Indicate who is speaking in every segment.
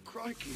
Speaker 1: Crikey.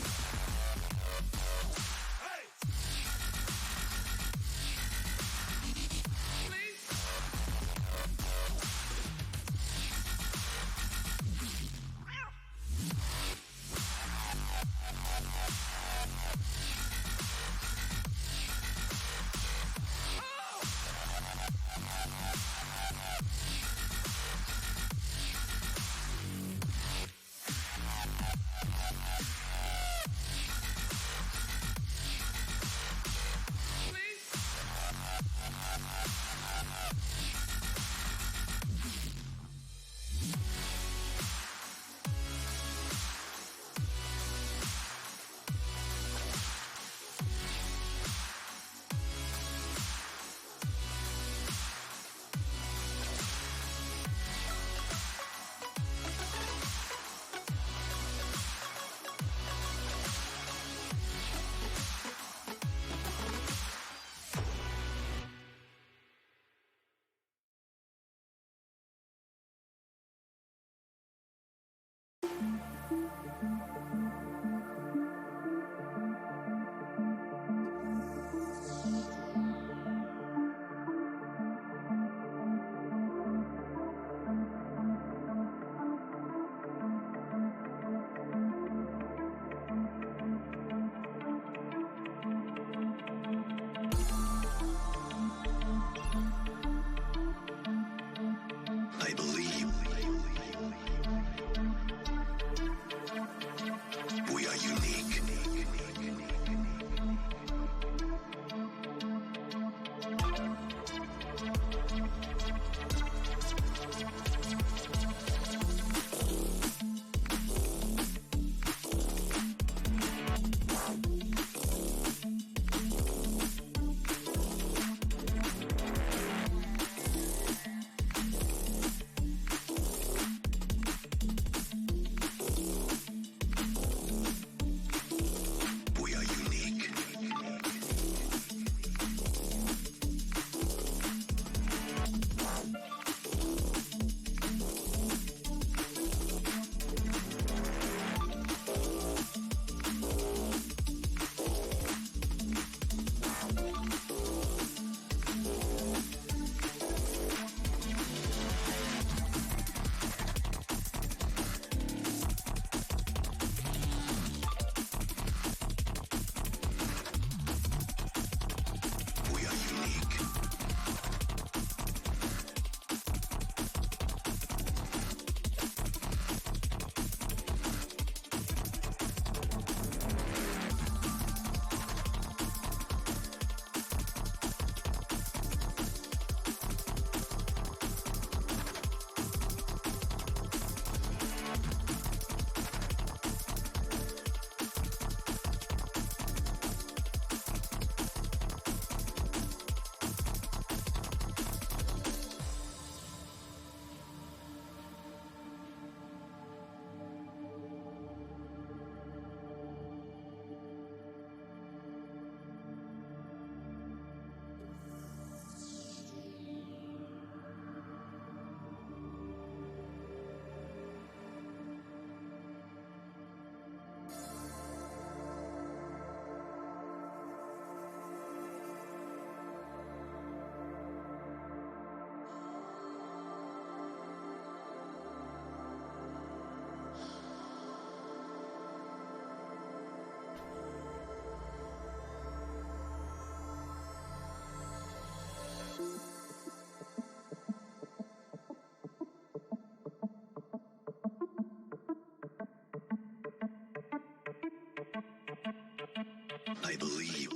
Speaker 1: I believe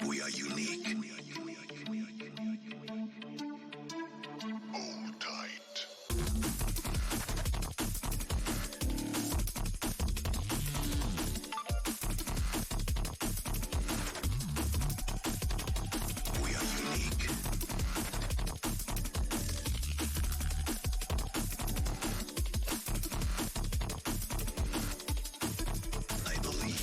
Speaker 1: we are unique. Hold tight. We are unique. I believe.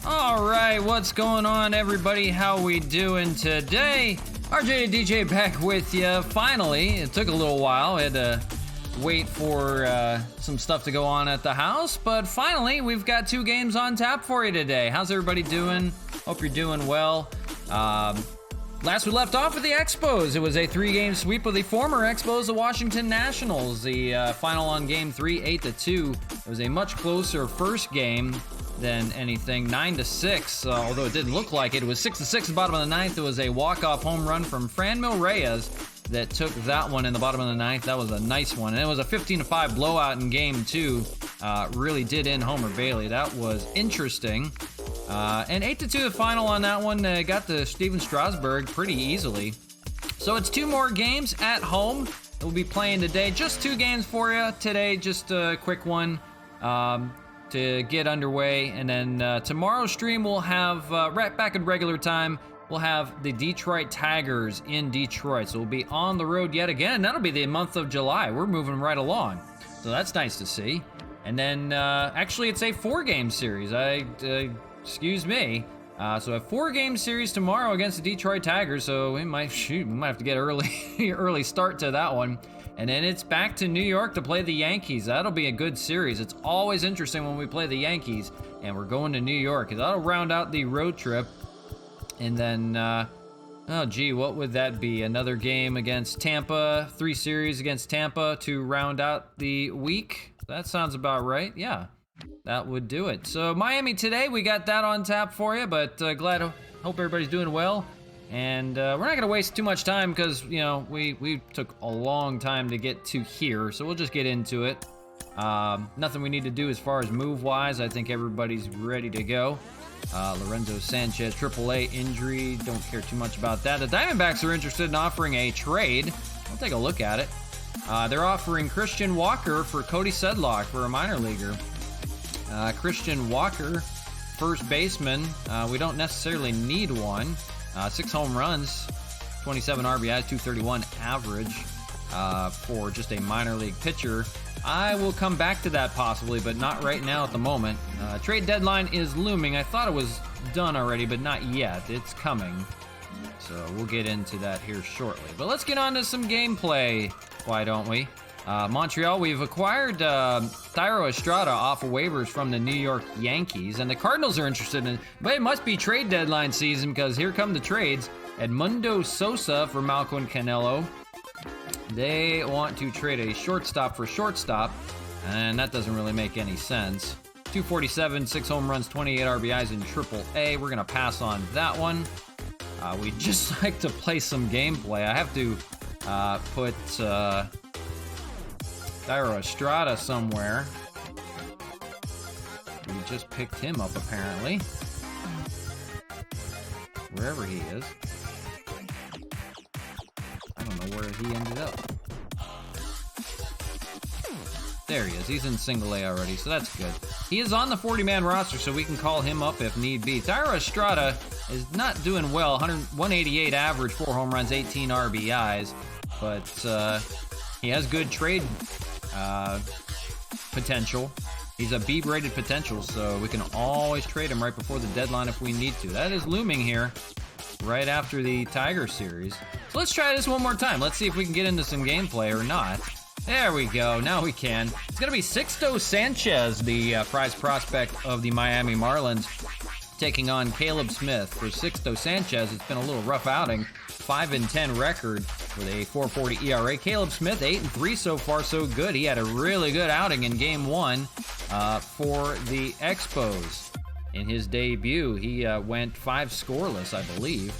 Speaker 2: Alright, what's going on, everybody? How we doing today? RJ DJ back with you. Finally, it took a little while. I had to wait for some stuff to go on at the house, but finally, we've got 2 games on tap for you today. How's everybody doing? Hope you're doing well. Last we left off with the Expos. It was a 3-game sweep of the former Expos, the Washington Nationals. The final on Game 3, 8-2. It was a much closer first game than anything, 9-6. Although it didn't look like it. It was 6-6 at the bottom of the ninth. It was a walk-off home run from Franmil Reyes that took that one in the bottom of the ninth. That was a nice one. And it was a 15-5 blowout in Game 2. Really did end Homer Bailey. That was interesting. And 8-2 the final on that one. Got to Steven Strasburg pretty easily. So it's 2 more games at home that we'll be playing today. Just 2 games for you today. Just a quick one to get underway. And then tomorrow's stream we'll have, right back at regular time, we'll have the Detroit Tigers in Detroit. So we'll be on the road yet again. That'll be the month of July. We're moving right along. So that's nice to see. And then, actually, it's a 4-game series. Excuse me. So a 4-game series tomorrow against the Detroit Tigers. So we might have to get early start to that one. And then it's back to New York to play the Yankees. That'll be a good series. It's always interesting when we play the Yankees, and we're going to New York. That'll round out the road trip. And then, oh gee, what would that be? Another game against Tampa, 3 series against Tampa to round out the week. That sounds about right. Yeah, that would do it. So Miami today, we got that on tap for you, but hope everybody's doing well. And we're not gonna waste too much time because, you know, we took a long time to get to here, so we'll just get into it. Nothing we need to do as far as move-wise. I think everybody's ready to go. Lorenzo Sanchez, AAA injury. Don't care too much about that. The Diamondbacks are interested in offering a trade. I'll take a look at it. They're offering Christian Walker for Cody Sedlock for a minor leaguer. Christian Walker, first baseman. We don't necessarily need one. 6 home runs, 27 RBIs, 231 average for just a minor league pitcher. I will come back to that possibly, but not right now at the moment. Trade deadline is looming. I thought it was done already, but not yet. It's coming. So we'll get into that here shortly. But let's get on to some gameplay, why don't we? Montreal, we've acquired Thairo Estrada off of waivers from the New York Yankees, and the Cardinals are interested in, but it must be trade deadline season because here come the trades. Edmundo Sosa for Malcolm Canelo. They want to trade a shortstop for shortstop, and that doesn't really make any sense. 247, 6 home runs, 28 RBIs in Triple-A. We're going to pass on that one. We just like to play some gameplay. I have to put Thairo Estrada somewhere. We just picked him up, apparently. Wherever he is. I don't know where he ended up. There he is. He's in single A already, so that's good. He is on the 40-man roster, so we can call him up if need be. Thairo Estrada is not doing well. 188 average, 4 home runs, 18 RBIs. But he has good trade potential. He's a B-rated potential, so we can always trade him right before the deadline if we need to. That is looming here right after the Tiger series. So let's try this one more time. Let's see if we can get into some gameplay or not. There we go. Now we can. It's going to be Sixto Sanchez, the prize prospect of the Miami Marlins, taking on Caleb Smith. For Sixto Sanchez, it's been a little rough outing. 5-10 record with a 4.40 ERA. Caleb Smith, 8-3 so far, so good. He had a really good outing in Game 1 for the Expos. In his debut, he went 5 scoreless, I believe.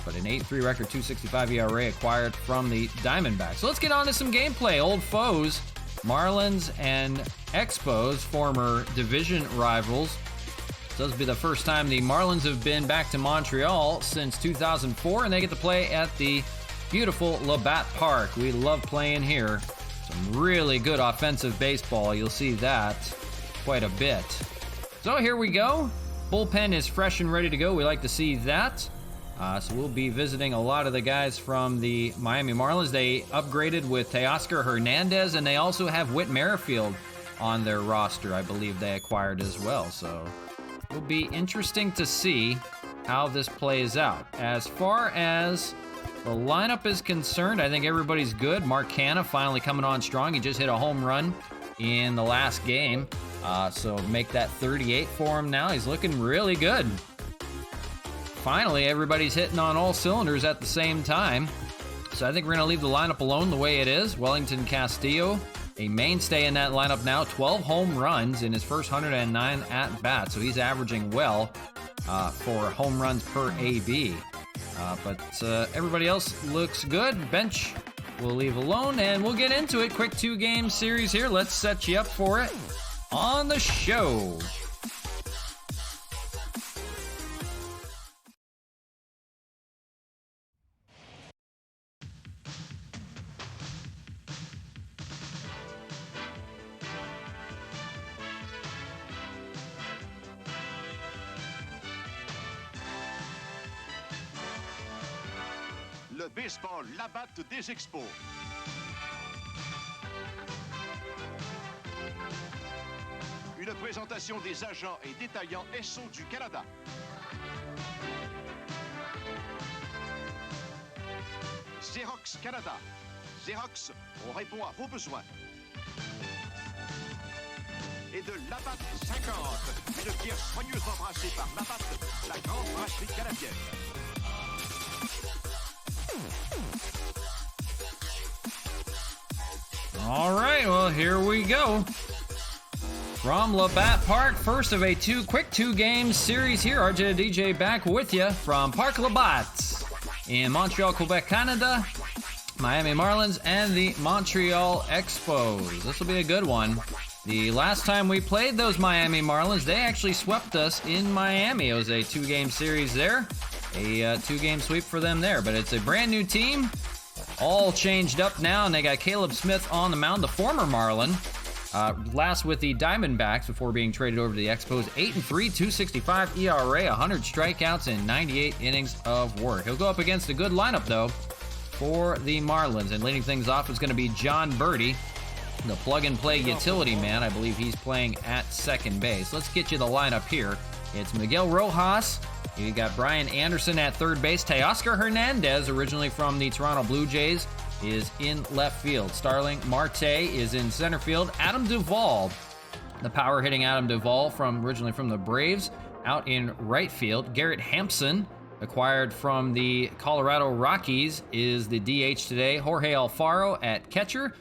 Speaker 2: But an 8.3 record, 2.65 ERA acquired from the Diamondbacks. So let's get on to some gameplay. Old foes, Marlins and Expos, former division rivals. This will be the first time the Marlins have been back to Montreal since 2004, and they get to play at the beautiful Labatt Park. We love playing here. Some really good offensive baseball. You'll see that quite a bit. So here we go. Bullpen is fresh and ready to go. We like to see that. So we'll be visiting a lot of the guys from the Miami Marlins. They upgraded with Teoscar Hernandez, and they also have Whit Merrifield on their roster. I believe they acquired as well. So it'll be interesting to see how this plays out. As far as the lineup is concerned, I think everybody's good. Mark Canha finally coming on strong. He just hit a home run in the last game. So make that 38 for him now. He's looking really good. Finally, everybody's hitting on all cylinders at the same time. So I think we're going to leave the lineup alone the way it is. Wellington Castillo, a mainstay in that lineup now. 12 home runs in his first 109 at-bats. So he's averaging well for home runs per AB. But everybody else looks good. Bench we'll leave alone, and we'll get into it. Quick 2-game series here. Let's set you up for it on the show.
Speaker 3: Le baseball Labatt des Expos. Une présentation des agents et détaillants SO du Canada. Xerox Canada. Xerox, on répond à vos besoins. Et de Labatt 50, une bière soigneusement brassée par Labatt, la grande brasserie canadienne.
Speaker 2: All right, well, here we go. From Labatt Park, first of a quick 2-game series here. RJ DJ back with you from Parc Labatt in Montreal, Quebec, Canada. Miami Marlins and the Montreal Expos. This will be a good one. The last time we played those Miami Marlins, they actually swept us in Miami. It was a 2-game series there. A 2-game sweep for them there. But it's a brand new team. All changed up now, and they got Caleb Smith on the mound, the former Marlin. Last with the Diamondbacks before being traded over to the Expos. 8-3, 2.65 ERA, 100 strikeouts, and 98 innings of work. He'll go up against a good lineup, though, for the Marlins. And leading things off is going to be John Birdie, the plug-and-play utility man. I believe he's playing at second base. Let's get you the lineup here. It's Miguel Rojas. You got Brian Anderson at third base. Teoscar Hernandez, originally from the Toronto Blue Jays, is in left field. Starling Marte is in center field. Adam Duvall, the power hitting Adam Duvall originally from the Braves, out in right field. Garrett Hampson, acquired from the Colorado Rockies, is the DH today. Jorge Alfaro at catcher.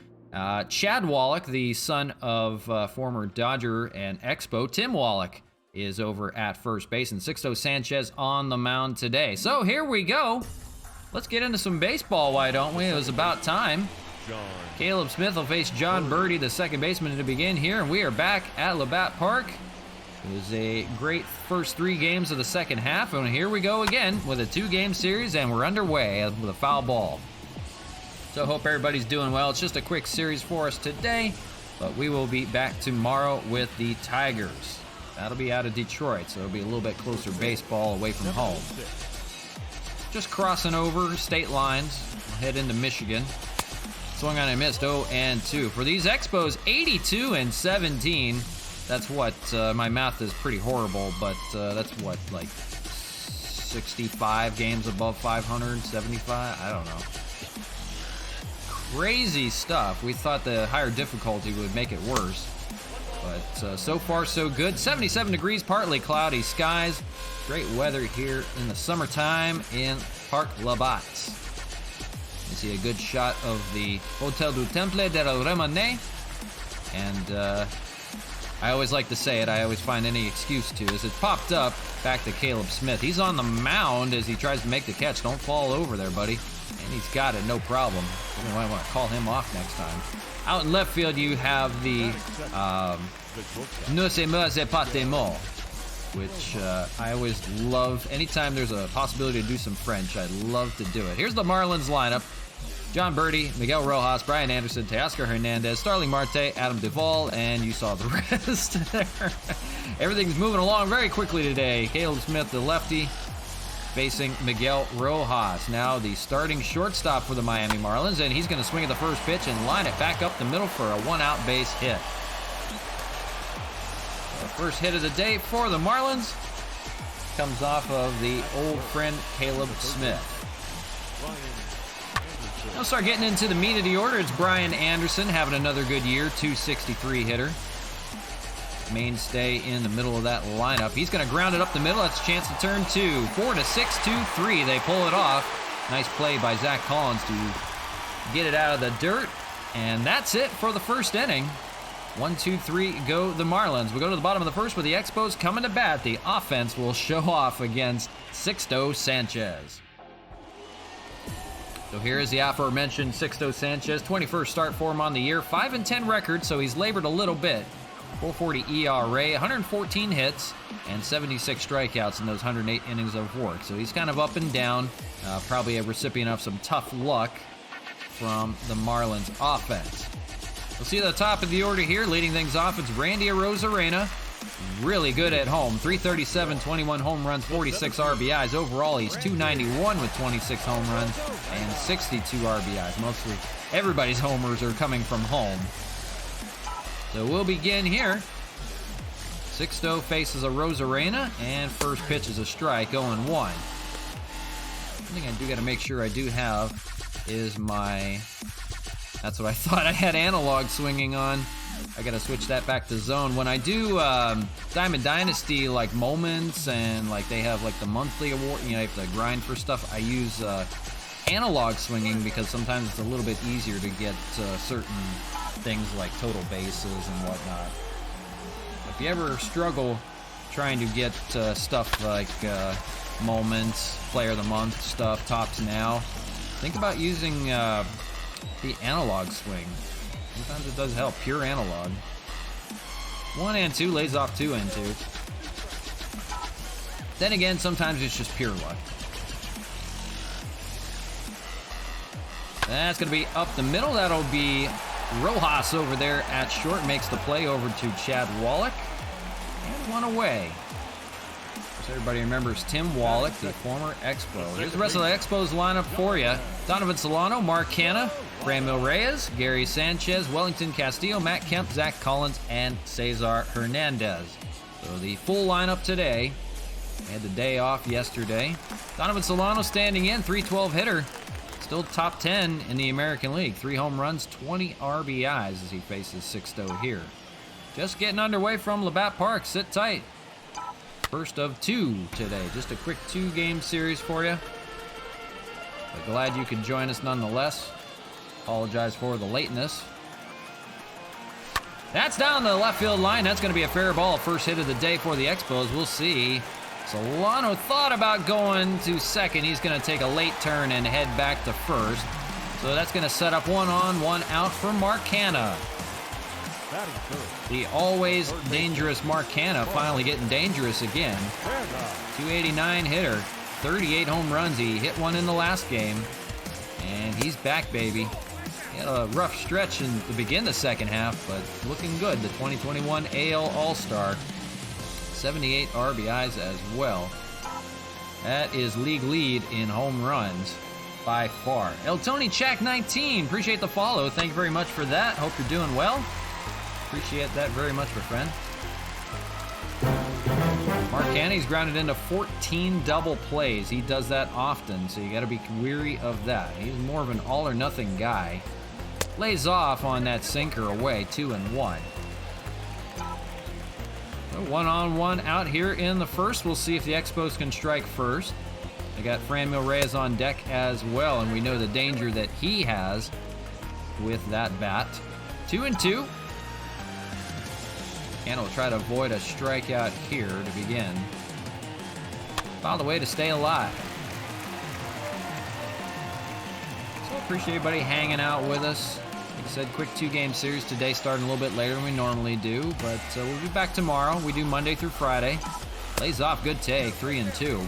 Speaker 2: Chad Wallach, the son of former Dodger and Expo, Tim Wallach, is over at first base. And Sixto Sanchez on the mound today. So here we go. Let's get into some baseball, why don't we? It was about time. Caleb Smith will face John Birdie, the second baseman, to begin here. And we are back at Labatt Park. It was a great first 3 games of the second half. And here we go again with a 2-game series, and we're underway with a foul ball. So hope everybody's doing well. It's just a quick series for us today, but we will be back tomorrow with the Tigers. That'll be out of Detroit, so it'll be a little bit closer baseball away from home. Just crossing over state lines, we'll head into Michigan. Swung on and missed 0-2. For these Expos, 82-17. That's what, my math is pretty horrible, but that's what, like 65 games above 500, 75? I don't know. Crazy stuff. We thought the higher difficulty would make it worse. But so far, so good. 77 degrees, partly cloudy skies. Great weather here in the summertime in Parc Labatt. You see a good shot of the Hotel du Temple de la Remonnaie. And I always like to say it. I always find any excuse to. As it popped up, back to Caleb Smith. He's on the mound as he tries to make the catch. Don't fall over there, buddy. And he's got it, no problem. You might want to call him off next time. Out in left field, you have the Ne se me se pas de mots, which I always love. Anytime there's a possibility to do some French, I'd love to do it. Here's the Marlins lineup. John Birdie, Miguel Rojas, Brian Anderson, Teoscar Hernandez, Starling Marte, Adam Duvall, and you saw the rest there. Everything's moving along very quickly today. Caleb Smith, the lefty, facing Miguel Rojas. Now the starting shortstop for the Miami Marlins, and he's going to swing at the first pitch and line it back up the middle for a 1-out base hit. The first hit of the day for the Marlins comes off of the old friend Caleb Smith. Now start getting into the meat of the order. It's Brian Anderson having another good year, 263 hitter. Mainstay in the middle of that lineup. He's going to ground it up the middle. That's a chance to turn 2. 4-6, 2-3. They pull it off. Nice play by Zach Collins to get it out of the dirt. And that's it for the first inning. 1, 2, 3, go the Marlins. We go to the bottom of the first with the Expos coming to bat. The offense will show off against Sixto Sanchez. So here is the aforementioned Sixto Sanchez. 21st start for him on the year. 5-10 record, so he's labored a little bit. 4.40 ERA, 114 hits, and 76 strikeouts in those 108 innings of work. So he's kind of up and down. Probably a recipient of some tough luck from the Marlins offense. We'll see the top of the order here. Leading things off, it's Randy Arozarena. Really good at home. 337, 21 home runs, 46 RBIs. Overall, he's 291 with 26 home runs and 62 RBIs. Mostly everybody's homers are coming from home. So we'll begin here. Sixto faces a Arozarena, and first pitch is a strike, 0-1. One thing I do got to make sure I do have is my... That's what I thought I had analog swinging on. I got to switch that back to zone. When I do Diamond Dynasty, like moments, and like they have like the monthly award, you know, you have to grind for stuff, I use analog swinging because sometimes it's a little bit easier to get certain things like total bases and whatnot. If you ever struggle trying to get stuff like moments, player of the month stuff, tops now, think about using the analog swing. Sometimes it does help. Pure analog. 1 and 2 lays off 2 and 2. Then again, sometimes it's just pure luck. That's going to be up the middle. That'll be Rojas over there at short. Makes the play over to Chad Wallach. And 1 away. So everybody remembers Tim Wallach, the former Expo. Here's the rest of the Expos lineup for you. Donovan Solano, Mark Canha, Ramil Reyes, Gary Sanchez, Wellington Castillo, Matt Kemp, Zach Collins, and Cesar Hernandez. So the full lineup today. They had the day off yesterday. Donovan Solano standing in, 312 hitter. Still top 10 in the American League. 3 home runs, 20 RBIs as he faces Sixto here. Just getting underway from Labatt Park. Sit tight. First of 2 today. Just a quick 2-game series for you. But glad you could join us nonetheless. Apologize for the lateness. That's down the left field line. That's going to be a fair ball. First hit of the day for the Expos. We'll see. Solano thought about going to second. He's going to take a late turn and head back to first. So that's going to set up 1 on, 1 out for Mark Canha. The always dangerous Mark Canha finally getting dangerous again. 289 hitter, 38 home runs. He hit 1 in the last game. And he's back, baby. He had a rough stretch to begin the second half, but looking good. The 2021 AL All-Star. 78 RBIs as well. That is league lead in home runs by far. El Tony Chak 19, appreciate the follow. Thank you very much for that. Hope you're doing well. Appreciate that very much, my friend. Mark Canha's grounded into 14 double plays. He does that often, so you got to be weary of that. He's more of an all-or-nothing guy. Lays off on that sinker away, 2-1. So 1 on, 1 out here in the first. We'll see if the Expos can strike first. They got Franmil Reyes on deck as well, and we know the danger that he has with that bat. 2-2. Canha will try to avoid a strikeout here to begin. Found a way to stay alive. So appreciate everybody hanging out with us. Like I said, quick 2-game series today, starting a little bit later than we normally do, but we'll be back tomorrow. We do Monday through Friday. Lays off, good take, 3-2.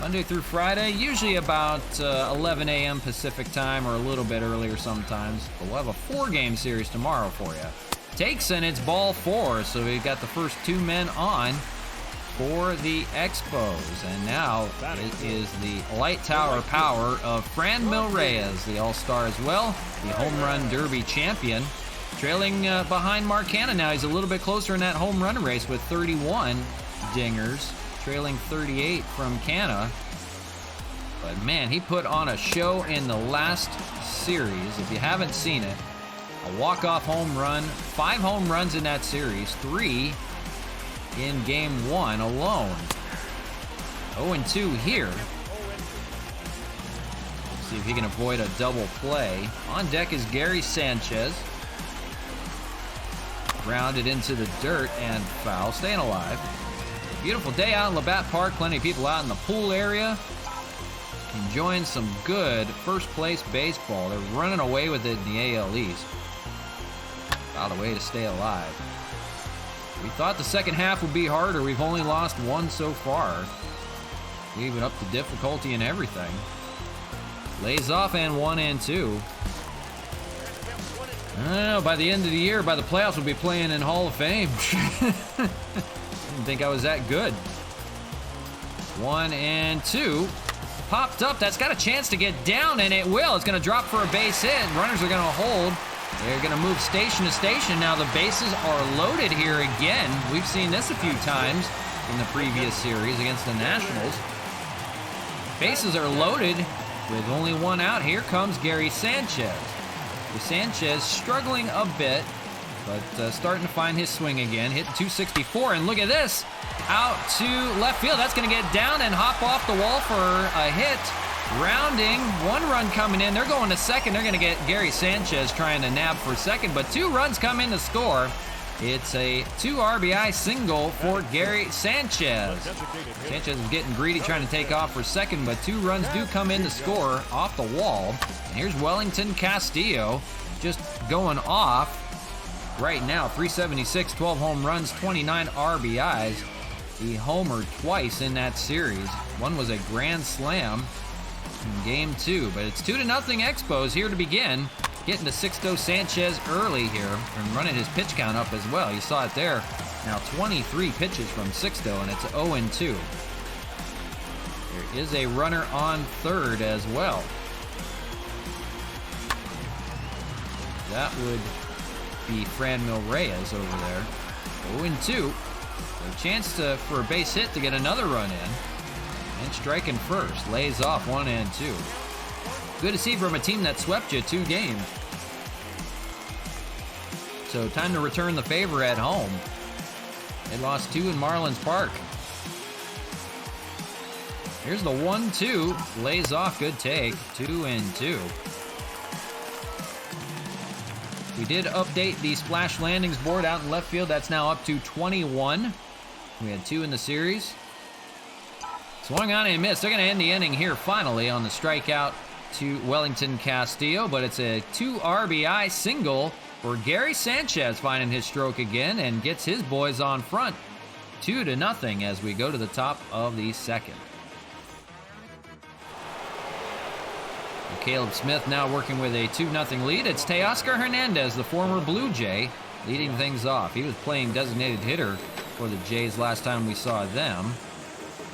Speaker 2: Monday through Friday, usually about 11 a.m. Pacific time or a little bit earlier sometimes. But we'll have a 4-game series tomorrow for you. Takes and it's ball 4, so we've got the first 2 men on for the Expos. And now it is the light tower power of Franmil Reyes, the all-star as well, the home run derby champion. Trailing behind Mark Canha now. He's a little bit closer in that home run race with 31 dingers, trailing 38 from Canha. But man, he put on a show in the last series. If you haven't seen it, a walk-off home run, 5 home runs in that series, 3 in game 1 alone. 0-2 here. Let's see if he can avoid a double play. On deck is Gary Sanchez. Grounded into the dirt and foul, staying alive. Beautiful day out in Labatt Park, plenty of people out in the pool area. Enjoying some good first place baseball. They're running away with it in the AL East. Found a way to stay alive. We thought the second half would be harder. We've only lost 1 so far. Leaving up to difficulty and everything. Lays off and 1-2. I don't know, by the end of the year, by the playoffs, we'll be playing in Hall of Fame. Didn't think I was that good. 1-2. Popped up. That's got a chance to get down, and it will. It's going to drop for a base hit. Runners are going to hold. They're going to move station to station. Now the bases are loaded here again. We've seen this a few times in the previous series against the Nationals. Bases are loaded with only 1 out. Here comes Gary Sanchez. Sanchez struggling a bit, but starting to find his swing again. Hit 264, and look at this. Out to left field. That's going to get down and hop off the wall for a hit. Rounding, 1 run coming in. They're going to second. They're going to get Gary Sanchez trying to nab for second, but 2 runs come in to score. It's a 2 RBI single for Gary Sanchez. Sanchez is getting greedy, trying to take off for second, but 2 runs do come in to score off the wall. And here's Wellington Castillo just going off right now. 376, 12 home runs, 29 RBIs. He homered twice in that series. One was a grand slam in game 2, but it's 2-0 Expos here to begin. Getting to Sixto Sanchez early here and running his pitch count up as well. You saw it there. Now 23 pitches from Sixto, and it's 0-2. There is a runner on third as well. That would be Franmil Reyes over there. 0-2. A chance for a base hit to get another run in. And striking first. Lays off 1-2. Good to see from a team that swept you 2 games. So time to return the favor at home. They lost 2 in Marlins Park. Here's the 1-2. Lays off, good take. 2-2. We did update the splash landings board out in left field. That's now up to 21. We had 2 in the series. Swung on and missed. They're going to end the inning here finally on the strikeout to Wellington Castillo, but it's a 2 RBI single for Gary Sanchez, finding his stroke again and gets his boys on front. 2-0 as we go to the top of the second. Caleb Smith now working with a 2-0 lead. It's Teoscar Hernandez, the former Blue Jay, leading things off. He was playing designated hitter for the Jays last time we saw them.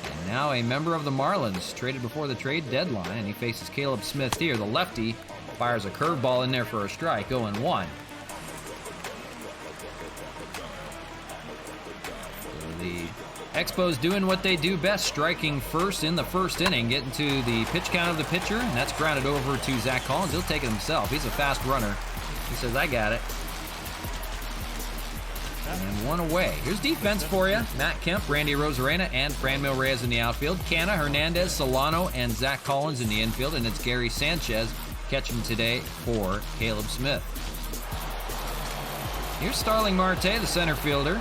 Speaker 2: And now a member of the Marlins, traded before the trade deadline, and he faces Caleb Smith here. The lefty fires a curveball in there for a strike, 0-1. So the Expos doing what they do best, striking first in the first inning, getting to the pitch count of the pitcher, and that's grounded over to Zach Collins. He'll take it himself. He's a fast runner. He says, I got it. And 1 away. Here's defense for you. Matt Kemp, Randy Rosarena, and Franmil Reyes in the outfield. Canna, Hernandez, Solano, and Zach Collins in the infield, and it's Gary Sanchez catching today for Caleb Smith. Here's Starling Marte, the center fielder.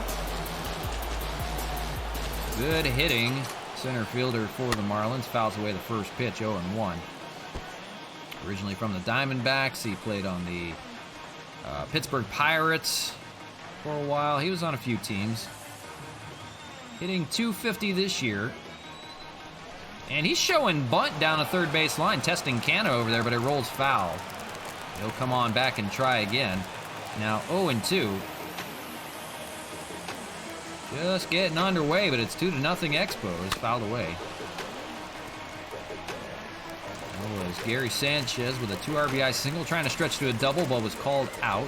Speaker 2: Good hitting center fielder for the Marlins. Fouls away the first pitch, 0-1. Originally from the Diamondbacks, he played on the Pittsburgh Pirates for a while. He was on a few teams. Hitting .250 this year. And he's showing bunt down a third base line, testing Canna over there, but it rolls foul. He'll come on back and try again. Now 0-2. Just getting underway, but it's 2-0 Expos, fouled away. That was Gary Sanchez with a 2 RBI single, trying to stretch to a double, but was called out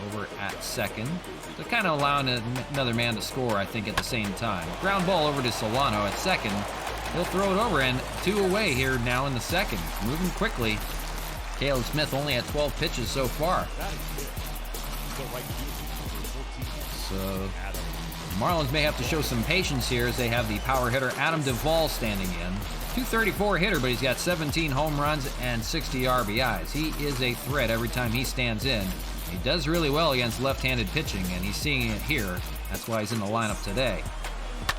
Speaker 2: over at second. So kind of allowing another man to score, I think, at the same time. Ground ball over to Solano at second. He'll throw it over, and 2 away here now in the second. Moving quickly. Caleb Smith only at 12 pitches so far. So Marlins may have to show some patience here as they have the power hitter Adam Duvall standing in. 234 hitter, but he's got 17 home runs and 60 RBIs. He is a threat every time he stands in. He does really well against left-handed pitching, and he's seeing it here. That's why he's in the lineup today.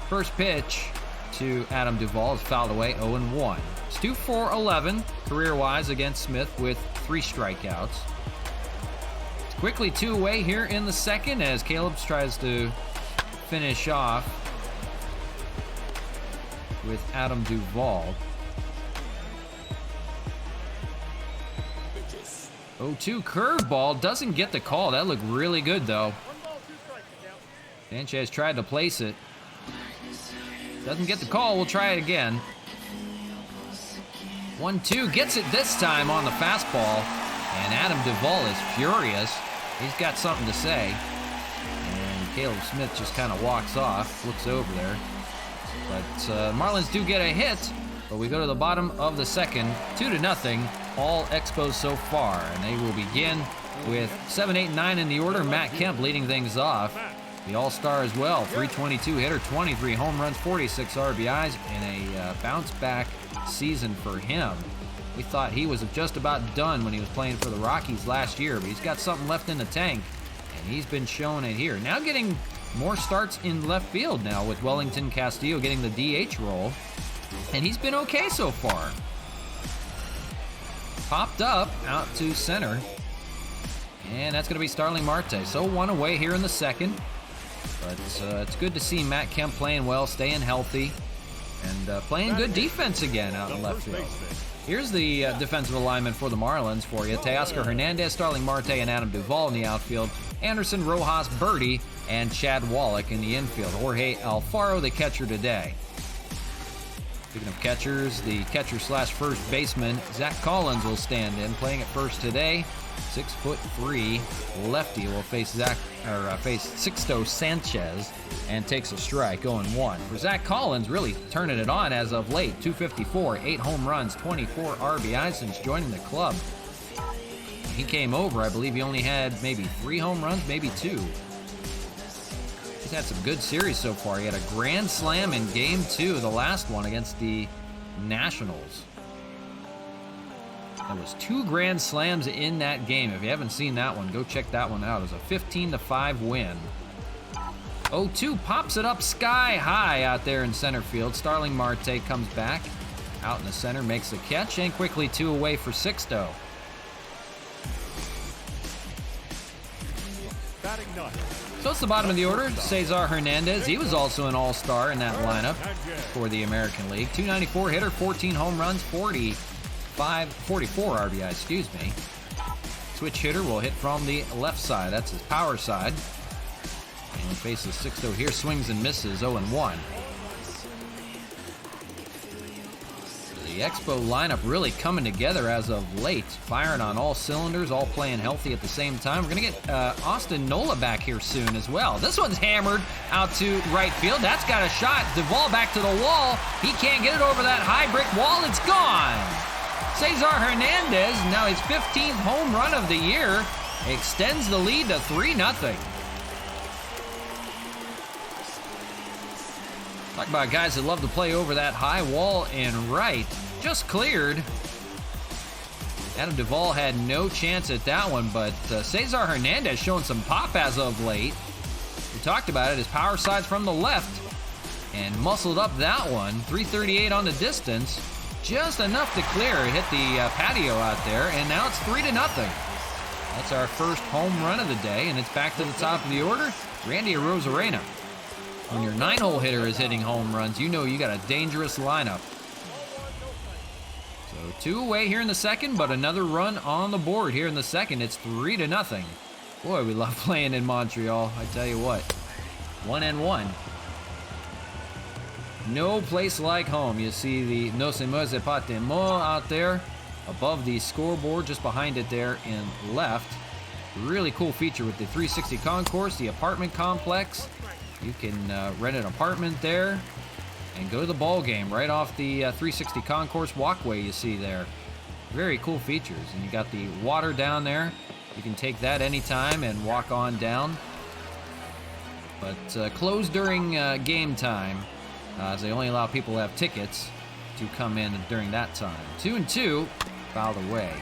Speaker 2: First pitch to Adam Duvall is fouled away, 0-1. It's 2 for 11 career-wise against Smith with 3 strikeouts. Quickly 2 away here in the second as Caleb tries to finish off with Adam Duvall. 0-2 curveball, doesn't get the call. That looked really good though. Sanchez tried to place it. Doesn't get the call, we'll try it again. 1-2, gets it this time on the fastball. And Adam Duvall is furious. He's got something to say. And Caleb Smith just kind of walks off, looks over there. But Marlins do get a hit, but we go to the bottom of the second, 2-0, all Expos so far. And they will begin with 7, 8, 9 in the order. Matt Kemp leading things off. The All-Star as well, 322 hitter, 23 home runs, 46 RBIs, and a bounce-back season for him. We thought he was just about done when he was playing for the Rockies last year, but he's got something left in the tank, and he's been showing it here. Now getting more starts in left field now with Wellington Castillo getting the DH role, and he's been okay so far. Popped up out to center, and that's going to be Starling Marte. So 1 away here in the second, but it's good to see Matt Kemp playing well, staying healthy, and playing good defense again out in left field. Here's the defensive alignment for the Marlins for you. Teoscar Hernandez, Starling Marte, and Adam Duvall in the outfield. Anderson, Rojas, Birdie, and Chad Wallach in the infield. Jorge Alfaro, the catcher today. Speaking of catchers, the catcher slash first baseman, Zach Collins, will stand in, playing at first today. 6'3" lefty will face Sixto Sanchez and takes a strike, 0-1. For Zach Collins, really turning it on as of late. 254, 8 home runs, 24 RBIs since joining the club. He came over, I believe he only had maybe 3 home runs, maybe 2. He's had some good series so far. He had a grand slam in Game 2, the last one against the Nationals. There was 2 grand slams in that game. If you haven't seen that one, go check that one out. It was a 15-5 win. 0-2 pops it up sky high out there in center field. Starling Marte comes back out in the center, makes the catch, and quickly 2 away for Sixto.
Speaker 3: Batting ninth.
Speaker 2: So it's the bottom of the order. Cesar Hernandez, he was also an all-star in that lineup for the American League. 294 hitter, 14 home runs, 44 RBI, excuse me. Switch hitter will hit from the left side. That's his power side. And faces Sixto here, swings and misses, 0-1. The Expo lineup really coming together as of late, firing on all cylinders, all playing healthy at the same time. We're going to get Austin Nola back here soon as well. This one's hammered out to right field. That's got a shot. Duvall back to the wall. He can't get it over that high brick wall. It's gone. Cesar Hernandez, now his 15th home run of the year, extends the lead to 3-0. Talk about guys that love to play over that high wall and right. Just cleared. Adam Duvall had no chance at that one, but Cesar Hernandez showing some pop as of late. We talked about it. His power side's from the left and muscled up that one. 338 on the distance. Just enough to clear. Hit the patio out there, and now it's 3-0. That's our first home run of the day, and it's back to the top of the order. Randy Arozarena. When your 9-hole hitter is hitting home runs, you know you got a dangerous lineup. So 2 away here in the second, but another run on the board here in the second. It's 3-0. Boy, we love playing in Montreal, I tell you what. 1-1. No place like home. You see the No Se Me Pas Temo out there above the scoreboard, just behind it there in left. Really cool feature with the 360 concourse, the apartment complex. You can rent an apartment there and go to the ball game right off the 360 concourse walkway you see there. Very cool features. And you got the water down there. You can take that anytime and walk on down. But closed during game time. As they only allow people who have tickets to come in during that time. 2-2, fouled away.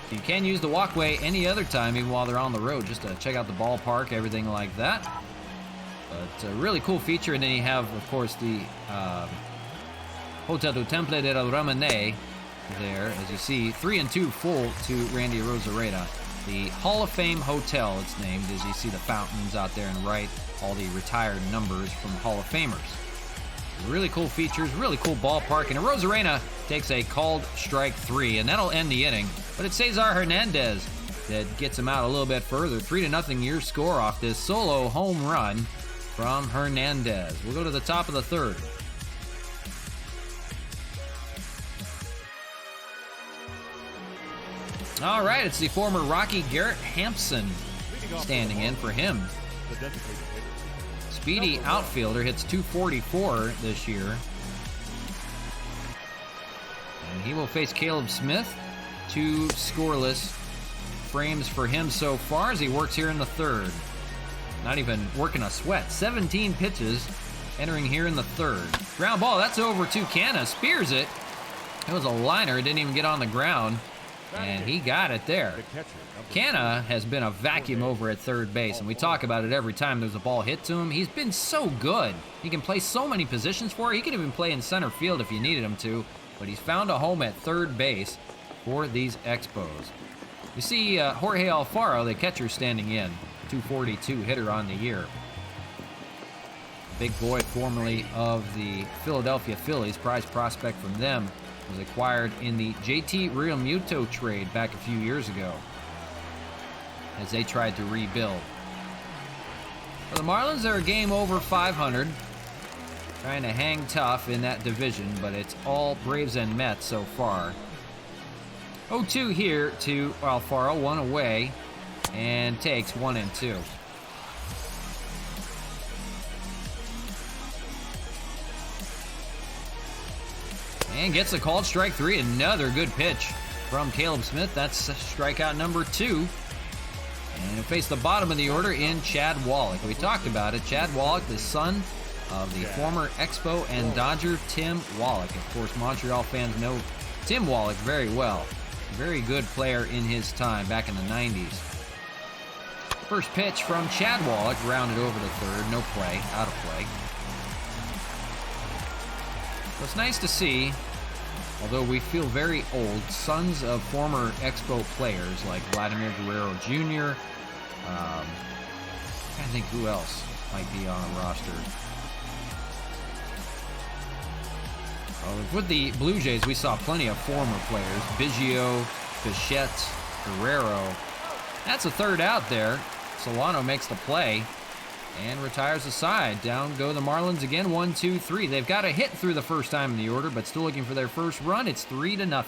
Speaker 2: So you can use the walkway any other time, even while they're on the road, just to check out the ballpark, everything like that. But a really cool feature. And then you have, of course, the Hotel du Temple de la Ramene there. As you see, 3-2 full to Randy Arozarena. The Hall of Fame Hotel, it's named, as you see the fountains out there and right, all the retired numbers from Hall of Famers. Really cool features, really cool ballpark, and Arozarena takes a called strike 3, and that'll end the inning. But it's Cesar Hernandez that gets him out a little bit further. 3-0 your score off this solo home run from Hernandez. We'll go to the top of the third. All right, it's the former Rocky Garrett Hampson standing in for him. Speedy outfielder, hits 244 this year. And he will face Caleb Smith. 2 scoreless frames for him so far as he works here in the third. Not even working a sweat. 17 pitches entering here in the third. Ground ball, that's over to Canna. Spears it. It was a liner. It didn't even get on the ground. And he got it there. Canna has been a vacuum over at third base, and we talk about it every time there's a ball hit to him. He's been so good. He can play so many positions for it. He can even play in center field if you needed him to, but he's found a home at third base for these Expos. You see Jorge Alfaro, the catcher, standing in. 242 hitter on the year. Big boy, formerly of the Philadelphia Phillies, prize prospect from them, was acquired in the JT Realmuto trade back a few years ago as they tried to rebuild. For the Marlins, they're a game over 500. trying to hang tough in that division, but it's all Braves and Mets so far. 0-2 here to Alfaro, 1 away, and takes 1 and 2. And gets a called strike 3. Another good pitch from Caleb Smith. That's strikeout number 2. And he'll face the bottom of the order in Chad Wallach. We talked about it. Chad Wallach, the son of the former Expo and Dodger Tim Wallach. Of course, Montreal fans know Tim Wallach very well. Very good player in his time back in the 90s. First pitch from Chad Wallach, grounded over to third. No play, out of play. So it's nice to see, although we feel very old, sons of former Expo players like Vladimir Guerrero Jr. I think who else might be on the roster. With the Blue Jays, we saw plenty of former players. Biggio, Bichette, Guerrero. That's a third out there. Solano makes the play and retires the side. Down go the Marlins again, 1-2-3. They've got a hit through the first time in the order, but still looking for their first run. It's 3-0.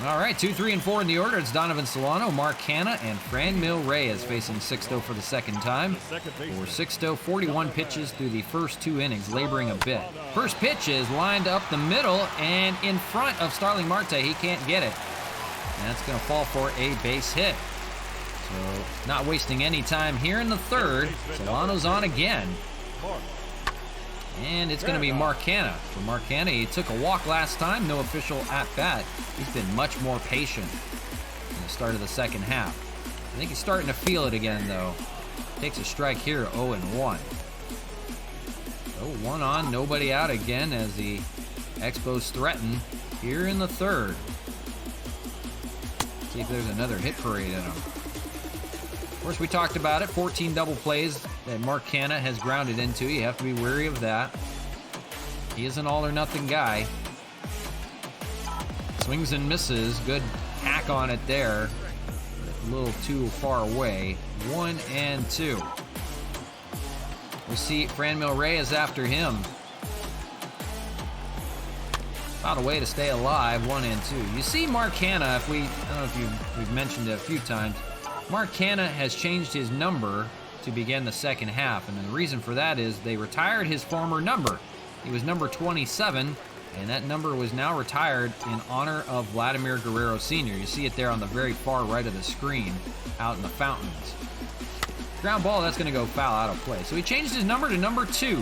Speaker 2: All right, 2, 3, and 4 in the order. It's Donovan Solano, Mark Hanna, and Franmil Reyes facing Sixto for the second time. For Sixto, 41 pitches through the first 2 innings, laboring a bit. First pitch is lined up the middle and in front of Starling Marte. He can't get it. And that's going to fall for a base hit. So not wasting any time here in the third. Solano's on again. And it's going to be Mark Hanna. For Mark Hanna, he took a walk last time, no official at-bat. He's been much more patient in the start of the second half. I think he's starting to feel it again, though. Takes a strike here, 0-1. So 1 on, nobody out again as the Expos threaten here in the third. See if there's another hit parade in them. Of course, we talked about it. 14 double plays that Mark Hanna has grounded into. You have to be wary of that. He is an all-or-nothing guy. Swings and misses. Good hack on it there. A little too far away. 1-2. We see Franmil Reyes after him. Found a way to stay alive. 1-2. You see Mark Hanna, I don't know if we've mentioned it a few times. Mark Hanna has changed his number to begin the second half, and the reason for that is they retired his former number. He was number 27, and that number was now retired in honor of Vladimir Guerrero Sr. You see it there on the very far right of the screen, out in the fountains. Ground ball, that's going to go foul, out of play. So he changed his number to number 2.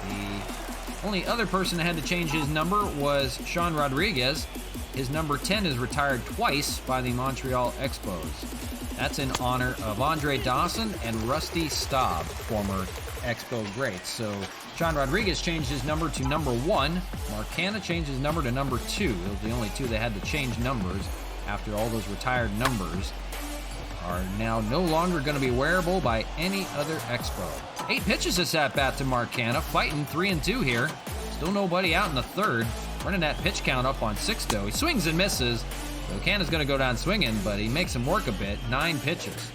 Speaker 2: The only other person that had to change his number was Sean Rodriguez. His number 10 is retired twice by the Montreal Expos. That's in honor of Andre Dawson and Rusty Staub, former Expo greats. So Sean Rodriguez changed his number to number 1. Mark Hanna changed his number to number 2. Those are the only two that had to change numbers after all those retired numbers are now no longer going to be wearable by any other Expo. 8 pitches this at-bat to Mark Hanna, fighting 3-2 here. Still nobody out in the third. Running that pitch count up on Sixto. He swings and misses. So Canna's going to go down swinging, but he makes him work a bit. 9 pitches.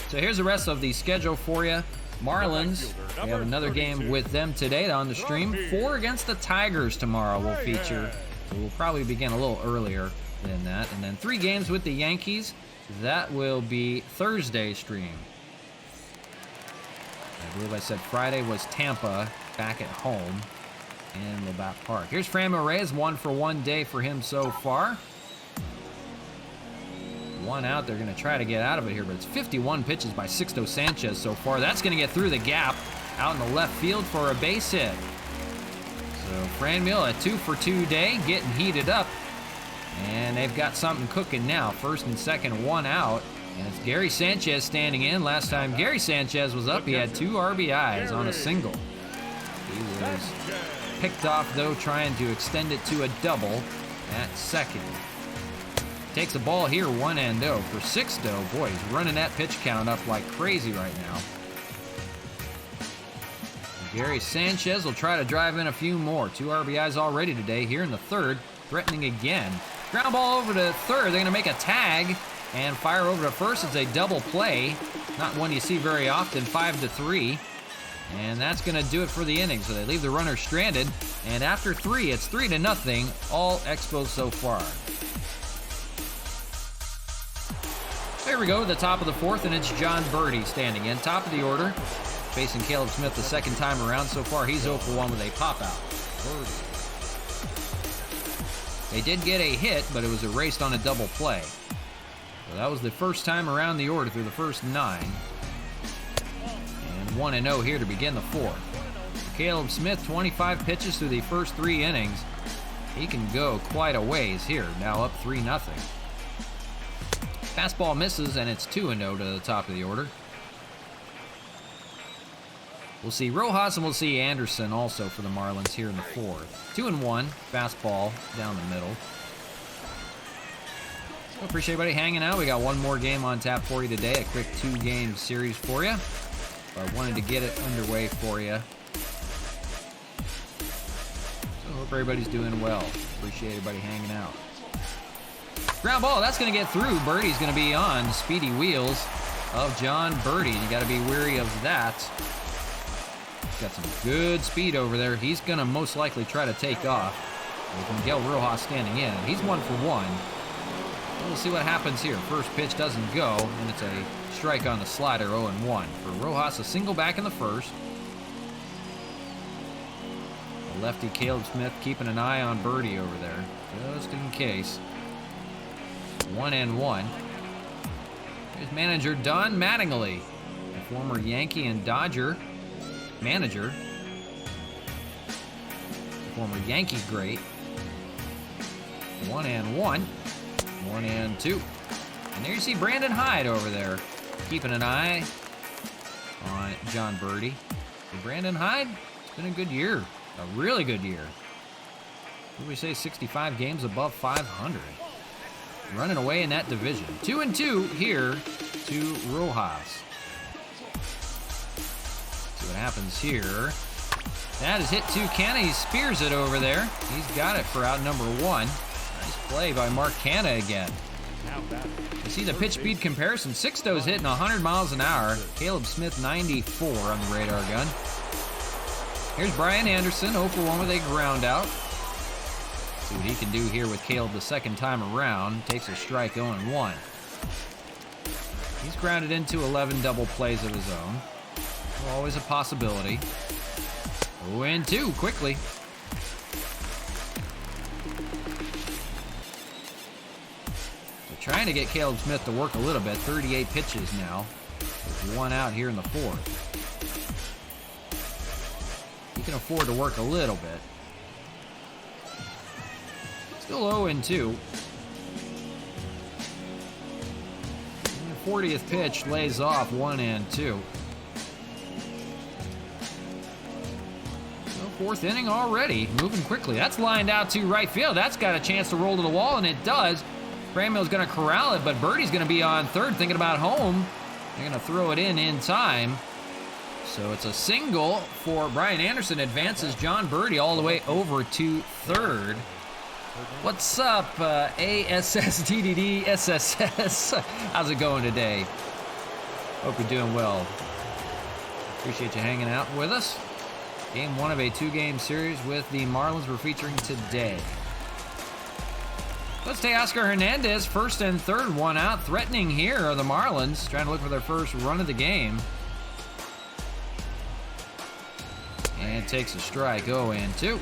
Speaker 2: So here's the rest of the schedule for you. Marlins, we have another game with them today on the stream. 4 against the Tigers tomorrow will feature. So we'll probably begin a little earlier than that. And then 3 games with the Yankees. That will be Thursday's stream. I believe I said Friday was Tampa back at home in Labatt Park. Here's Franmil Reyes, 1 for 1 day for him so far. 1 out, they're going to try to get out of it here, but it's 51 pitches by Sixto Sanchez so far. That's going to get through the gap out in the left field for a base hit. So Franmil, a 2 for 2 day, getting heated up. And they've got something cooking now. First and second, 1 out. And it's Gary Sanchez standing in. Last time Gary Sanchez was up, he had 2 RBIs on a single. He was picked off, though, trying to extend it to a double at second. Takes the ball here, 1-0 for Sixto. Boy, he's running that pitch count up like crazy right now. Gary Sanchez will try to drive in a few more. 2 RBIs already today here in the third. Threatening again. Ground ball over to third. They're going to make a tag. and fire over to first. It's a double play. Not one you see very often, 5-3. And that's going to do it for the inning. So they leave the runner stranded. And after 3, it's 3-0. All Expos so far. There we go, the top of the 4th, and it's John Birdie standing in. Top of the order, facing Caleb Smith the second time around. So far, he's 0 for 1 with a pop-out. They did get a hit, but it was erased on a double play. So that was the first time around the order through the first 9. And 1-0 here to begin the 4th. Caleb Smith, 25 pitches through the first 3 innings. He can go quite a ways here, now up 3-0. Fastball misses, and it's 2-0 to the top of the order. We'll see Rojas and we'll see Anderson also for the Marlins here in the 4th. 2-1, fastball down the middle. So appreciate everybody hanging out. We got one more game on tap for you today, a quick 2-game series for you. But I wanted to get it underway for you. So hope everybody's doing well. Appreciate everybody hanging out. Ground ball, that's going to get through. Birdie's going to be on speedy wheels of John Birdie. You got to be wary of that. He's got some good speed over there. He's going to most likely try to take off. With Miguel Rojas standing in. He's 1 for 1. We'll see what happens here. First pitch doesn't go, and it's a strike on the slider, 0-1. For Rojas, a single back in the first. The lefty Caleb Smith keeping an eye on Birdie over there, just in case. 1-1. Here's manager Don Mattingly, a former Yankee and Dodger manager. Former Yankee great. 1-1. 1-2. And there you see Brandon Hyde over there, keeping an eye on John Birdie. For Brandon Hyde, it's been a good year. A really good year. What do we say, 65 games above 500. Running away in that division. 2-2 here to Rojas. See what happens here. That is hit to Canna. He spears it over there. He's got it for out number 1. Nice play by Mark Canna again. You see the pitch speed comparison. Sixto's hitting 100 miles an hour. Caleb Smith 94 on the radar gun. Here's Brian Anderson, 0 for 1 with a ground out. See what he can do here with Caleb the second time around. Takes a strike, 0-1. He's grounded into 11 double plays of his own. Always a possibility. 0-2 quickly. So trying to get Caleb Smith to work a little bit. 38 pitches now. With 1 out here in the 4th. He can afford to work a little bit. Still 0-2. And the 40th pitch lays off 1-2. So 4th inning already, moving quickly. That's lined out to right field. That's got a chance to roll to the wall, and it does. Bramill's going to corral it, but Birdie's going to be on third, thinking about home. They're going to throw it in time. So it's a single for Brian Anderson. Advances John Birdie all the way over to third. What's up, ASSDDD SSS? How's it going today? Hope you're doing well. Appreciate you hanging out with us. Game 1 of a 2-game series with the Marlins we're featuring today. Let's take Oscar Hernandez, first and third, 1 out. Threatening here are the Marlins, trying to look for their first run of the game. And takes a strike, 0-2.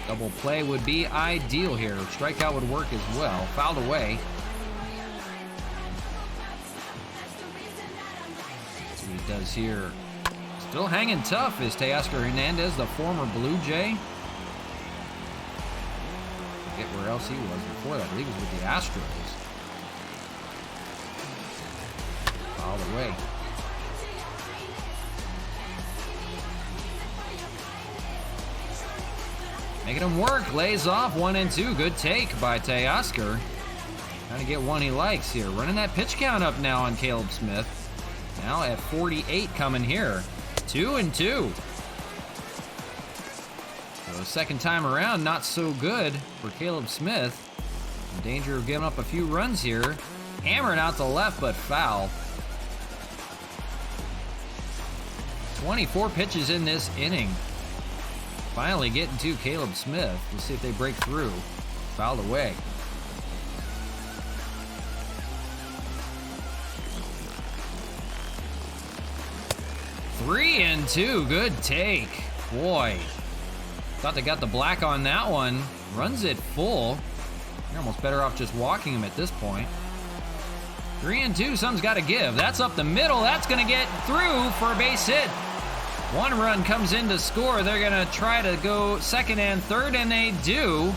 Speaker 2: Double play would be ideal here. Strikeout would work as well. Fouled away. Let's see what he does here. Still hanging tough is Teoscar Hernandez, the former Blue Jay. Forget where else he was before that. I believe he was with the Astros. Fouled away. Making him work, lays off 1-2. Good take by Teoscar. Trying to get one he likes here. Running that pitch count up now on Caleb Smith. Now at 48 coming here. 2-2. So second time around, not so good for Caleb Smith. In danger of giving up a few runs here. Hammered out to left, but foul. 24 pitches in this inning. Finally getting to Caleb Smith. We'll see if they break through. Fouled away. Three and two. Good take. Boy. Thought they got the black on that one. Runs it full. You're almost better off just walking him at this point. 3 and 2, something's got to give. That's up the middle. That's going to get through for a base hit. One run comes in to score. They're going to try to go second and third, and they do.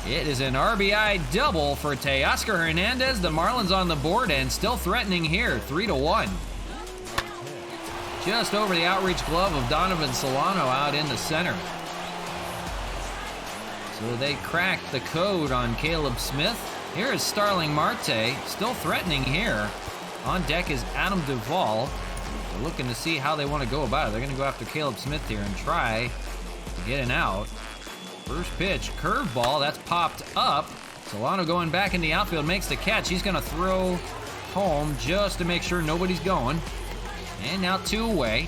Speaker 2: It is an RBI double for Teoscar Hernandez. The Marlins on the board and still threatening here, 3-1. Just over the outreach glove of Donovan Solano out in the center. So they cracked the code on Caleb Smith. Here is Starling Marte, still threatening here. On deck is Adam Duvall. They're looking to see how they want to go about it. They're going to go after Caleb Smith here and try to get an out. First pitch, curveball, that's popped up. Solano going back in the outfield, makes the catch. He's going to throw home just to make sure nobody's going. And now 2 away.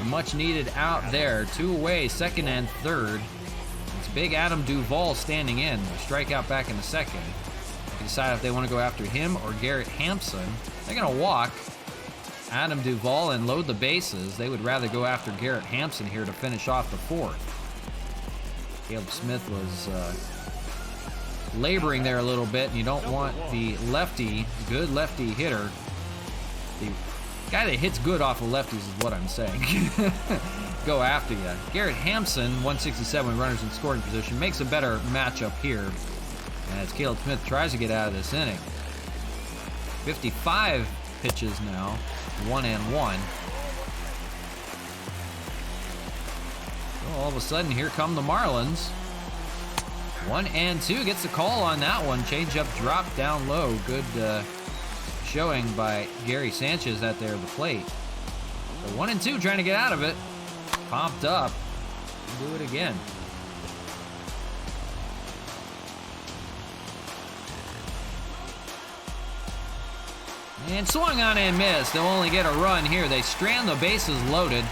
Speaker 2: A much needed out there. 2 away, second and third. It's big Adam Duvall standing in. Strikeout back in the second. They can decide if they want to go after him or Garrett Hampson. They're going to walk Adam Duvall and load the bases. They would rather go after Garrett Hampson here to finish off the fourth. Caleb Smith was laboring there a little bit, and you don't want the lefty, good lefty hitter, the guy that hits good off of lefties is what I'm saying, go after you. Garrett Hampson, 167 with runners in scoring position, makes a better matchup here as Caleb Smith tries to get out of this inning. 55 pitches now, 1-1. So all of a sudden, here come the Marlins. 1-2, gets the call on that one. Changeup drop down low. Good showing by Gary Sanchez out there at the plate. So 1-2, trying to get out of it. Popped up. Do it again. And swung on and missed. They'll only get a run here. They strand the bases loaded.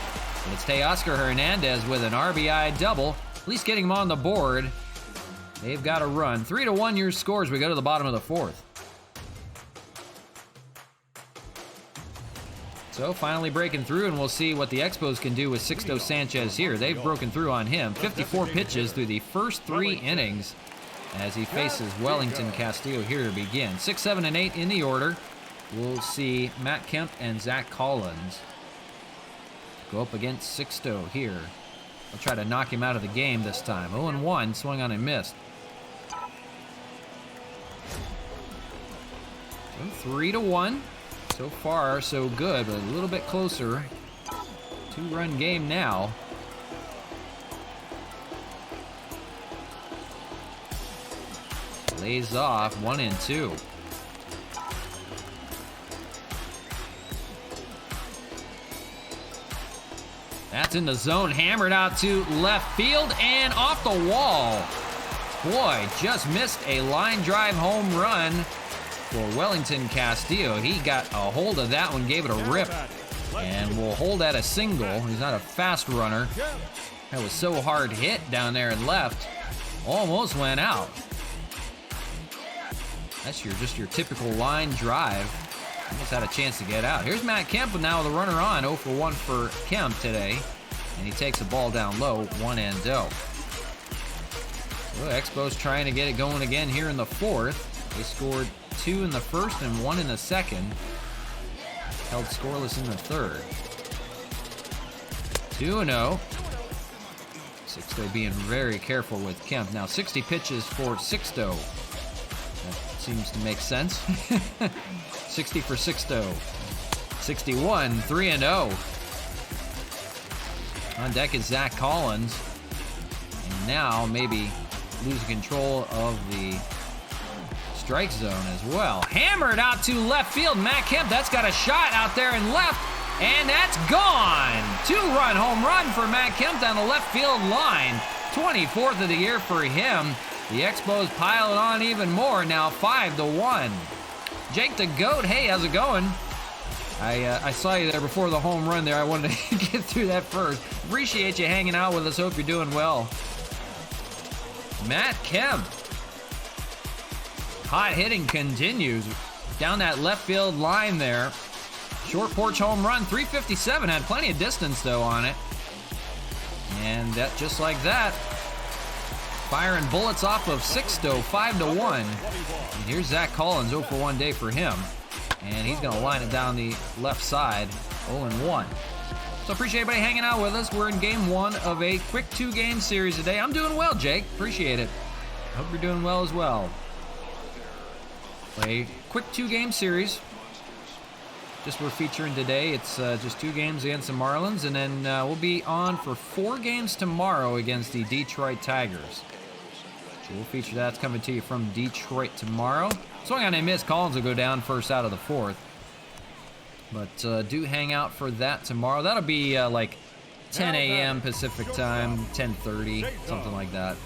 Speaker 2: But it's Teoscar Hernandez with an RBI double. At least getting him on the board. They've got a run. 3-1 your scores. We go to the bottom of the fourth. So finally breaking through, and we'll see what the Expos can do with Sixto Sanchez here. They've broken through on him. 54 pitches through the first 3 innings as he faces Wellington Castillo here to begin. 6, 7, and 8 in the order. We'll see Matt Kemp and Zach Collins go up against Sixto here. I'll try to knock him out of the game this time. 0-1, swung on and missed. So 3-1. So far, so good, but a little bit closer. 2-run game now. Lays off, 1-2. That's in the zone, hammered out to left field and off the wall. Boy, just missed a line drive home run for Wellington Castillo. He got a hold of that one, gave it a rip, and will hold at a single. He's not a fast runner. That was so hard hit down there and left. Almost went out. That's just your typical line drive. Almost had a chance to get out. Here's Matt Kemp now with a runner on. 0 for 1 for Kemp today. And he takes the ball down low, 1-0. So Expos trying to get it going again here in the fourth. They scored 2 in the first and 1 in the second. Held scoreless in the third. 2-0. Sixto being very careful with Kemp. Now 60 pitches for Sixto. That seems to make sense. 60 for Sixto. 61, 3-0. On deck is Zach Collins. And now maybe losing control of the strike zone as well. Hammered out to left field. Matt Kemp, that's got a shot out there in left. And that's gone. 2-run home run for Matt Kemp down the left field line. 24th of the year for him. The Expos pile it on even more, now 5-1. Jake the Goat, hey, how's it going? I saw you there before the home run there. I wanted to get through that first. Appreciate you hanging out with us. Hope you're doing well. Matt Kemp. Hot hitting continues down that left field line there. Short porch home run, 357. Had plenty of distance, though, on it. And that, just like that, firing bullets off of Sixto, 5-1. And here's Zach Collins, 0 for 1 day for him. And he's going to line it down the left side, 0-1. So appreciate everybody hanging out with us. We're in game 1 of a quick 2-game series today. I'm doing well, Jake. Appreciate it. Hope you're doing well as well. A quick 2-game series. Just we're featuring today. It's just 2 games against the Marlins, and then we'll be on for 4 games tomorrow against the Detroit Tigers. So we'll feature that. It's coming to you from Detroit tomorrow. Swing on a miss. Collins will go down first out of the 4th. But do hang out for that tomorrow. That'll be like 10 a.m. Pacific time, 10:30, something like that.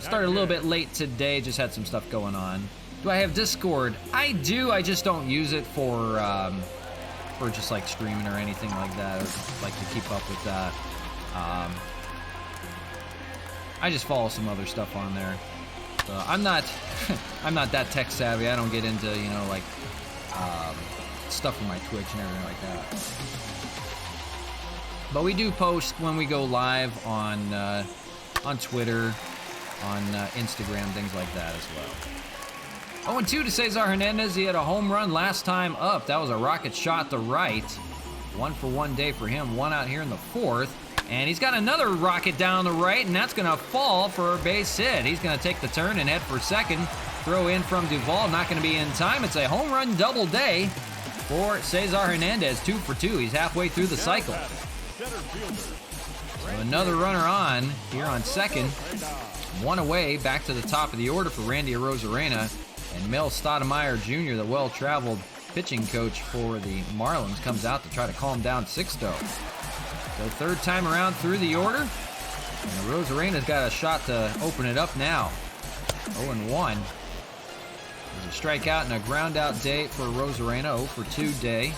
Speaker 2: Started a little bit late today. Just had some stuff going on. Do I have Discord? I do. I just don't use it for just like streaming or anything like that. I like to keep up with that. I just follow some other stuff on there. I'm not I'm not that tech savvy. I don't get into, you know, like stuff on my Twitch and everything like that. But we do post when we go live on Twitter, on Instagram, things like that as well. 0-2 to Cesar Hernandez. He had a home run last time up. That was a rocket shot to right. 1 for 1 day for him. 1 out here in the 4th. And he's got another rocket down the right, and that's going to fall for a base hit. He's going to take the turn and head for second. Throw in from Duvall, not going to be in time. It's a home run double day for Cesar Hernandez. 2 for 2. He's halfway through the cycle. So another runner on here on second. 1 away, back to the top of the order for Randy Arozarena. And Mel Stoudemire Jr., the well-traveled pitching coach for the Marlins, comes out to try to calm down Sixto. So 3rd time around through the order. And Arozarena's got a shot to open it up now. 0-1. There's a strikeout and a ground-out day for Arozarena. 0 for 2 day.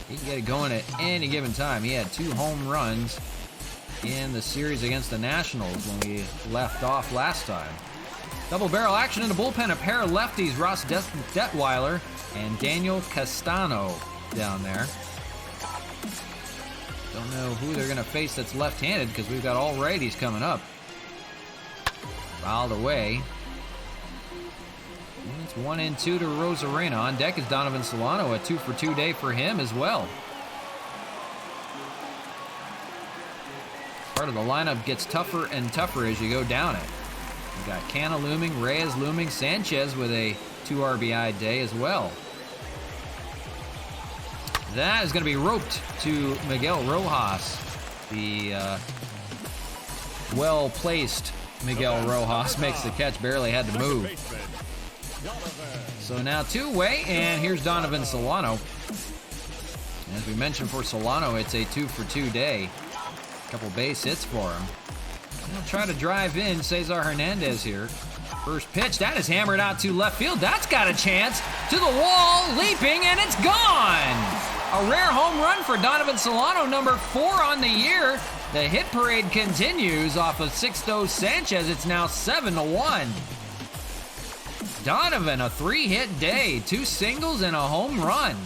Speaker 2: He can get it going at any given time. He had 2 home runs in the series against the Nationals when we left off last time. Double barrel action in the bullpen. A pair of lefties, Ross Detweiler and Daniel Castano down there. Don't know who they're going to face that's left-handed because we've got all righties coming up. Fouled away. And it's 1-2 to Arozarena. On deck is Donovan Solano, a 2 for 2 day for him as well. Part of the lineup gets tougher and tougher as you go down it. We've got Canna looming, Reyes looming, Sanchez with a 2 RBI day as well. That is going to be roped to Miguel Rojas. The well-placed Miguel Rojas makes the catch, barely had to move. So now 2-way, and here's Donovan Solano. As we mentioned for Solano, it's a 2 for 2 day. A couple base hits for him. He'll try to drive in Cesar Hernandez here. First pitch, that is hammered out to left field. That's got a chance. To the wall, leaping, and it's gone! A rare home run for Donovan Solano, number 4 on the year. The hit parade continues off of Sixto Sanchez. It's now 7-1. Donovan, a 3-hit day, 2 singles and a home run.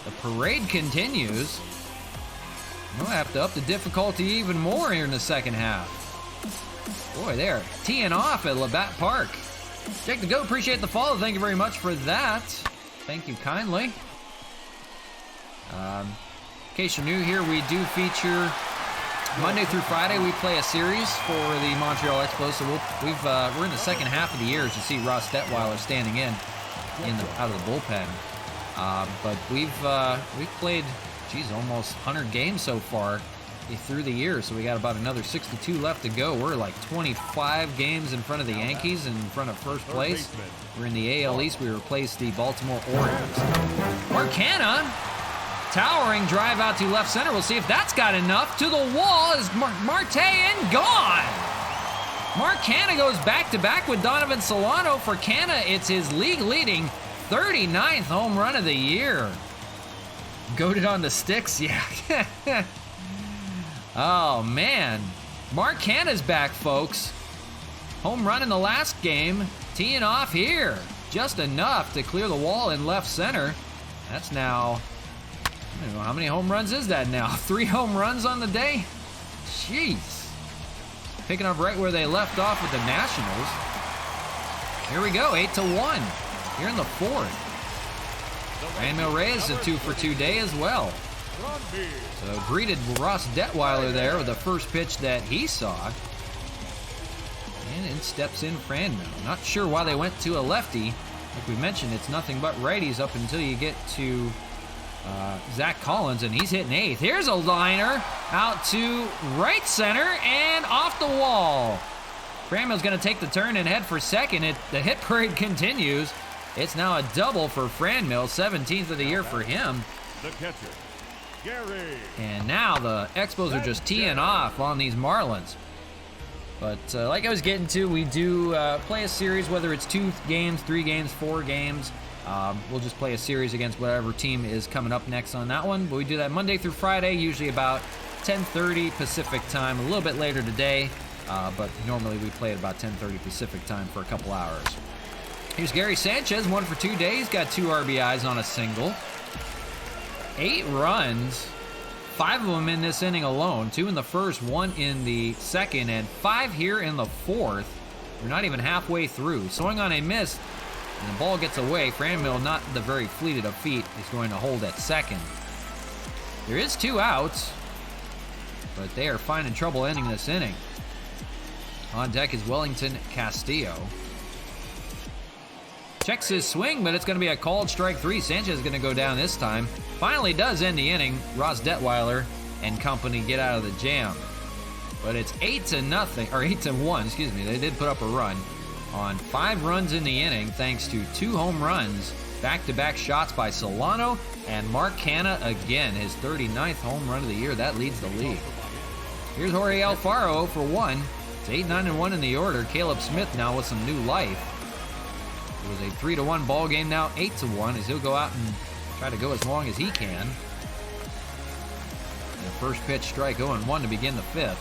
Speaker 2: The parade continues. We'll have to up the difficulty even more here in the second half. Boy, they're teeing off at Labatt Park. Jake the Goat, appreciate the follow. Thank you very much for that. Thank you kindly. In case you're new here, we do feature Monday through Friday. We play a series for the Montreal Expos. So we're in the second half of the year, as you see Ross Detweiler standing out of the bullpen. But we've played, almost 100 games so far through the year. So we got about another 62 left to go. We're like 25 games in front of the Yankees and in front of first place. We're in the AL East. We replaced the Baltimore Orioles. Marcana Towering drive out to left center. We'll see if that's got enough. To the wall is Marte and gone. Mark Canha goes back-to-back with Donovan Solano. For Canha, it's his league-leading 39th home run of the year. Goated on the sticks, yeah. Oh, man. Mark Canha's back, folks. Home run in the last game. Teeing off here. Just enough to clear the wall in left center. That's now, I don't know, how many home runs is that now? 3 home runs on the day? Jeez. Picking up right where they left off with the Nationals. Here we go, 8-1 here in the 4th. Franmil Reyes a 2-for-2 day as well. So greeted Ross Detweiler there with the first pitch that he saw. And in steps in Franmil. Not sure why they went to a lefty. Like we mentioned, it's nothing but righties up until you get to Zach Collins, and he's hitting 8th. Here's a liner out to right center and off the wall. Franmil's going to take the turn and head for second. The hit parade continues. It's now a double for Franmil, 17th of the year for him.
Speaker 3: The catcher, Gary.
Speaker 2: And now the Expos are just teeing off on these Marlins. But like I was getting to, we do play a series, whether it's 2 games, 3 games, 4 games. We'll just play a series against whatever team is coming up next on that one. But we do that Monday through Friday, usually about 10:30 Pacific time, a little bit later today. But normally we play at about 10:30 Pacific time for a couple hours. Here's Gary Sanchez, 1 for 2 days, got 2 RBIs on a single. 8 runs, 5 of them in this inning alone. 2 in the first, 1 in the second, and 5 here in the 4th. We're not even halfway through. Swing on a miss, and the ball gets away. Franmil, not the very fleet of feet, is going to hold at second. There is 2 outs, but they are finding trouble ending this inning. On deck is Wellington Castillo. Checks his swing, but it's going to be a called strike 3. Sanchez is going to go down this time. Finally does end the inning. Ross Detweiler and company get out of the jam. But it's 8-0, or 8-1, excuse me. They did put up a run on 5 runs in the inning, thanks to 2 home runs, back-to-back shots by Solano and Mark Canha again, his 39th home run of the year. That leads the league. Here's Jorge Alfaro 0 for 1. It's 8-9-1 in the order. Caleb Smith now with some new life. It was a 3-1 ball game, now 8-1, as he'll go out and try to go as long as he can. And the first pitch strike 0-1 to begin the 5th.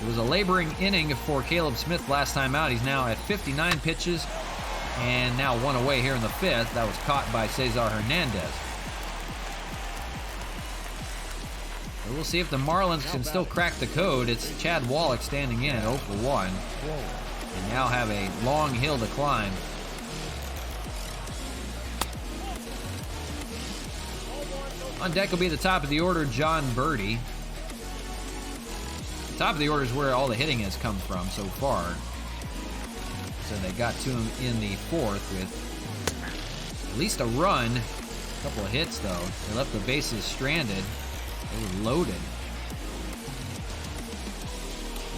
Speaker 2: It was a laboring inning for Caleb Smith last time out. He's now at 59 pitches and now 1 away here in the 5th. That was caught by Cesar Hernandez. So we'll see if the Marlins can still crack the code. It's Chad Wallach standing in 0 for 1. They now have a long hill to climb. On deck will be the top of the order, John Birdie. The top of the order is where all the hitting has come from so far. So they got to him in the 4th with at least a run. A couple of hits, though. They left the bases stranded. They were loaded.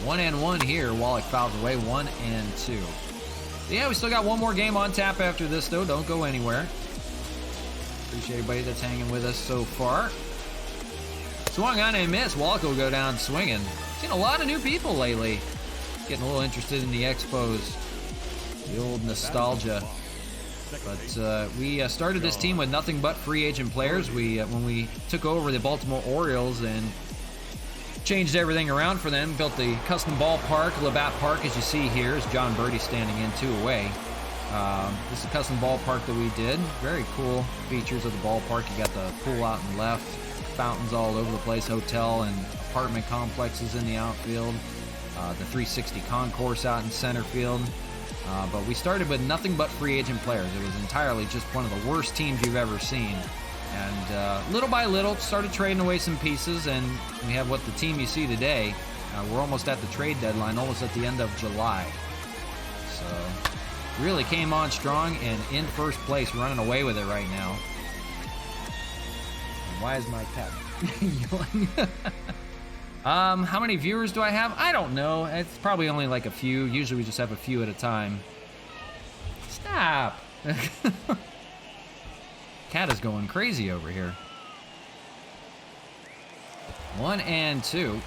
Speaker 2: 1-1 here. Wallach fouls away. 1-2. Yeah, we still got one more game on tap after this, though. Don't go anywhere. Appreciate everybody that's hanging with us so far. Swung on and missed. Wallach will go down swinging. Seen a lot of new people lately. Getting a little interested in the Expos. The old nostalgia. But we started this team with nothing but free agent players. When we took over the Baltimore Orioles and changed everything around for them, built the custom ballpark, Labatt Park, as you see here, is John Birdie standing in 2 away. This is a custom ballpark that we did. Very cool features of the ballpark. You got the pool out and left, fountains all over the place, hotel and apartment complexes in the outfield, the 360 concourse out in center field. But we started with nothing but free agent players. It was entirely just one of the worst teams you've ever seen. And little by little, started trading away some pieces, and we have what the team you see today. We're almost at the trade deadline, almost at the end of July. So really came on strong and in first place, running away with it right now. And why is my cat yelling? How many viewers do I have? I don't know. It's probably only like a few. Usually we just have a few at a time. Stop. Cat is going crazy over here. 1-2.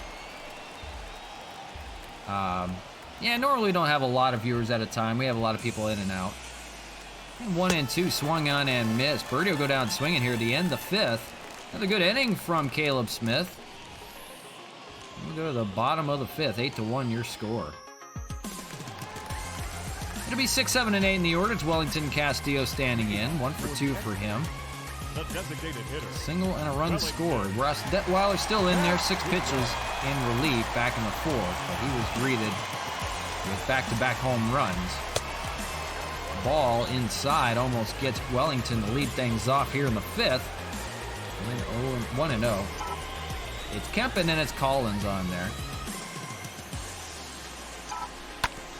Speaker 2: Yeah, normally we don't have a lot of viewers at a time. We have a lot of people in and out. 1-2, swung on and missed. Birdie will go down swinging here at the end of the 5th. Another good inning from Caleb Smith. We'll go to the bottom of the 5th, 8-1 your score. It'll be 6, 7, and 8 in the order. It's Wellington Castillo standing in. 1 for 2 for him.
Speaker 3: The designated hitter.
Speaker 2: Single and a run scored. Ross Detweiler still in there, 6 pitches in relief back in the 4th, but he was greeted with back-to-back home runs. Ball inside almost gets Wellington to lead things off here in the 5th. 1-0. It's Kempen and it's Collins on there.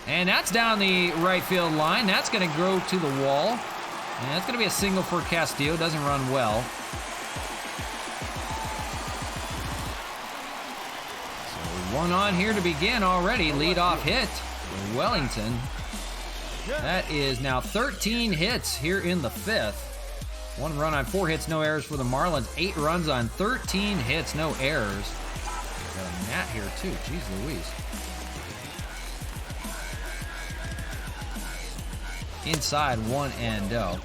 Speaker 2: And that's down the right field line. That's going to go to the wall. And that's going to be a single for Castillo. Doesn't run well. So one on here to begin already. Leadoff hit for Wellington. That is now 13 hits here in the 5th. 1 run on 4 hits, no errors for the Marlins. 8 runs on 13 hits, no errors. Got a gnat here too. Jeez Louise. Inside 1-0.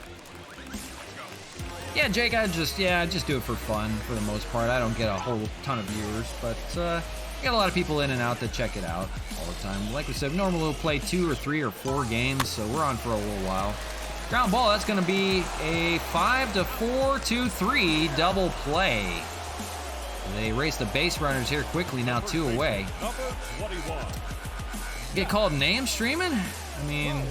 Speaker 2: Yeah, Jake, I just do it for fun for the most part. I don't get a whole ton of viewers, but I got a lot of people in and out that check it out all the time. Like we said, normally we'll play 2 or 3 or 4 games, so we're on for a little while. Ground ball, that's going to be a 5-4-2-3 double play. They race the base runners here quickly, now 2 away. Get called names streaming? I mean,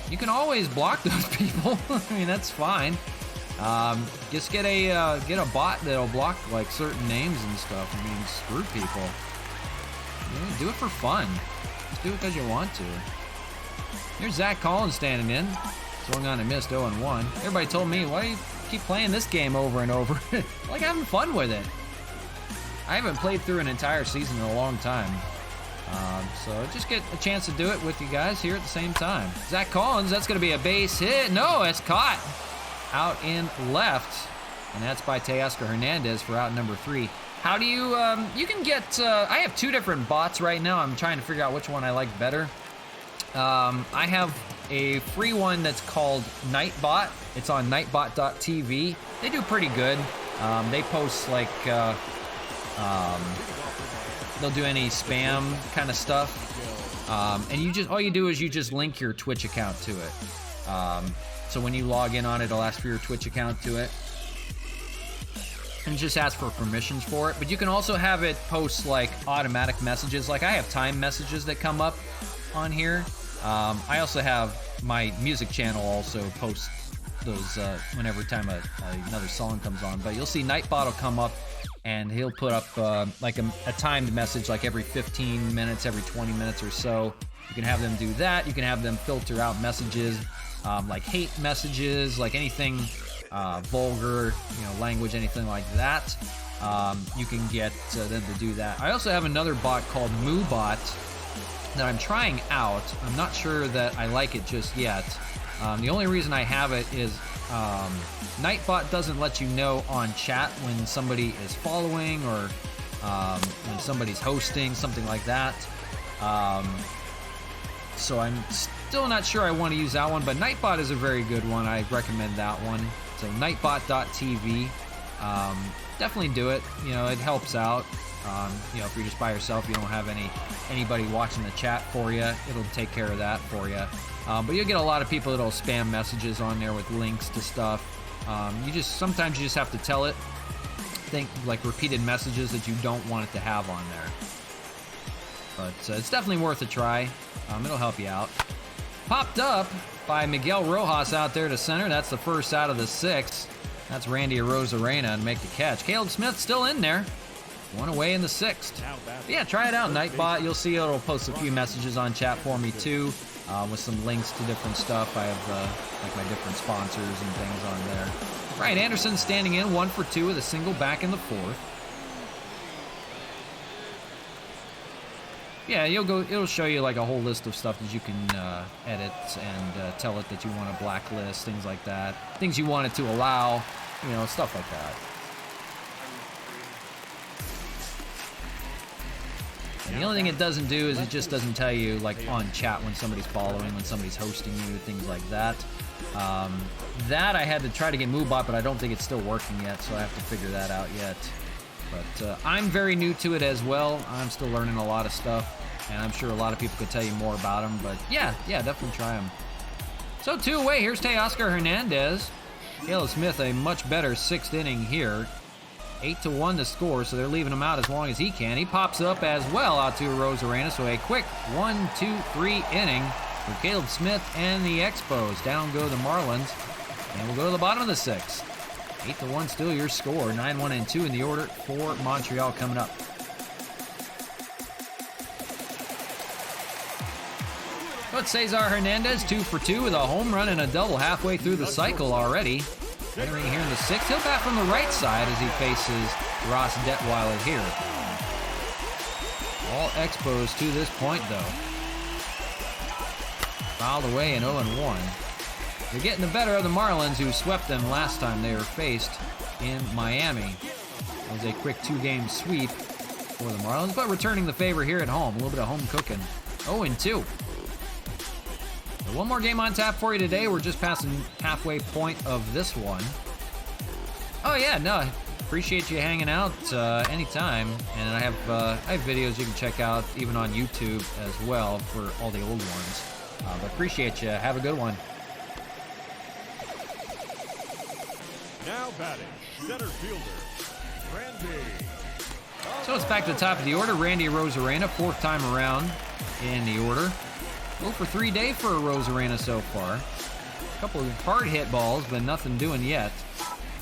Speaker 2: you can always block those people. I mean, that's fine. Just get a bot that'll block like certain names and stuff. I mean, screw people. Yeah, do it for fun. Just do it because you want to. Here's Zach Collins standing in. Swung on and missed 0-1. Everybody told me, why do you keep playing this game over and over? Like having fun with it. I haven't played through an entire season in a long time. So just get a chance to do it with you guys here at the same time. Zach Collins, that's going to be a base hit. No, it's caught out in left. And that's by Teoscar Hernandez for out number 3. How do you, you can get, I have 2 different bots right now. I'm trying to figure out which one I like better. I have a free one that's called Nightbot. It's on nightbot.tv. They do pretty good. They post like, they'll do any spam kind of stuff. And you just, all you do is you just link your Twitch account to it. So when you log in on it, it'll ask for your Twitch account to it. And just ask for permissions for it. But you can also have it post like automatic messages. Like I have time messages that come up on here. I also have my music channel also posts those whenever time another song comes on. But you'll see Nightbot will come up and he'll put up like a timed message like every 15 minutes, every 20 minutes or so. You can have them do that. You can have them filter out messages like hate messages, like anything vulgar, language, anything like that. You can get them to do that. I also have another bot called MooBot that I'm trying out. I'm not sure that I like it just yet. The only reason I have it is Nightbot doesn't let you know on chat when somebody is following or when somebody's hosting, something like that. So I'm still not sure I want to use that one, but Nightbot is a very good one. I recommend that one. So nightbot.tv. Definitely do it. It helps out. If you're just by yourself, you don't have anybody watching the chat for you, it'll take care of that for you. But you'll get a lot of people that'll spam messages on there with links to stuff. Sometimes you just have to tell it. Think like repeated messages that you don't want it to have on there. But it's definitely worth a try. It'll help you out. Popped up by Miguel Rojas out there to center. That's the first out of the 6th. That's Randy Arozarena to make the catch. Caleb Smith still in there. 1 away in the 6th. Yeah, try it out, Nightbot. You'll see it'll post a few messages on chat for me too, with some links to different stuff. I have like my different sponsors and things on there. Ryan Anderson standing in 1 for 2 with a single back in the 4th. Yeah, it'll show you like a whole list of stuff that you can edit and tell it that you want to blacklist, things like that. Things you want it to allow, stuff like that. And the only thing it doesn't do is it just doesn't tell you like on chat when somebody's following, when somebody's hosting you, things like that. That I had to try to get MoveBot, but I don't think it's still working yet, so I have to figure that out yet. But I'm very new to it as well. I'm still learning a lot of stuff, and I'm sure a lot of people could tell you more about them. But yeah, definitely try them. So 2 away. Here's Teoscar Hernandez. Caleb Smith, a much better 6th inning here. 8-1 to score, so they're leaving him out as long as he can. He pops up as well out to Rosarena, so a quick 1-2-3 inning for Caleb Smith and the Expos. Down go the Marlins, and we'll go to the bottom of the 6th. 8-1 still your score. 9-1 and 2 in the order for Montreal coming up. But Cesar Hernandez, 2 for 2 with a home run and a double halfway through the cycle already. Entering here in the 6th, he'll bat from the right side as he faces Ross Detweiler here. All Expos to this point, though. Fouled away in 0-1. They're getting the better of the Marlins, who swept them last time they were faced in Miami. It was a quick 2-game sweep for the Marlins, but returning the favor here at home. A little bit of home cooking. 0-2. One more game on tap for you today. We're just passing halfway point of this one. Oh yeah, no, appreciate you hanging out anytime. And I have videos you can check out even on YouTube as well for all the old ones. But appreciate you. Have a good one.
Speaker 3: Now batting, center fielder, Randy.
Speaker 2: So it's back to the top of the order. Randy Rosarena, 4th time around in the order. 0 for 3 day for Rosarena so far. A couple of hard hit balls, but nothing doing yet.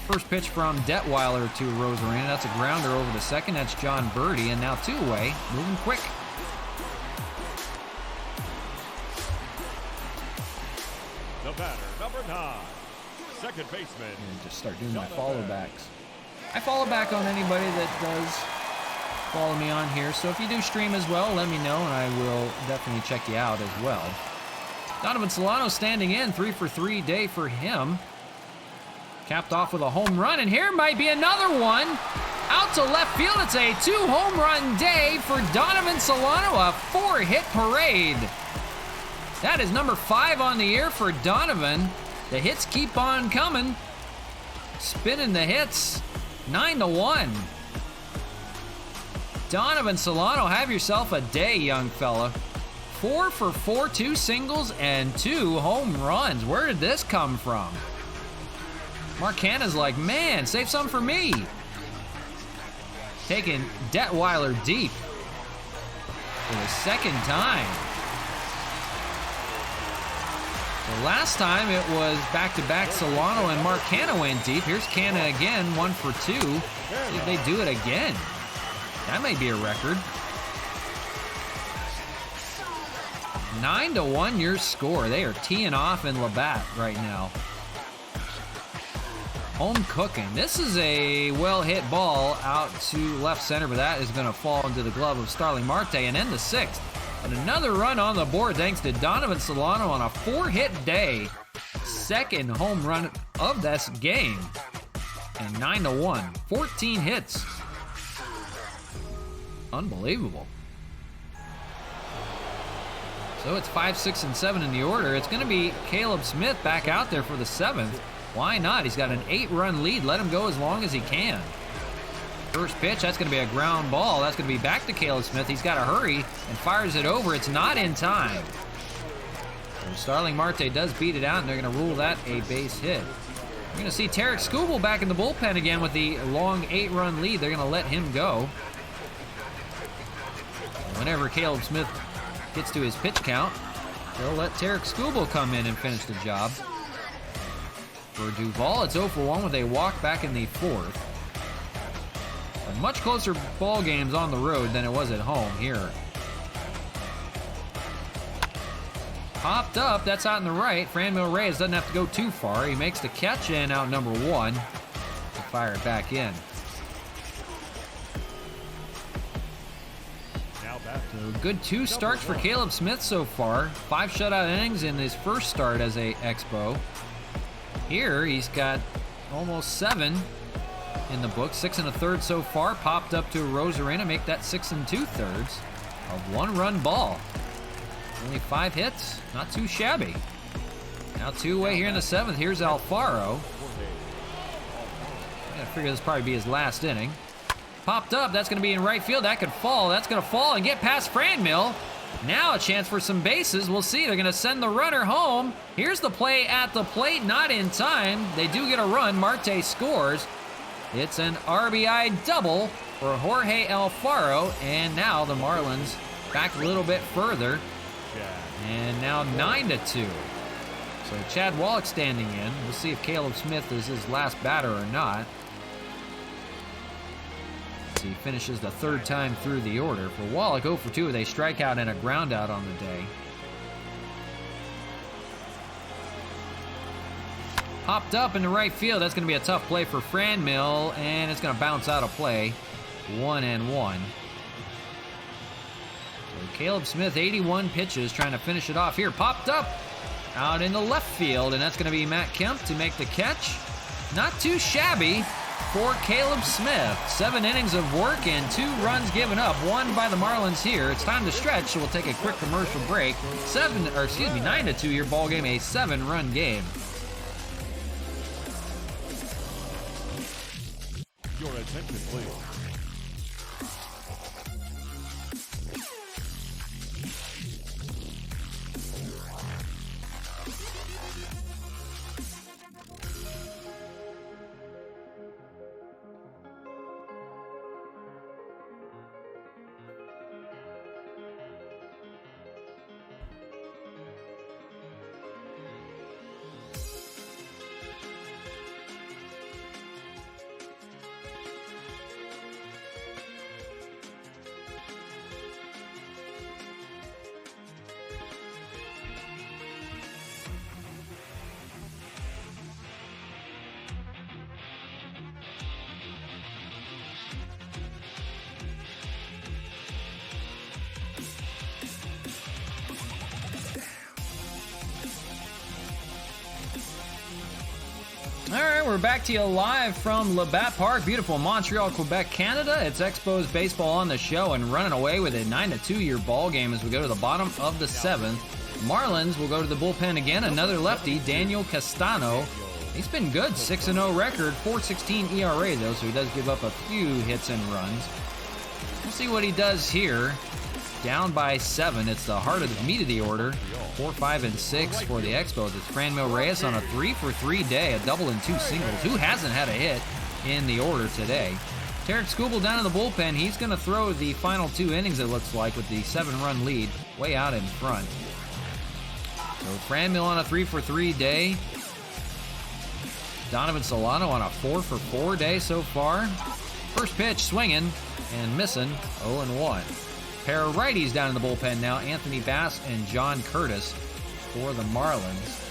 Speaker 2: First pitch from Detweiler to Rosarena. That's a grounder over the second. That's John Birdie, and now 2 away. Moving quick.
Speaker 3: The batter, number 9, second baseman.
Speaker 2: And just start doing my follow backs. I follow back on anybody that does follow me on here, so if you do stream as well, let me know and I will definitely check you out as well. Donovan Solano standing in, 3 for 3 day for him. Capped off with a home run, and here might be another one. Out to left field, it's a 2-home run day for Donovan Solano, a 4-hit parade. That is number 5 on the year for Donovan. The hits keep on coming. Spinning the hits, 9-1. Donovan Solano, have yourself a day, young fella. 4 for 4, 2 singles, and 2 home runs. Where did this come from? Mark Hanna's like, man, save some for me. Taking Detweiler deep for the 2nd time. The last time it was back-to-back Solano and Mark Hanna went deep. Here's Hanna again, 1 for 2. See if they do it again. That may be a record. 9-1 your score. They are teeing off in Labatt right now. Home cooking. This is a well-hit ball out to left center, but that is going to fall into the glove of Starling Marte and end the 6th. And another run on the board thanks to Donovan Solano on a 4-hit day. 2nd home run of this game. And 9-1. 14 hits. Unbelievable. So it's 5, 6, and 7 in the order. It's going to be Caleb Smith back out there for the 7th. Why not? He's got an 8-run lead. Let him go as long as he can. First pitch, that's going to be a ground ball. That's going to be back to Caleb Smith. He's got to hurry and fires it over. It's not in time. So Starling Marte does beat it out, and they're going to rule that a base hit. We're going to see Tarek Skubal back in the bullpen again with the long 8-run lead. They're going to let him go. Whenever Caleb Smith gets to his pitch count, they'll let Tarek Skubal come in and finish the job. For Duvall, it's 0 for 1 with a walk back in the 4th. A much closer ball games on the road than it was at home here. Popped up, that's out in the right. Franmil Reyes doesn't have to go too far. He makes the catch and out number 1 to fire it back in. So good 2 starts for Caleb Smith so far. 5 shutout innings in his first start as a Expo. Here he's got almost 7 in the book. 6 1/3 so far. Popped up to Rosarena, make that 6 2/3. a 1-run ball. Only 5 hits, not too shabby. Now 2 away here in the 7th. Here's Alfaro. I gotta figure this probably be his last inning. Popped up, that's gonna be in right field. That could fall, that's gonna fall and get past Franmil. Now a chance for some bases. We'll see, they're gonna send the runner home. Here's the play at the plate, not in time. They do get a run, Marte scores. It's an RBI double for Jorge Alfaro, and now the Marlins back a little bit further. And now 9-2. So Chad Wallach standing in. We'll see if Caleb Smith is his last batter or not. So he finishes the 3rd time through the order. For Wallach, 0 for 2 with a strikeout and a ground out on the day. Popped up in the right field. That's going to be a tough play for Franmil, and it's going to bounce out of play. 1-1. So Caleb Smith, 81 pitches, trying to finish it off here. Popped up out in the left field, and that's going to be Matt Kemp to make the catch. Not too shabby for Caleb Smith. 7 innings of work and 2 runs given up. 1 by the Marlins here. It's time to stretch, so we'll take a quick commercial break. 9-2 your ball game, a 7-run game.
Speaker 3: Your attention, please.
Speaker 2: All right, we're back to you live from Labatt Park, beautiful Montreal, Quebec, Canada. It's Expos baseball on the show and running away with a 9-2 your ball game as we go to the bottom of the 7th. Marlins will go to the bullpen again. Another lefty, Daniel Castano. He's been good, 6-0 record, 4.16 ERA though, so he does give up a few hits and runs. We'll see what he does here. Down by 7. It's the heart of the meat of the order. 4, 5, and 6 for the Expos. It's Franmil Reyes on a 3-for-3 day, a double and 2 singles. Who hasn't had a hit in the order today? Tarek Skubal down in the bullpen. He's going to throw the final 2 innings, it looks like, with the 7-run lead way out in front. So Franmil on a 3-for-3 day. Donovan Solano on a 4-for-4 day so far. First pitch swinging and missing, 0-1. Pair of righties down in the bullpen now, Anthony Bass and John Curtis for the Marlins.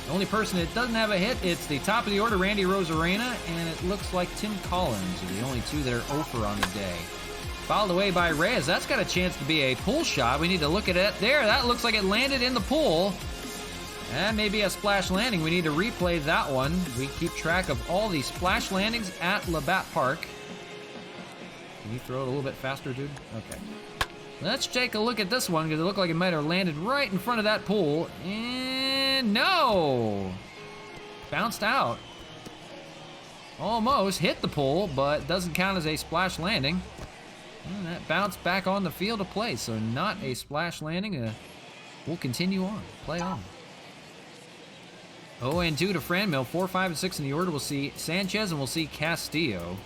Speaker 2: The only person that doesn't have a hit, it's the top of the order, Randy Rosarena, and it looks like Tim Collins are the only 2 that are 0 on the day. Fouled away by Reyes. That's got a chance to be a pull shot. We need to look at it there. That looks like it landed in the pool. And maybe a splash landing. We need to replay that one. We keep track of all the splash landings at Labatt Park. Can you throw it a little bit faster, dude? Okay. Let's take a look at this one because it looked like it might have landed right in front of that pool. And no! Bounced out. Almost hit the pool, but doesn't count as a splash landing. And that bounced back on the field of play, so not a splash landing. We'll continue on. Play on. 0-2 to Franmil. 4, 5, and 6 in the order. We'll see Sanchez and we'll see Castillo.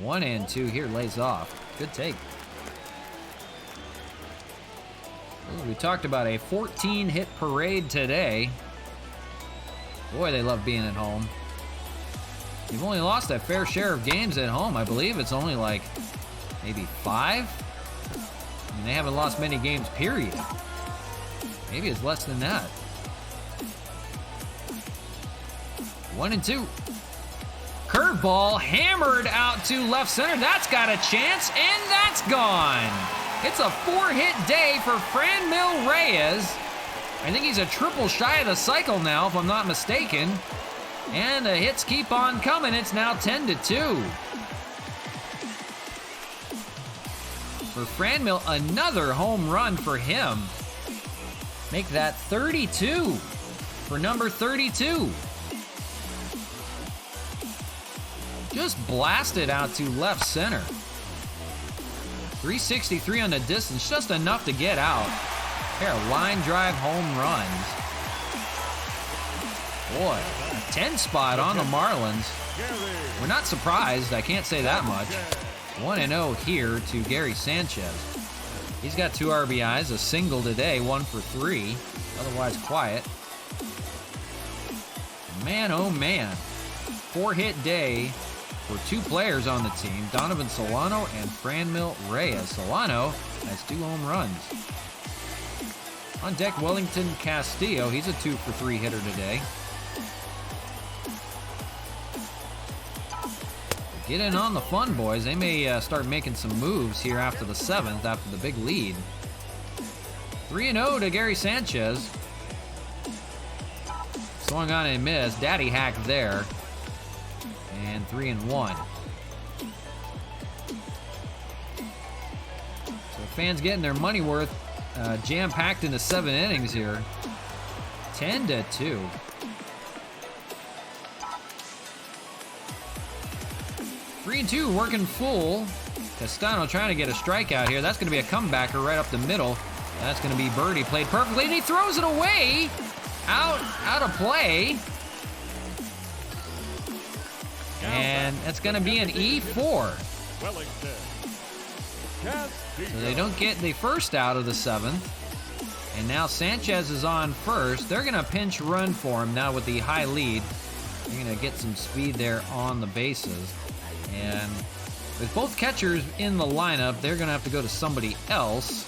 Speaker 2: 1-2 here, lays off. Good take. We talked about a 14-hit parade today. Boy, they love being at home. You've only lost a fair share of games at home. I believe it's only like maybe 5. I mean, they haven't lost many games, period. Maybe it's less than that. 1-2. Curveball hammered out to left center. That's got a chance, and that's gone. It's a 4-hit day for Franmil Reyes. I think he's a triple shy of the cycle now, if I'm not mistaken. And the hits keep on coming. It's now 10-2. for Franmil. Another home run for him. Make that 32 for number 32. Just blasted out to left center. 363 on the distance, just enough to get out. Pair of line drive home runs. Boy, a 10 spot on the Marlins. We're not surprised, I can't say that much. 1-0 here to Gary Sanchez. He's got 2 RBIs, a single today, 1 for 3. Otherwise quiet. Man, oh man. 4-hit day for 2 players on the team, Donovan Solano and Franmil Reyes. Solano has 2 home runs. On deck, Wellington Castillo. He's a 2 for 3 hitter today. Get in on the fun, boys. They may start making some moves here after the 7th, after the big lead. 3-0 to Gary Sanchez. Swung on and missed. Daddy hack there. And 3-1. So fans getting their money worth, jam-packed into 7 innings here. 10-2. 3-2 working full. Castano trying to get a strikeout here. That's going to be a comebacker right up the middle. That's going to be Birdie. Played perfectly, and he throws it away. Out of play. And that's going to be an E4. So they don't get the first out of the 7th. And now Sanchez is on first. They're going to pinch run for him now with the high lead. They're going to get some speed there on the bases. And with both catchers in the lineup, they're going to have to go to somebody else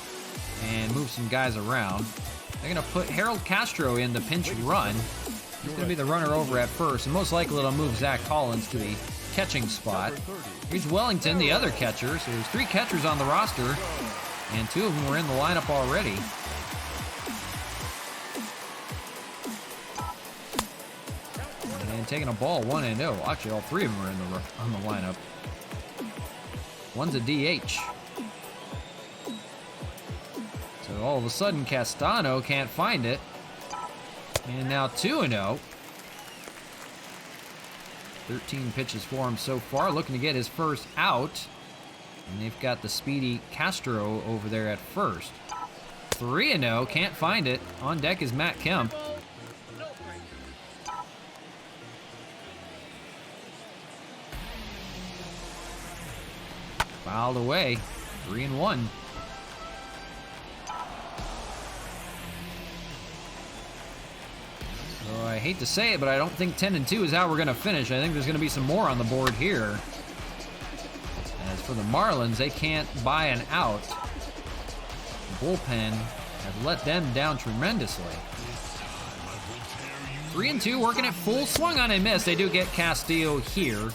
Speaker 2: and move some guys around. They're going to put Harold Castro in the pinch run. He's going to be the runner over at first, and most likely it'll move Zach Collins to the catching spot. Here's Wellington, the other catcher. So there's 3 catchers on the roster, and 2 of them were in the lineup already. And taking a ball 1-0. Actually, all 3 of them are on the lineup. One's a DH. So all of a sudden, Castano can't find it. And now 2-0. 13 pitches for him so far, looking to get his first out. And they've got the speedy Castro over there at first. 3-0, can't find it. On deck is Matt Kemp. Fouled away, 3-1. So I hate to say it, but I don't think 10-2 is how we're going to finish. I think there's going to be some more on the board here. As for the Marlins, they can't buy an out. The bullpen has let them down tremendously. 3-2, working it full. Swung on and missed. They do get Castillo here.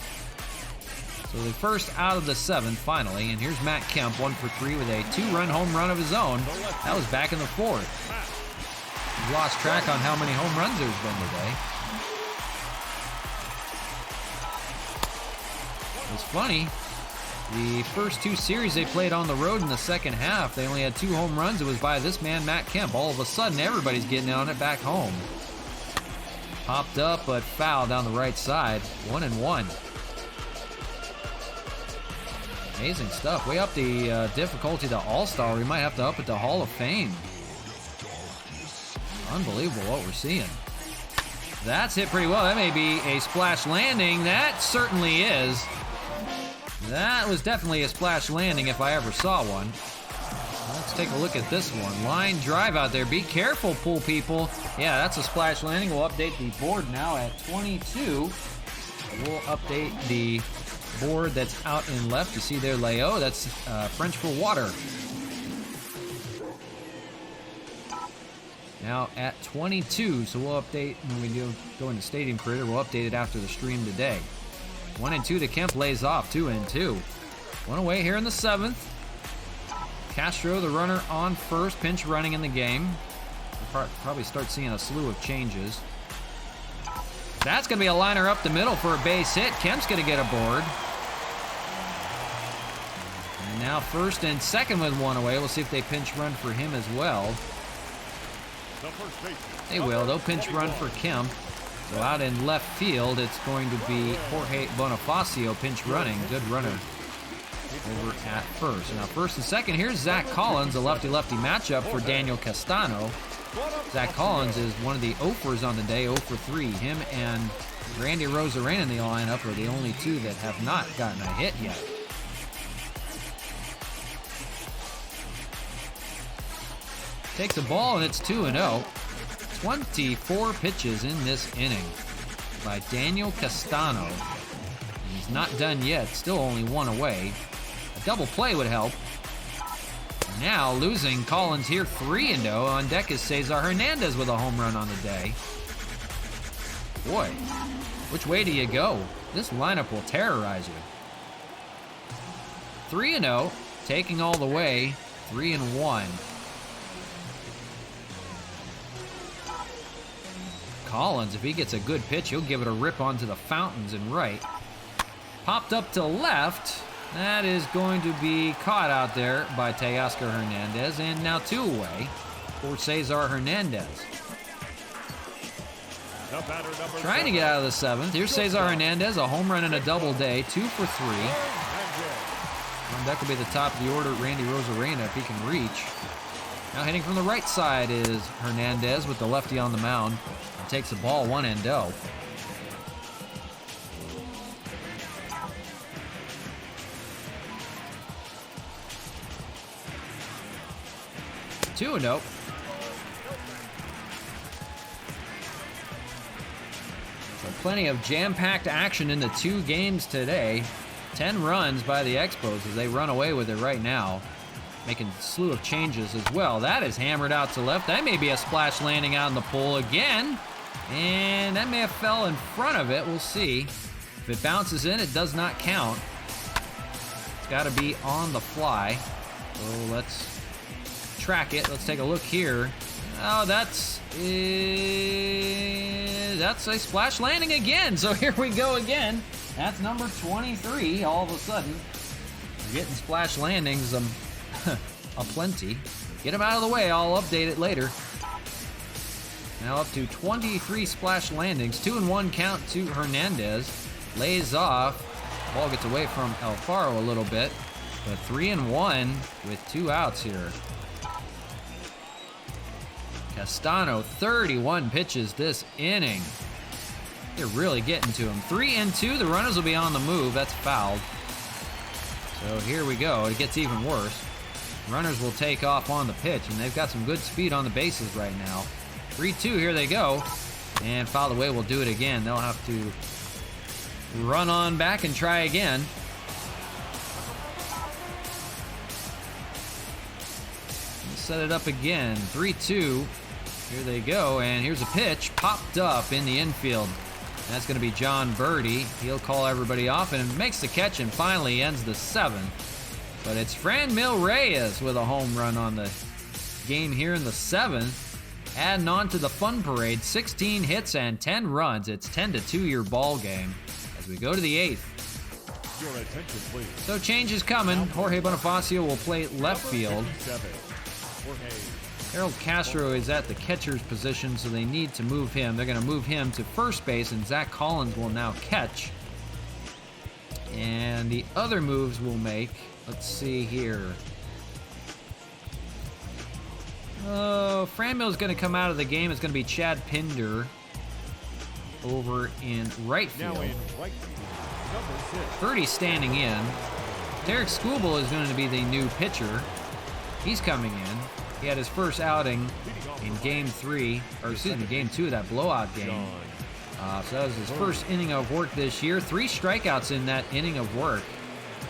Speaker 2: So the first out of the 7th, finally. And here's Matt Kemp, 1 for 3 with a 2-run home run of his own. That was back in the 4th. He's lost track on how many home runs there's been today. It's funny. The first 2 series they played on the road in the second half, they only had 2 home runs. It was by this man, Matt Kemp. All of a sudden, everybody's getting on it back home. Popped up, but fouled down the right side. 1-1. Amazing stuff. Way up the difficulty to All-Star. We might have to up it to Hall of Fame. Unbelievable what we're seeing. That's hit pretty well. That may be a splash landing. That certainly is. That was definitely a splash landing if I ever saw one. Let's take a look at this one. Line drive out there. Be careful, pool people. Yeah, that's a splash landing. We'll update the board now at 22. We'll update the board that's out and left. You see there, Leo. That's French for water. Now at 22, so we'll update when we go into Stadium Creator. We'll update it after the stream today. 1-2 to Kemp, lays off. 2-2. 1 away here in the 7th. Castro, the runner on first, pinch running in the game. We'll probably start seeing a slew of changes. That's going to be a liner up the middle for a base hit. Kemp's going to get aboard. And now first and second with one away. We'll see if they pinch run for him as well. They will. They'll pinch run for Kim. So out in left field, it's going to be Jorge Bonifacio pinch running. Good runner over at first. Now first and second, here's Zach Collins, a lefty-lefty matchup for Daniel Castano. Zach Collins is one of the offers on the day, 0 for 3. Him and Randy Rosarena in the lineup are the only two that have not gotten a hit yet. Takes the ball and it's 2-0. 24 pitches in this inning by Daniel Castano. He's not done yet, still only one away. A double play would help. Now losing Collins here 3-0. On deck is Cesar Hernandez with a home run on the day. Boy, which way do you go? This lineup will terrorize you. 3-0, taking all the way, 3-1. Collins, if he gets a good pitch, he'll give it a rip onto the fountains and right. Popped up to left. That is going to be caught out there by Teoscar Hernandez. And now 2 away for Cesar Hernandez. Trying to get out of the 7th. Here's Cesar Hernandez, a home run and a double day. 2 for 3. On deck will be the top of the order, Randy Rosarena, if he can reach. Now hitting from the right side is Hernandez with the lefty on the mound. And takes the ball 1-0. Two and oh. So plenty of jam-packed action in the 2 games today. 10 runs by the Expos as they run away with it right now. Making a slew of changes as well. That is hammered out to left. That may be a splash landing out in the pole again. And that may have fell in front of it. We'll see. If it bounces in, it does not count. It's got to be on the fly. So let's track it. Let's take a look here. Oh, that's a splash landing again. So here we go again. That's number 23 all of a sudden. We're getting splash landings aplenty. Get them out of the way. I'll update it later. Now up to 23 splash landings. 2-1 count to Hernandez. Lays off. Ball gets away from Alfaro a little bit. But 3-1 with 2 outs here. Castano, 31 pitches this inning. They're really getting to him. 3-2, the runners will be on the move. That's fouled. So here we go. It gets even worse. Runners will take off on the pitch, and they've got some good speed on the bases right now. 3-2, here they go. And fouled away will do it again. They'll have to run on back and try again. Set it up again. 3-2. Here they go, and here's a pitch popped up in the infield. That's going to be John Birdie. He'll call everybody off and makes the catch and finally ends the 7th. But it's Franmil Reyes with a home run on the game here in the 7th. Adding on to the fun parade, 16 hits and 10 runs. It's 10-2 your ball game as we go to the 8th.
Speaker 3: Your attention, please.
Speaker 2: So change is coming. Jorge Bonifacio will play left field. Harold Castro is at the catcher's position, so they need to move him. They're going to move him to first base, and Zach Collins will now catch. And the other moves we'll make, let's see here. Franmil's going to come out of the game. It's going to be Chad Pinder over in right field.
Speaker 3: Now in right field, number 6.
Speaker 2: Birdie's standing in. Derek Skubal is going to be the new pitcher. He's coming in. He had his first outing in game 2 of that blowout game. So that was his first inning of work this year. 3 strikeouts in that inning of work.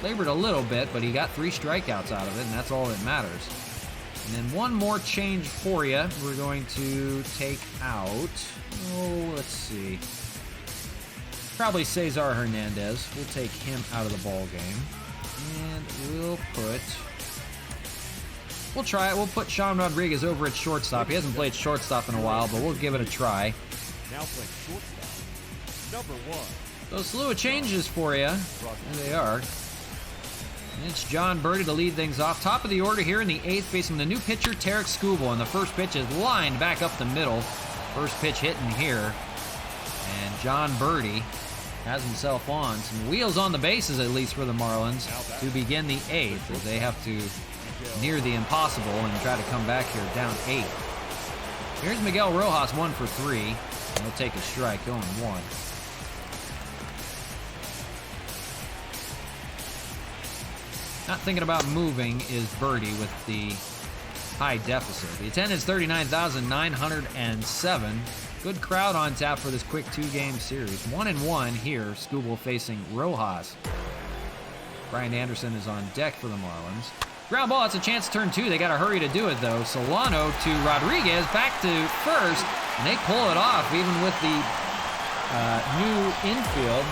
Speaker 2: Labored a little bit, but he got 3 strikeouts out of it, and that's all that matters. And then one more change for you. We're going to take out, let's see. Probably Cesar Hernandez. We'll take him out of the ball game. And we'll try it. We'll put Sean Rodriguez over at shortstop. He hasn't played shortstop in a while, but we'll give it a try.
Speaker 3: Now playing shortstop, number 1.
Speaker 2: So a slew of changes for you. There they are. It's John Birdie to lead things off. Top of the order here in the 8th, facing the new pitcher, Tarek Skubal. And the first pitch is lined back up the middle. First pitch hitting here. And John Birdie has himself on some wheels on the bases, at least for the Marlins, to begin the 8th, as they have to near the impossible and try to come back here down 8. Here's Miguel Rojas, 1 for 3. And he'll take a strike, going 1. Not thinking about moving is Birdie with the high deficit. The attendance 39,907. Good crowd on tap for this quick 2-game series. 1-1 here, Skubal facing Rojas. Brian Anderson is on deck for the Marlins. Ground ball, it's a chance to turn 2. They got to hurry to do it, though. Solano to Rodriguez, back to first, and they pull it off, even with the new infield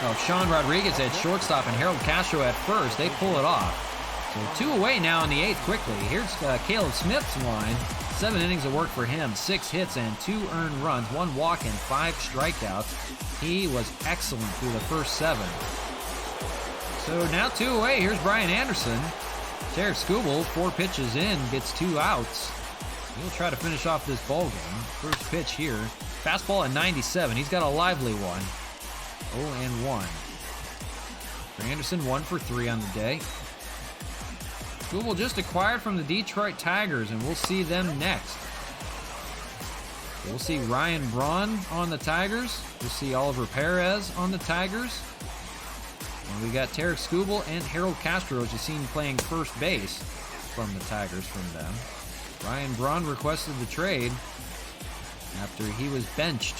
Speaker 2: of Sean Rodriguez at shortstop and Harold Castro at first. They pull it off. So 2 away now in the 8th quickly. Here's Caleb Smith's line. 7 innings of work for him, 6 hits and 2 earned runs, 1 walk and 5 strikeouts. He was excellent through the first 7. So now 2 away. Here's Brian Anderson. Tarek Skubal, 4 pitches in, gets 2 outs. He'll try to finish off this ball game. First pitch here. Fastball at 97. He's got a lively one. 0-1. For Anderson, 1 for 3 on the day. Skubal just acquired from the Detroit Tigers, and we'll see them next. We'll see Ryan Braun on the Tigers. We'll see Oliver Perez on the Tigers. And we got Tarek Skubal and Harold Castro, as you've seen, playing first base from the Tigers from them. Ryan Braun requested the trade after he was benched.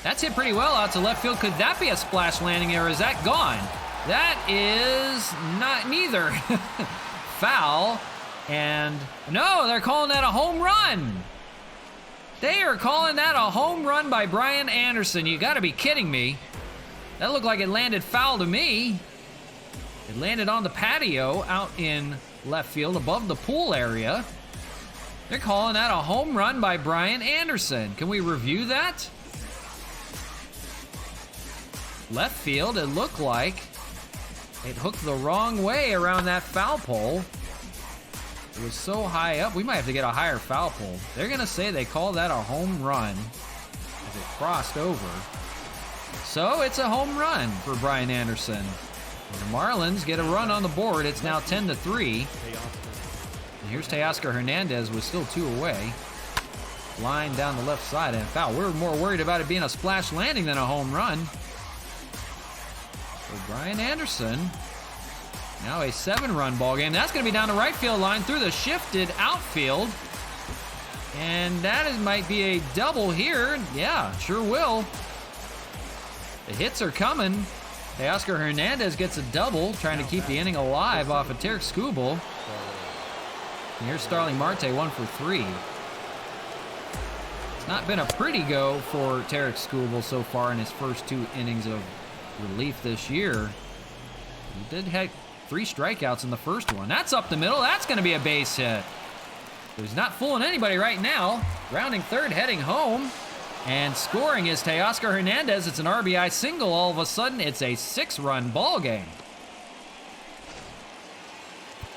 Speaker 2: That's hit pretty well out to left field. Could that be a splash landing, or is that gone? That is not neither. Foul. And no, they're calling that a home run. They are calling that a home run by Brian Anderson. You got to be kidding me. That looked like it landed foul to me. It landed on the patio out in left field above the pool area. They're calling that a home run by Brian Anderson. Can we review that? Left field, it looked like it hooked the wrong way around that foul pole. It was so high up, we might have to get a higher foul pole. They're going to say they call that a home run as it crossed over. So it's a home run for Brian Anderson. The Marlins get a run on the board. It's now 10-3. And here's Teoscar Hernandez with still 2 away. Line down the left side and foul. We're more worried about it being a splash landing than a home run. For Brian Anderson, now a 7-run ball game. That's going to be down the right field line through the shifted outfield. And that might be a double here. Yeah, sure will. The hits are coming. Teoscar Hernandez gets a double, trying to keep the inning alive off of Tarek Skubal. And here's Starling Marte, 1 for 3. It's not been a pretty go for Tarek Skubal so far in his first 2 innings of relief this year. He did have 3 strikeouts in the first one. That's up the middle. That's going to be a base hit. But he's not fooling anybody right now. Rounding third, heading home. And scoring is Teoscar Hernandez. It's an RBI single. All of a sudden, it's a 6-run ball game.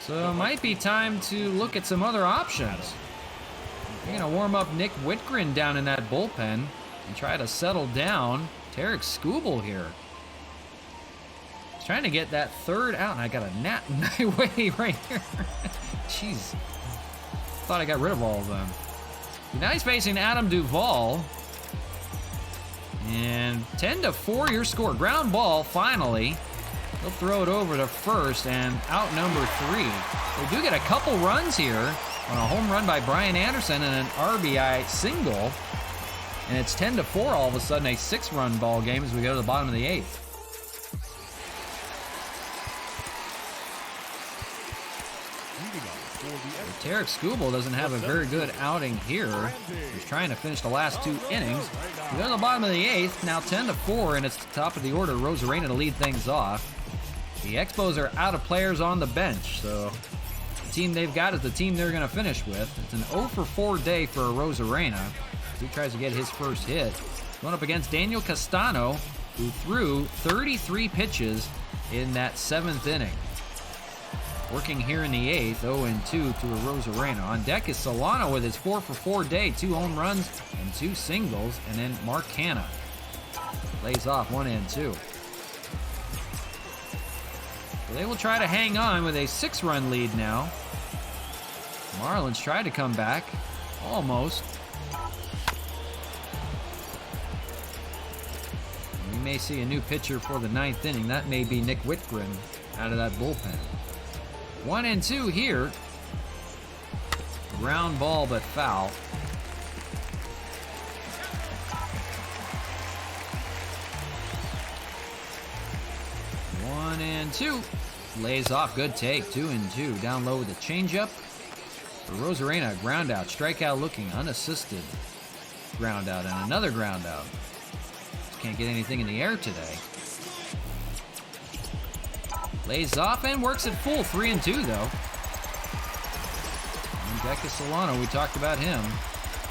Speaker 2: So it might be time to look at some other options. We're going to warm up Nick Whitgren down in that bullpen and try to settle down Tarek Skubal here. He's trying to get that 3rd out, and I got a gnat in my way right here. Jeez. Thought I got rid of all of them. Now he's facing Adam Duvall. And 10-4 your score. Ground ball, finally. He'll throw it over to first, and out number 3. They do get a couple runs here on a home run by Brian Anderson and an RBI single. And it's 10-4 all of a sudden, a 6-run ball game as we go to the bottom of the 8th. Tarek Skubal doesn't have a very good outing here. He's trying to finish the last 2 innings. We go to the bottom of the 8th, now 10-4, and it's the top of the order. Rosarena to lead things off. The Expos are out of players on the bench, so the team they've got is the team they're going to finish with. It's an 0-for-4 day for Rosarena. He tries to get his first hit. Going up against Daniel Castano who threw 33 pitches in that 7th inning. Working here in the 8th, 0-2 to Rosarena. On deck is Solano with his 4-for-4 day, 2 home runs and 2 singles, and then Mark Canna lays off 1-2. So they will try to hang on with a 6-run lead now. Marlins tried to come back, almost. We may see a new pitcher for the 9th inning. That may be Nick Whitgren out of that bullpen. 1-2 here. Ground ball, but foul. One and two. Lays off. Good take. 2-2. Down low with a changeup. For Rosarena, ground out. Strikeout looking. Unassisted. Ground out. And another ground out. Just can't get anything in the air today. Lays off and works it full. 3-2 though. And Deca Solano, we talked about him.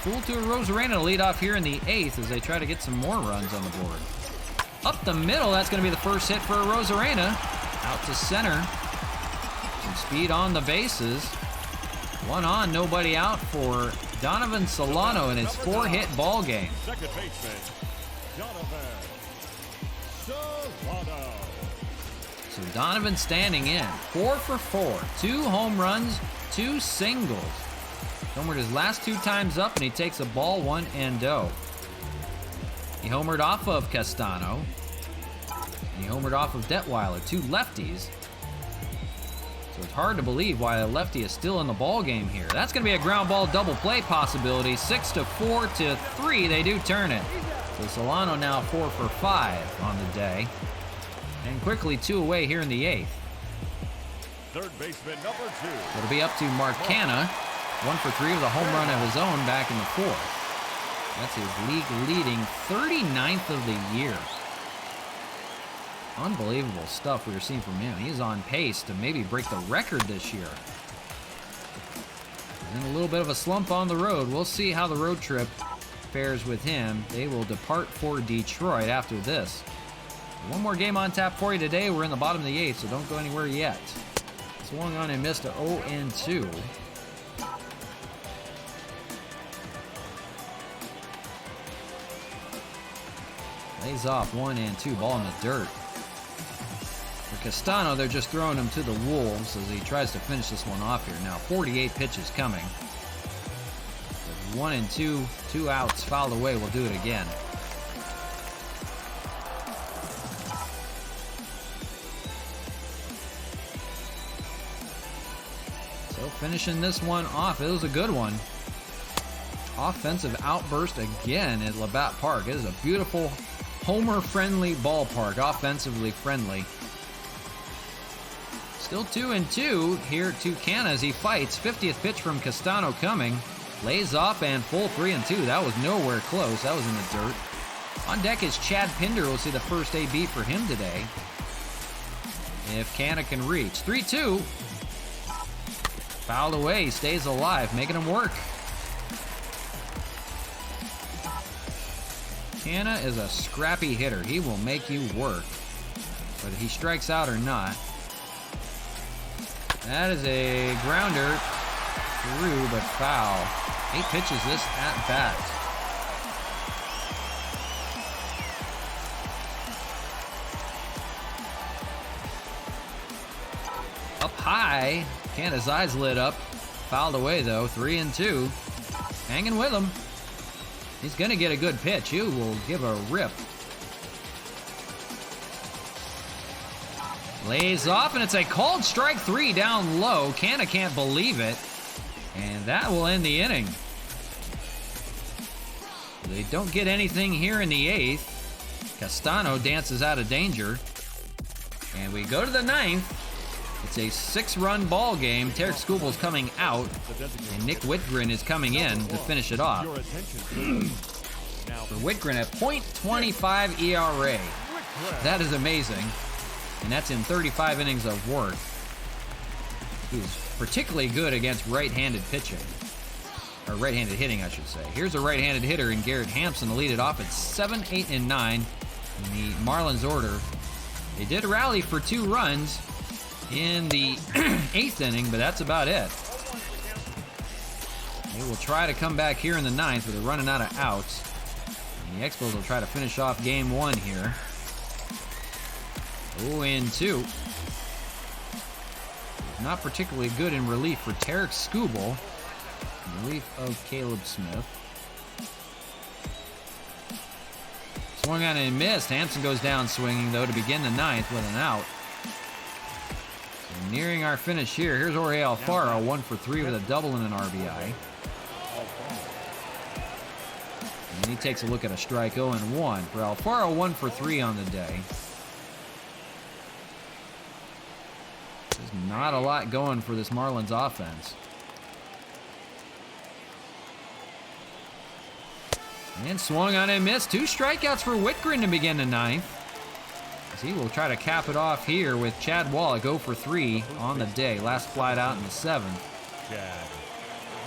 Speaker 2: Full to a Rosarena to lead off here in the 8th as they try to get some more runs on the board. Up the middle, that's going to be the first hit for a Rosarena. Out to center. Some speed on the bases. 1 on, nobody out for Donovan Solano in his 4-hit ball game.
Speaker 3: Second baseman, Donovan Solano.
Speaker 2: So Donovan standing in, 4-for-4, 2 home runs, 2 singles. Homered his last 2 times up, and he takes a ball 1-0. He homered off of Castano. And he homered off of Detweiler, 2 lefties. So it's hard to believe why a lefty is still in the ball game here. That's going to be a ground ball double play possibility. 6-4-3, they do turn it. So Solano now 4-for-5 on the day. And quickly 2 away here in the 8th.
Speaker 3: Third baseman, number 2.
Speaker 2: It'll be up to Mark Canna. 1-for-3 with a home run of his own back in the 4th. That's his league-leading 39th of the year. Unbelievable stuff we were seeing from him. He's on pace to maybe break the record this year. And a little bit of a slump on the road. We'll see how the road trip fares with him. They will depart for Detroit after this. One more game on tap for you today. We're in the bottom of the 8th, so don't go anywhere yet. Swung on and missed a 0-2. Lays off 1-2. Ball in the dirt. For Castano, they're just throwing him to the wolves as he tries to finish this one off here. Now 48 pitches coming. 1-2, 2 outs, fouled away. We'll do it again. So finishing this one off, it was a good one. Offensive outburst again at Labatt Park. It is a beautiful homer-friendly ballpark, offensively friendly. Still 2-2 here to Canna as he fights. 50th pitch from Castano coming. Lays off and full 3-2. That was nowhere close. That was in the dirt. On deck is Chad Pinder. We'll see the first AB for him today. If Canna can reach. 3-2. Fouled away. Stays alive, making him work. Canna is a scrappy hitter. He will make you work, whether he strikes out or not. That is a grounder through, but foul. 8 pitches this at bat. Up high. Canna's eyes lit up. Fouled away though. 3-2. Hanging with him. He's going to get a good pitch. He will give a rip. Lays off, and it's a called strike 3 down low. Canna can't believe it. And that will end the inning. They don't get anything here in the 8th. Castano dances out of danger. And we go to the 9th. It's a 6-run ball game. Tarek Skubal's coming out, and Nick Whitgren is coming in to finish it off. For Whitgren at .25 ERA. That is amazing. And that's in 35 innings of work. He was particularly good against right-handed pitching. Or right-handed hitting, I should say. Here's a right-handed hitter in Garrett Hampson to lead it off at 7, 8, and 9. in the Marlins order. They did rally for 2 runs in the 8th inning, but that's about it. They will try to come back here in the 9th, but they're running out of outs. And the Expos will try to finish off game 1 here. 0-2. Not particularly good in relief for Tarek Skubal. In relief of Caleb Smith. Swung on and missed. Hampson goes down swinging, though, to begin the 9th with an out. So nearing our finish here. Here's Jorge Alfaro, 1 for 3 with a double and an RBI. And he takes a look at a strike, 0-1. For Alfaro, 1 for 3 on the day. There's not a lot going for this Marlins offense. And swung on and missed. 2 strikeouts for Whitgren to begin the 9th. As he will try to cap it off here with Chad Wallach, 0 for 3 on the day. Last flight out in the 7th.
Speaker 4: Chad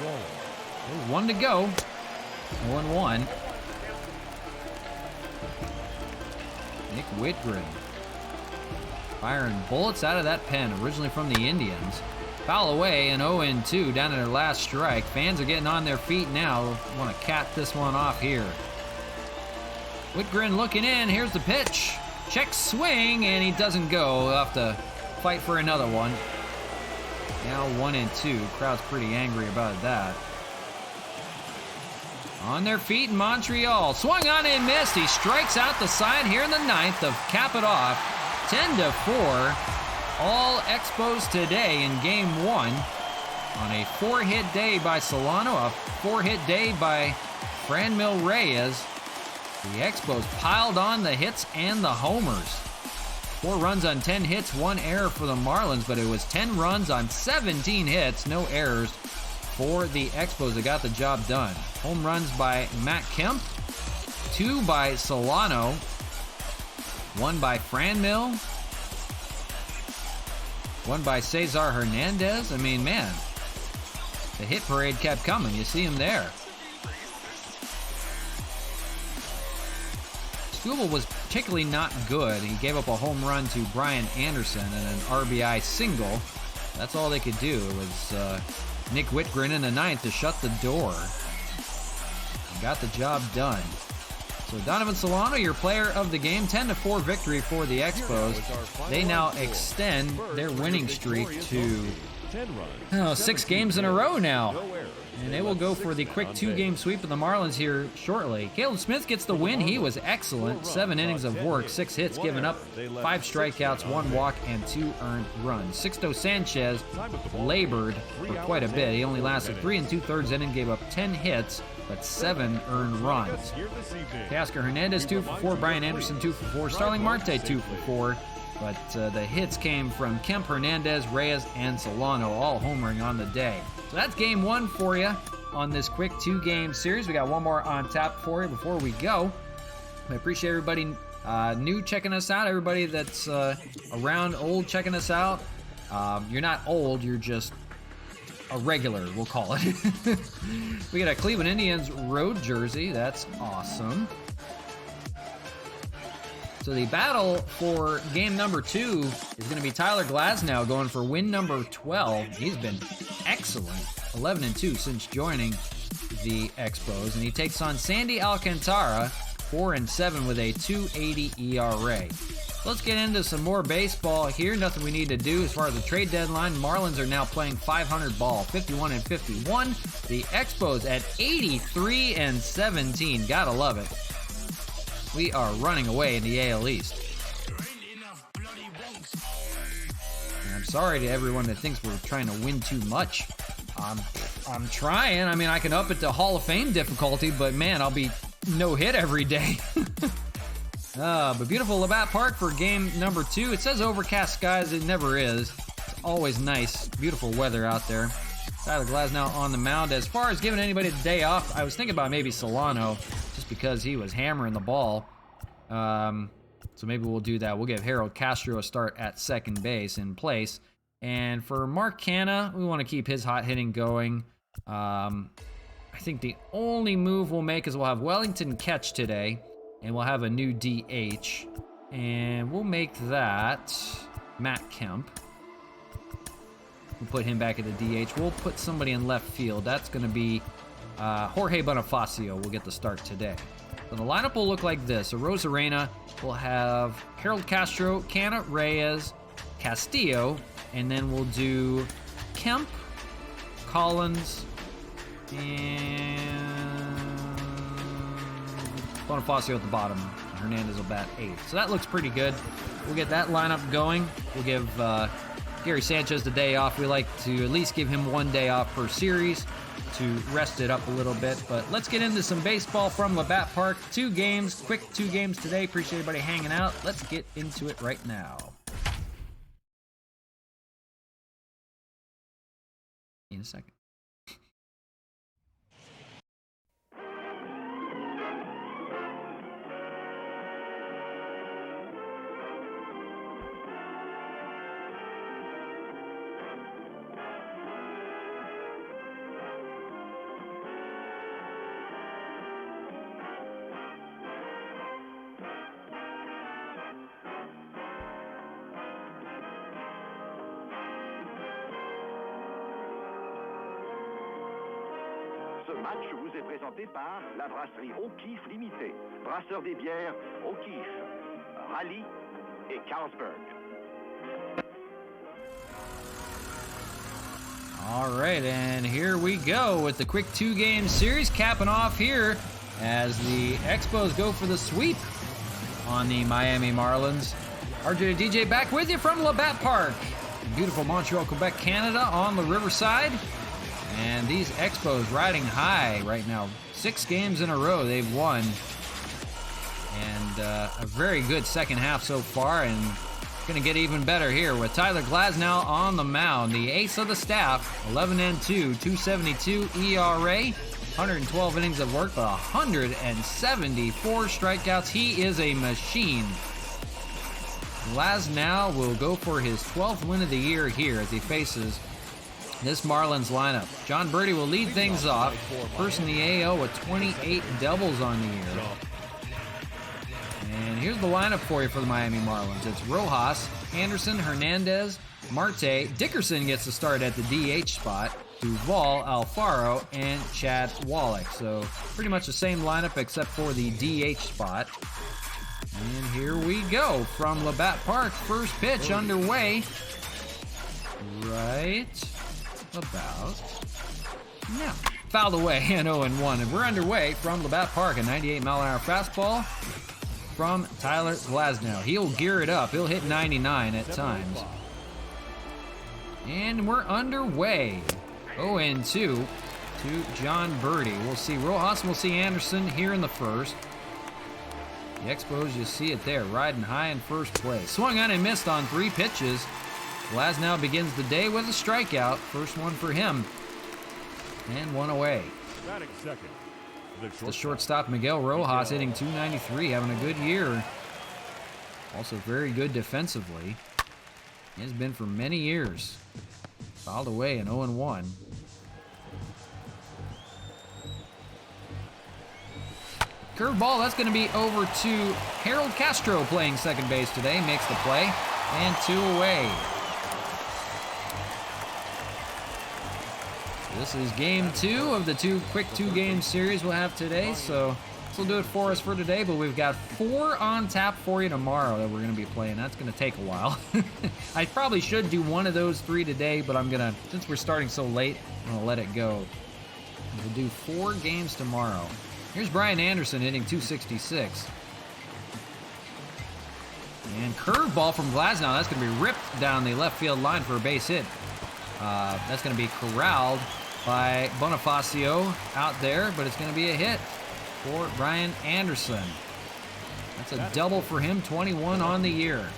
Speaker 4: Wallach.
Speaker 2: 1 to go. 0-1. Nick Whitgren firing bullets out of that pen, originally from the Indians. Foul away, and 0-2 down to their last strike. Fans are getting on their feet now. Want to cap this one off here. Whitgren looking in. Here's the pitch. Check swing, and he doesn't go. He'll have to fight for another one. Now 1-2. Crowd's pretty angry about that. On their feet in Montreal. Swung on and missed. He strikes out the side here in the 9th to cap it off. 10-4. All Expos today in game 1 on a 4-hit day by Solano, a 4-hit day by Franmil Reyes. The Expos piled on the hits and the homers. 4 runs on 10 hits, 1 error for the Marlins, but it was 10 runs on 17 hits, no errors for the Expos that got the job done. Home runs by Matt Kemp, 2 by Solano, 1 by Franmil, 1 by Cesar Hernandez. I mean, man, the hit parade kept coming. You see him there. Skubal was particularly not good. He gave up a home run to Brian Anderson and an RBI single. That's all they could do. It was Nick Whitgren in the 9th to shut the door. And got the job done. So Donovan Solano, your player of the game, 10-4 victory for the Expos. They now extend their winning streak to 6 games in a row now. And they will go for the quick 2-game sweep of the Marlins here shortly. Caleb Smith gets the win. He was excellent. 7 innings of work, 6 hits given up, 5 strikeouts, 1 walk, and 2 earned runs. Sixto Sanchez labored for quite a bit. He only lasted 3 2/3 innings, gave up 10 hits, but 7 earned runs. Teoscar Hernandez, 2 for 4. Brian Anderson, 2 for 4. Starling Marte, 2 for 4. But the hits came from Kemp, Hernandez, Reyes, and Solano, all homering on the day. So that's game 1 for you on this quick 2-game series. We got one more on tap for you before we go. I appreciate everybody new checking us out, everybody that's around old checking us out. You're not old, you're just a regular, we'll call it. We got a Cleveland Indians road jersey. That's awesome. So the battle for game number 2 is going to be Tyler Glasnow going for win number 12. He's been excellent, 11-2 since joining the Expos, and he takes on Sandy Alcantara, 4-7 with a 2.80 ERA. Let's get into some more baseball here. Nothing we need to do as far as the trade deadline. Marlins are now playing 500 ball, 51-51. The Expos at 83-17. Gotta love it. We are running away in the AL East. And I'm sorry to everyone that thinks we're trying to win too much. I'm trying. I mean, I can up it to Hall of Fame difficulty, but man, I'll be no hit every day. But beautiful Labatt Park for game number 2. It says overcast skies. It never is. It's always nice. Beautiful weather out there. Tyler Glasnow on the mound. As far as giving anybody the day off, I was thinking about maybe Solano, just because he was hammering the ball. So maybe we'll do that. We'll give Harold Castro a start at second base in place. And for Mark Canha, we want to keep his hot hitting going. I think the only move we'll make is we'll have Wellington catch today. And we'll have a new DH. And we'll make that Matt Kemp. We'll put him back at the DH. We'll put somebody in left field. That's going to be Jorge Bonifacio will get the start today. So the lineup will look like this. A Rosarena will have Harold Castro, Canna, Reyes, Castillo, and then we'll do Kemp, Collins, and Bonifacio at the bottom. Hernandez will bat 8. So that looks pretty good. We'll get that lineup going. We'll give Gary Sanchez the day off. We like to at least give him 1 day off per series to rest it up a little bit. But let's get into some baseball from Labatt Park. 2 games, quick 2 games today. Appreciate everybody hanging out. Let's get into it right now. In a second.
Speaker 3: Ce match vous est présenté par la brasserie O'Keeffe Limitée, brasseur des bières O'Keeffe, Raleigh et Carlsberg.
Speaker 2: All right, and here we go with the quick 2-game series capping off here as the Expos go for the sweep on the Miami Marlins. RJ DJ back with you from Labatt Park, beautiful Montreal, Quebec, Canada on the Riverside. And these Expos riding high right now. 6 games in a row they've won. And a very good second half so far, and going to get even better here with Tyler Glasnow on the mound, the ace of the staff. 11-2, 2.72 ERA, 112 innings of work, but 174 strikeouts. He is a machine. Glasnow will go for his 12th win of the year here as he faces this Marlins lineup. John Birdie will lead things off. First in the AL with 28 doubles on the year. And here's the lineup for you for the Miami Marlins. It's Rojas, Anderson, Hernandez, Marte. Dickerson gets the start at the DH spot. Duvall, Alfaro, and Chad Wallach. So pretty much the same lineup except for the DH spot. And here we go from Labatt Park. First pitch underway. Right about now. Fouled away and 0-1. And we're underway from Labatt Park. A 98-mile-an-hour fastball from Tyler Glasnow. He'll gear it up. He'll hit 99 at times. And we're underway. 0-2 to John Birdie. We'll see Rojas, we'll see Anderson here in the first. The Expos, you see it there, riding high in first place. Swung on and missed on 3 pitches. Glasnow begins the day with a strikeout. First one for him. And 1 away.
Speaker 4: Batting second.
Speaker 2: The shortstop Miguel Rojas hitting .293, having a good year. Also very good defensively. He has been for many years. Fouled away in 0-1. Curveball, that's going to be over to Harold Castro playing second base today. Makes the play. And 2 away. This is game 2 of the quick 2-game series we'll have today. So this will do it for us for today. But we've got 4 on tap for you tomorrow that we're going to be playing. That's going to take a while. I probably should do one of those 3 today, but I'm going to, since we're starting so late, I'm going to let it go. We'll do 4 games tomorrow. Here's Brian Anderson hitting .266. And curveball from Glasnow. That's going to be ripped down the left field line for a base hit. That's going to be corralled by Bonifacio out there, but it's going to be a hit for Brian Anderson. That's a double for him, 21 on the year.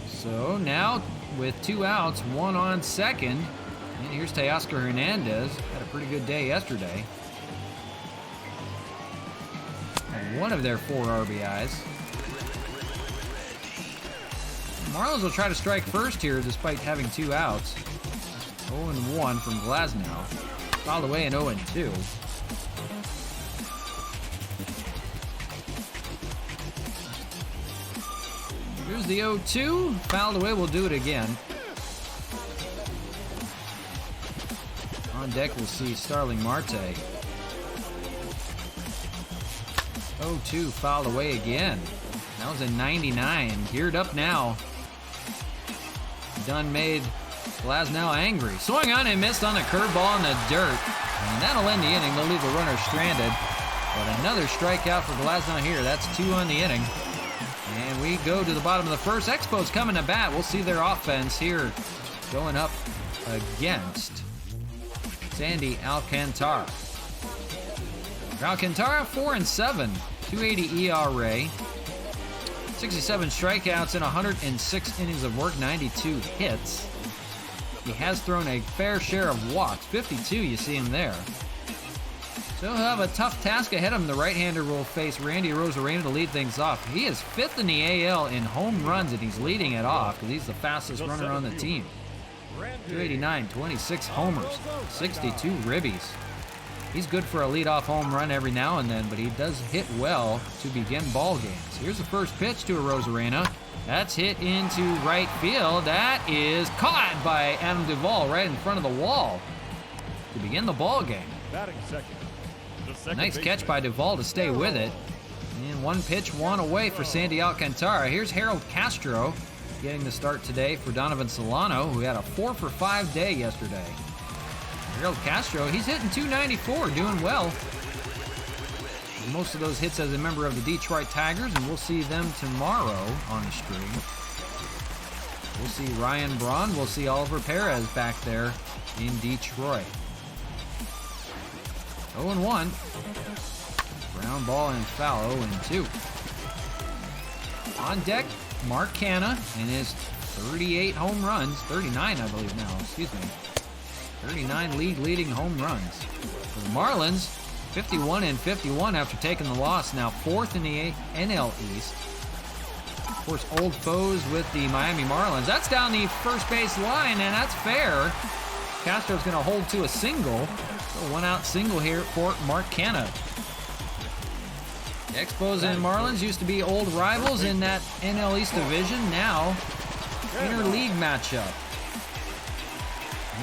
Speaker 2: So now with 2 outs, 1 on second. And here's Teoscar Hernandez. Had a pretty good day yesterday. And 1 of their 4 RBIs. Marlins will try to strike first here despite having 2 outs. 0-1 from Glasnow. Fouled away in 0-2. Here's the 0-2. Fouled away. We'll do it again. On deck, we'll see Starling Marte. 0-2. Fouled away again. That was a 99. Geared up now. Dunn made Glasnow angry. Swung on and missed on a curveball in the dirt. And that'll end the inning. They'll leave the runner stranded. But another strikeout for Glasnow here. That's 2 on the inning. And we go to the bottom of the first. Expos coming to bat. We'll see their offense here going up against Sandy Alcantara. Alcantara 4-7, 280 ERA, 67 strikeouts in 106 innings of work, 92 hits. He has thrown a fair share of walks, 52 you see him there. So he'll have a tough task ahead of him. The right-hander will face Randy Arozarena to lead things off. He is 5th in the AL in home runs, and he's leading it off because he's the fastest runner on the team. 289, 26 homers, 62 ribbies. He's good for a leadoff home run every now and then, but he does hit well to begin ball games. Here's the first pitch to Arozarena. That's hit into right field. That is caught by Adam Duvall right in front of the wall to begin the ball game.
Speaker 4: Batting second.
Speaker 2: Nice catch by Duvall to stay with it. And one pitch, one away for Sandy Alcantara. Here's Harold Castro getting the start today for Donovan Solano, who had a 4-for-5 day yesterday. Harold Castro, he's hitting 294, doing well. Most of those hits as a member of the Detroit Tigers, and we'll see them tomorrow on the stream. We'll see Ryan Braun, we'll see Oliver Perez back there in Detroit. 0-1. Ground ball and foul, 0-2. On deck, Mark Canha and his 38 home runs, 39 I believe now, 39 leading home runs. For the Marlins, 51-51 after taking the loss, now 4th in the NL East. Of course, old foes with the Miami Marlins. That's down the first base line, and that's fair. Castro's going to hold to a single. So 1-out single here for Mark Canha. The Expos and Marlins used to be old rivals in that NL East division. Now, interleague matchup.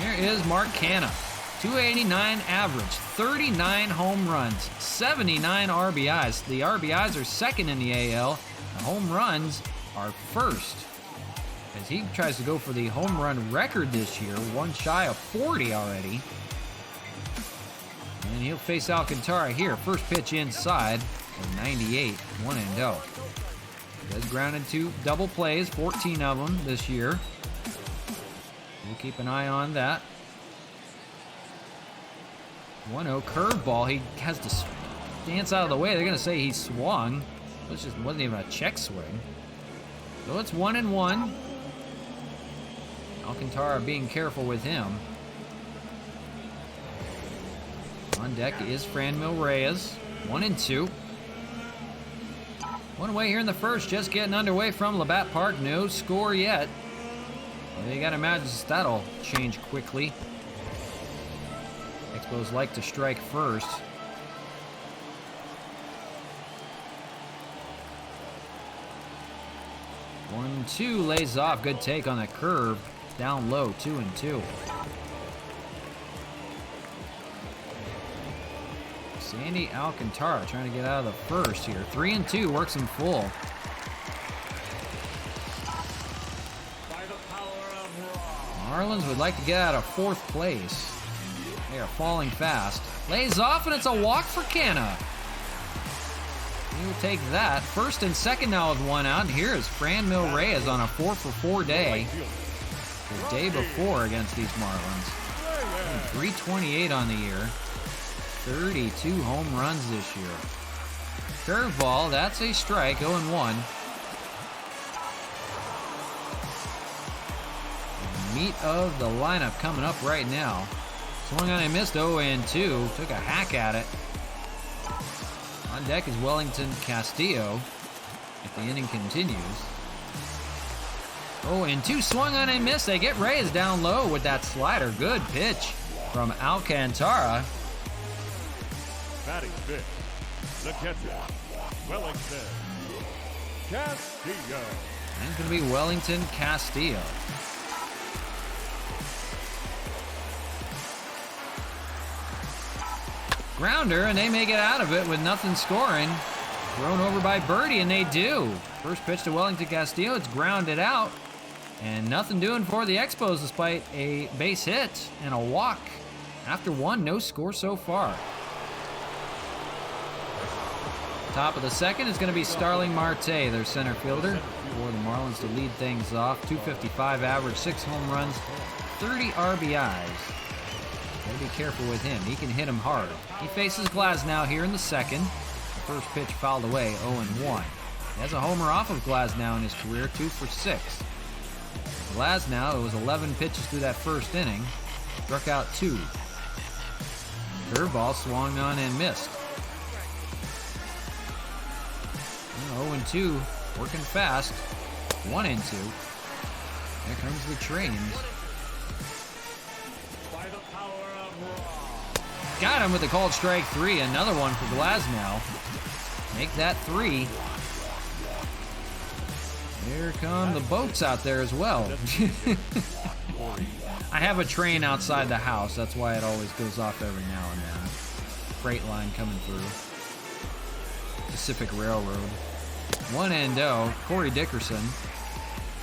Speaker 2: Here is Mark Canha. 289 average, 39 home runs, 79 RBIs. The RBIs are second in the AL. The home runs are first. As he tries to go for the home run record this year, one shy of 40 already. And he'll face Alcantara here. First pitch inside, 98, 1-0. Does grounded to double plays, 14 of them this year. We'll keep an eye on that. 1-0 curveball. He has to dance out of the way. They're going to say he swung. It just wasn't even a check swing. So it's 1-1. Alcantara being careful with him. On deck is Franmil Reyes. 1-2. One away here in the first. Just getting underway from Labatt Park. No score yet. Well, you got to imagine that'll change quickly. Expos like to strike first. One, two, lays off. Good take on the curve. Down low, 2-2. Sandy Alcantara trying to get out of the first here. 3-2, works him full. Marlins would like to get out of fourth place. They are falling fast. Lays off, and it's a walk for Canha. He will take that. First and second now with one out. And here is Franmil Reyes on a 4-for-4 day. The day before against these Marlins. 328 on the year. 32 home runs this year. Curveball, that's a strike, 0-1. Meat of the lineup coming up right now. Swung on and missed, 0-2. Took a hack at it. On deck is Wellington Castillo if the inning continues. 0-2, swung on and missed. They get Reyes down low with that slider. Good pitch from Alcantara.
Speaker 4: Batting fifth, the catcher, Wellington Castillo.
Speaker 2: And it's going to be Wellington Castillo. Grounder, and they may get out of it with nothing scoring. Thrown over by Birdie, and they do. First pitch to Wellington Castillo. It's grounded out. And nothing doing for the Expos despite a base hit and a walk. After one, no score so far. Top of the second is going to be Starling Marte, their center fielder, for the Marlins to lead things off. 255 average, 6 home runs, 30 RBIs. Gotta be careful with him. He can hit him hard. He faces Glasnow here in the second. The first pitch fouled away, 0-1. He has a homer off of Glasnow in his career, 2 for 6. Glasnow, it was 11 pitches through that first inning, struck out 2. Curveball swung on and missed. 0-2, working fast. 1-2. Here comes the trains. Got him with the called strike 3. Another one for Glasnow. Make that 3. Here come the boats out there as well. I have a train outside the house. That's why it always goes off every now and then. Freight line coming through. Pacific Railroad. 1-0. Corey Dickerson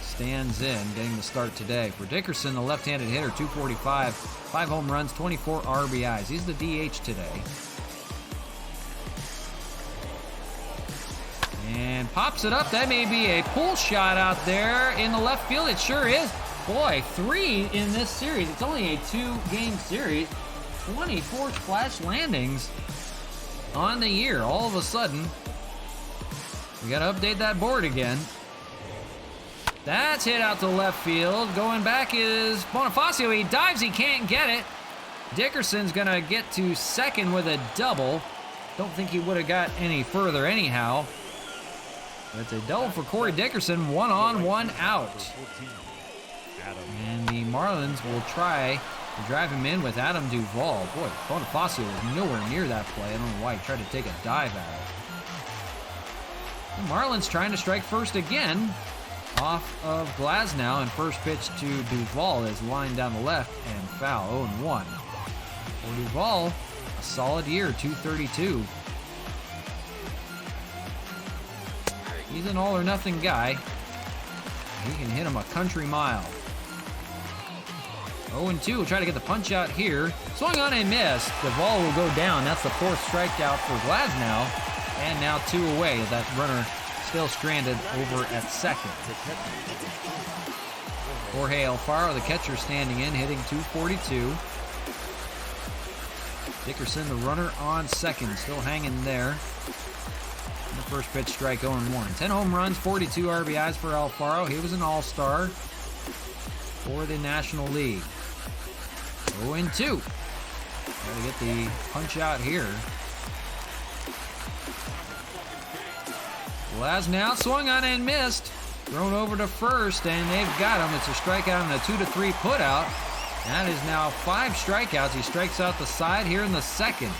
Speaker 2: stands in, getting the start today. For Dickerson, the left-handed hitter, 245, 5 home runs, 24 RBIs. He's the DH today. And pops it up. That may be a pull shot out there in the left field. It sure is. Boy, 3 in this series. It's only a 2-game series. 24 splash landings on the year. All of a sudden, we got to update that board again. That's hit out to left field. Going back is Bonifacio. He dives. He can't get it. Dickerson's going to get to second with a double. Don't think he would have got any further anyhow. But it's a double for Corey Dickerson. 1 on, 1 out. And the Marlins will try to drive him in with Adam Duvall. Boy, Bonifacio was nowhere near that play. I don't know why he tried to take a dive at it. The Marlins trying to strike first again off of Glasnow, and first pitch to Duvall is lined down the left and foul. 0-1. For Duvall, a solid year, 232. He's an all-or-nothing guy. He can hit him a country mile. 0-2, will try to get the punch out here. Swung on and missed. Duvall will go down. That's the 4th strikeout for Glasnow. And now 2 away. That runner still stranded over at second. Jorge Alfaro, the catcher, standing in, hitting 242. Dickerson, the runner on second, still hanging there. And the first pitch, strike 0-1. 10 home runs, 42 RBIs for Alfaro. He was an all-star for the National League. 0-2. Got to get the punch out here. Glasnow swung on and missed. Thrown over to first, and they've got him. It's a strikeout and a 2-3 putout. That is now 5 strikeouts. He strikes out the side here in the second.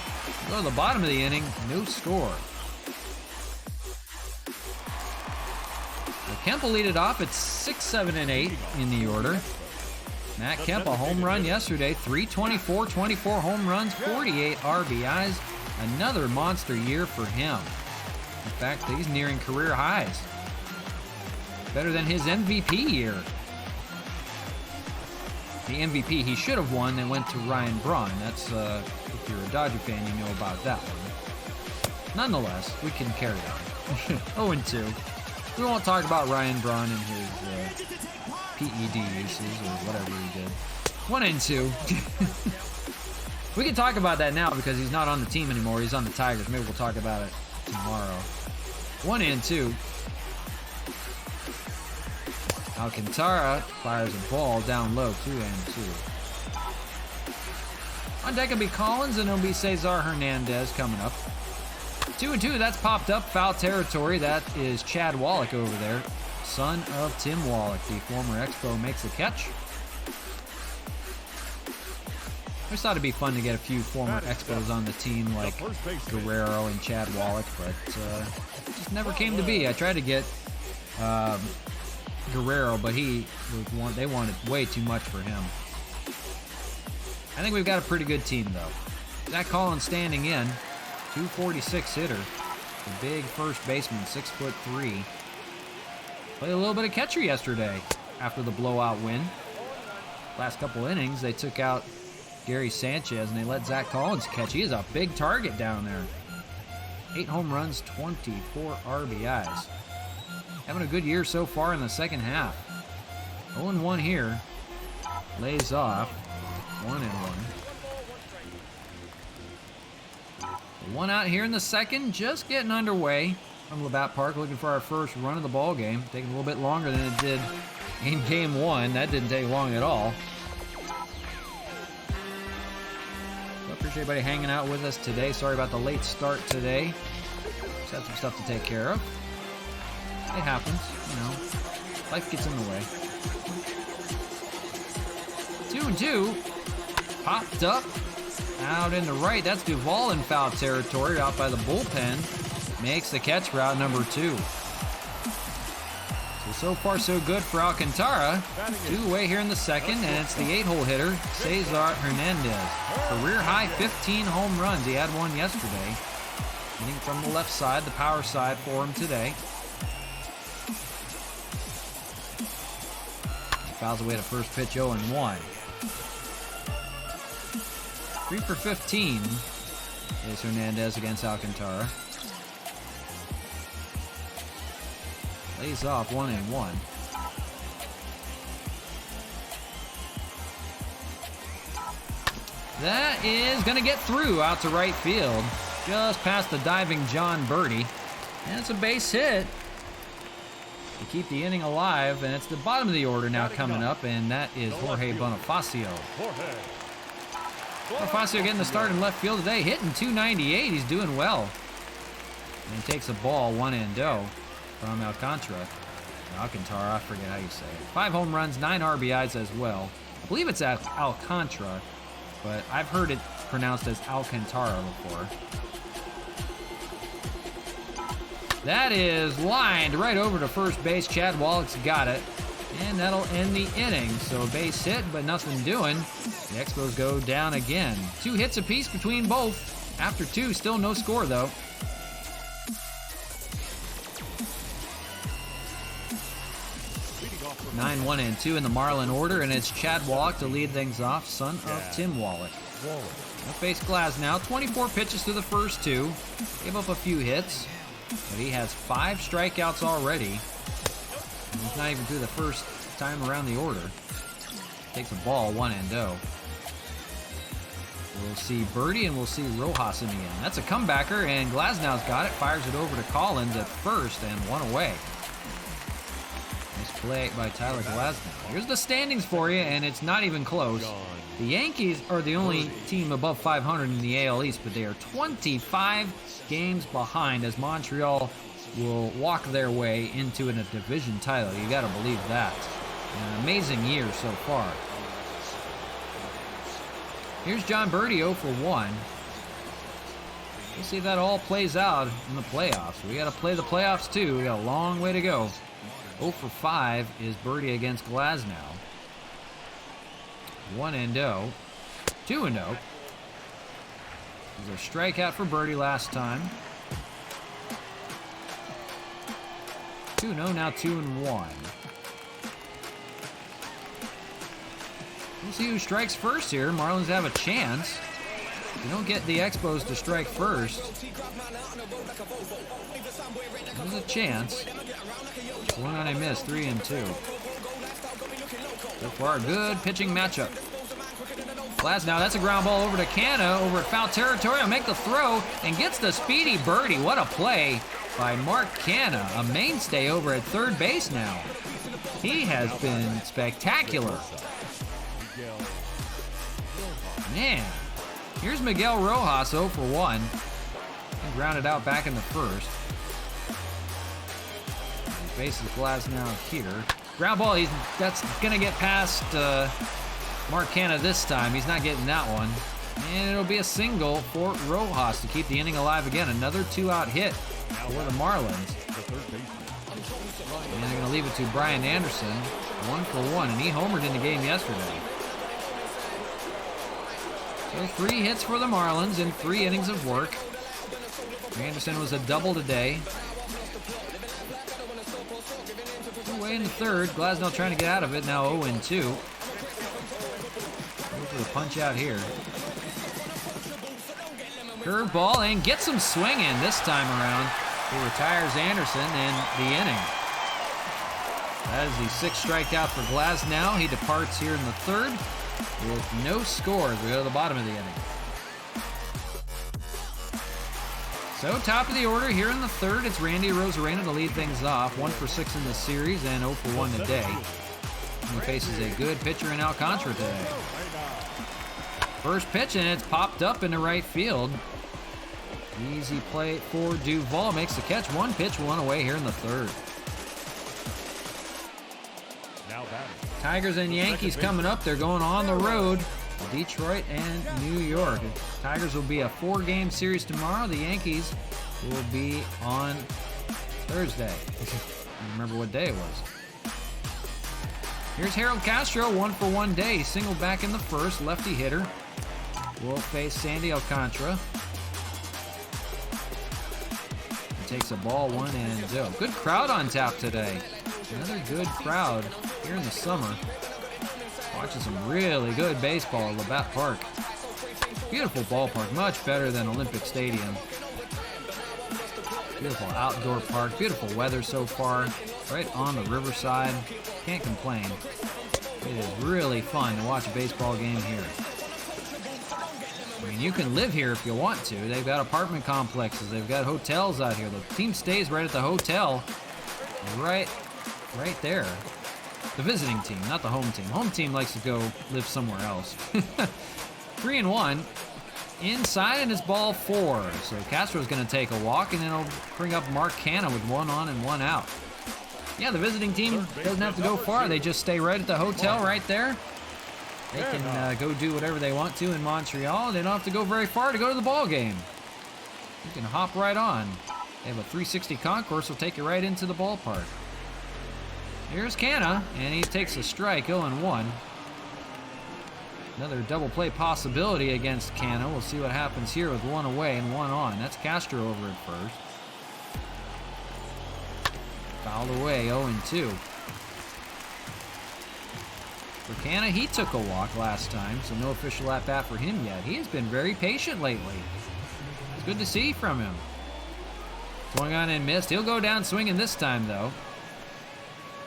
Speaker 2: Go to the bottom of the inning, no score. Well, Kemp will lead it off. It's 6, 7, and 8 in the order. Matt Kemp, a home run yesterday. 324, 24 home runs, 48 RBIs. Another monster year for him. In fact, he's nearing career highs. Better than his MVP year. The MVP he should have won that went to Ryan Braun. That's, if you're a Dodger fan, you know about that one. Nonetheless, we can carry on. 0-2. We won't talk about Ryan Braun and his PED uses or whatever he did. 1-2. We can talk about that now because he's not on the team anymore. He's on the Tigers. Maybe we'll talk about it tomorrow. 1-2. Alcantara fires a ball down low, 2-2. On deck will be Collins, and it'll be Cesar Hernandez coming up. 2-2, that's popped up, foul territory. That is Chad Wallach over there, son of Tim Wallach, the former Expo, makes the catch. I just thought it'd be fun to get a few former Expos on the team like Guerrero and Chad Wallach, but it just never came to be. I tried to get Guerrero, but they wanted way too much for him. I think we've got a pretty good team, though. Zach Collins standing in, 246 hitter. A big first baseman, 6'3". Played a little bit of catcher yesterday after the blowout win. Last couple innings, they took out Gary Sanchez and they let Zach Collins catch. He is a big target down there. 8 home runs, 24 RBIs. Having a good year so far in the second half. 0-1 here. Lays off. 1-1. One out here in the second, just getting underway from Labatt Park, looking for our first run of the ball game. Taking a little bit longer than it did in game 1. That didn't take long at all. So I appreciate everybody hanging out with us today. Sorry about the late start today. Just had some stuff to take care of. It happens, you know. Life gets in the way. 2-2. Popped up. Out in the right. That's Duvall in foul territory out by the bullpen. Makes the catch route number 2. So far so good for Alcantara. 2-away here in the second, and it's the 8-hole hitter, Cesar Hernandez. Career high 15 home runs. He had one yesterday. Hitting from the left side, the power side for him today. Fouls away to first pitch, 0-1. 3 for 15 is Hernandez against Alcantara. Lays off 1-1. That is going to get through out to right field. Just past the diving John Birdie. And it's a base hit to keep the inning alive. And it's the bottom of the order now coming up. And that is Jorge Bonifacio. Bonifacio getting the start in left field today. Hitting .298. He's doing well. And he takes a ball 1-0 from Alcantara. I forget how you say it. 5 home runs, 9 RBIs as well. I believe it's Alcantara, but I've heard it pronounced as Alcantara before. That is lined right over to first base. Chad Wallach's got it, and that'll end the inning. So a base hit, but nothing doing. The Expos go down again. 2 hits apiece between both. After 2, still no score though. 9-1-2 in the Marlin order, and it's Chad Wallach to lead things off, son of Tim Wallach. He'll face Glasnow. 24 pitches to the first 2. Gave up a few hits, but he has 5 strikeouts already. And he's not even through the first time around the order. Takes a ball 1-0. We'll see Birdie and we'll see Rojas in the end. That's a comebacker, and Glasnow's got it. Fires it over to Collins at first, and 1 away. Nice play by Tyler Glasnow. Here's the standings for you, and it's not even close. The Yankees are the only team above 500 in the AL East, but they are 25 games behind as Montreal will walk their way into a division title. You got to believe that. An amazing year so far. Here's John Birdie 0 for 1. We'll see if that all plays out in the playoffs. We got to play the playoffs too. We got a long way to go. 0 for 5 is Birdie against Glasnow. 1-0. 2-0. There's a strikeout for Birdie last time. 2-0, now 2-1. We'll see who strikes first here. Marlins have a chance. If you don't get the Expos to strike first, there's a chance. One on a miss, 3-2. So far, good pitching matchup. Glasnow, that's a ground ball over to Canna, over at foul territory. He'll make the throw and gets the speedy Birdie. What a play by Mark Canna, a mainstay over at third base now. He has been spectacular. Man, here's Miguel Rojas 0 for 1. And grounded out back in the first. Faces Glasnow here. Ground ball, that's going to get past Mark Canna this time. He's not getting that one. And it'll be a single for Rojas to keep the inning alive again. Another 2-out hit for the Marlins. And they're going to leave it to Brian Anderson, 1 for 1, and he homered in the game yesterday. So 3 hits for the Marlins in 3 innings of work. Anderson was a double today. Away in the third. Glasnow trying to get out of it. Now 0-2. Go for the punch out here. Curveball and gets him swinging this time around. He retires Anderson in the inning. That is the 6th strikeout for Glasnow. He departs here in the third with no score as we go to the bottom of the inning. So top of the order here in the third, it's Randy Arozarena to lead things off. 1 for 6 in this series and 0 for 1 today. And he faces a good pitcher in Alcantara today. First pitch and it's popped up into right field. Easy play for Duvall. Makes the catch. 1 pitch, 1 away here in the third.
Speaker 4: Now batting.
Speaker 2: Tigers and Yankees coming up. They're going on the road. Detroit and New York. The Tigers will be a 4-game series tomorrow. The Yankees will be on Thursday. I don't remember what day it was. Here's Harold Castro, 1 for 1 day. Single back in the first, lefty hitter. Will face Sandy Alcantara. He takes a ball 1-0. Good crowd on tap today. Another good crowd here in the summer. Watching some really good baseball at Labatt Park. Beautiful ballpark, much better than Olympic Stadium. Beautiful outdoor park, beautiful weather so far. Right on the riverside, can't complain. It is really fun to watch a baseball game here. I mean, you can live here if you want to. They've got apartment complexes, they've got hotels out here. The team stays right at the hotel, right there. The visiting team, not the home team. Home team likes to go live somewhere else. 3-1. Inside and it's ball 4. So Castro's going to take a walk and then he'll bring up Mark Canha with 1 on and 1 out. Yeah, the visiting team doesn't have to go far. They just stay right at the hotel right there. They can go do whatever they want to in Montreal. They don't have to go very far to go to the ball game. You can hop right on. They have a 360 concourse. Will take you right into the ballpark. Here's Canha, and he takes a strike, 0-1. Another double play possibility against Canha. We'll see what happens here with 1 away and 1 on. That's Castro over at first. Fouled away, 0-2. For Canha, he took a walk last time, so no official at-bat for him yet. He has been very patient lately. It's good to see from him. Swung on and missed. He'll go down swinging this time, though.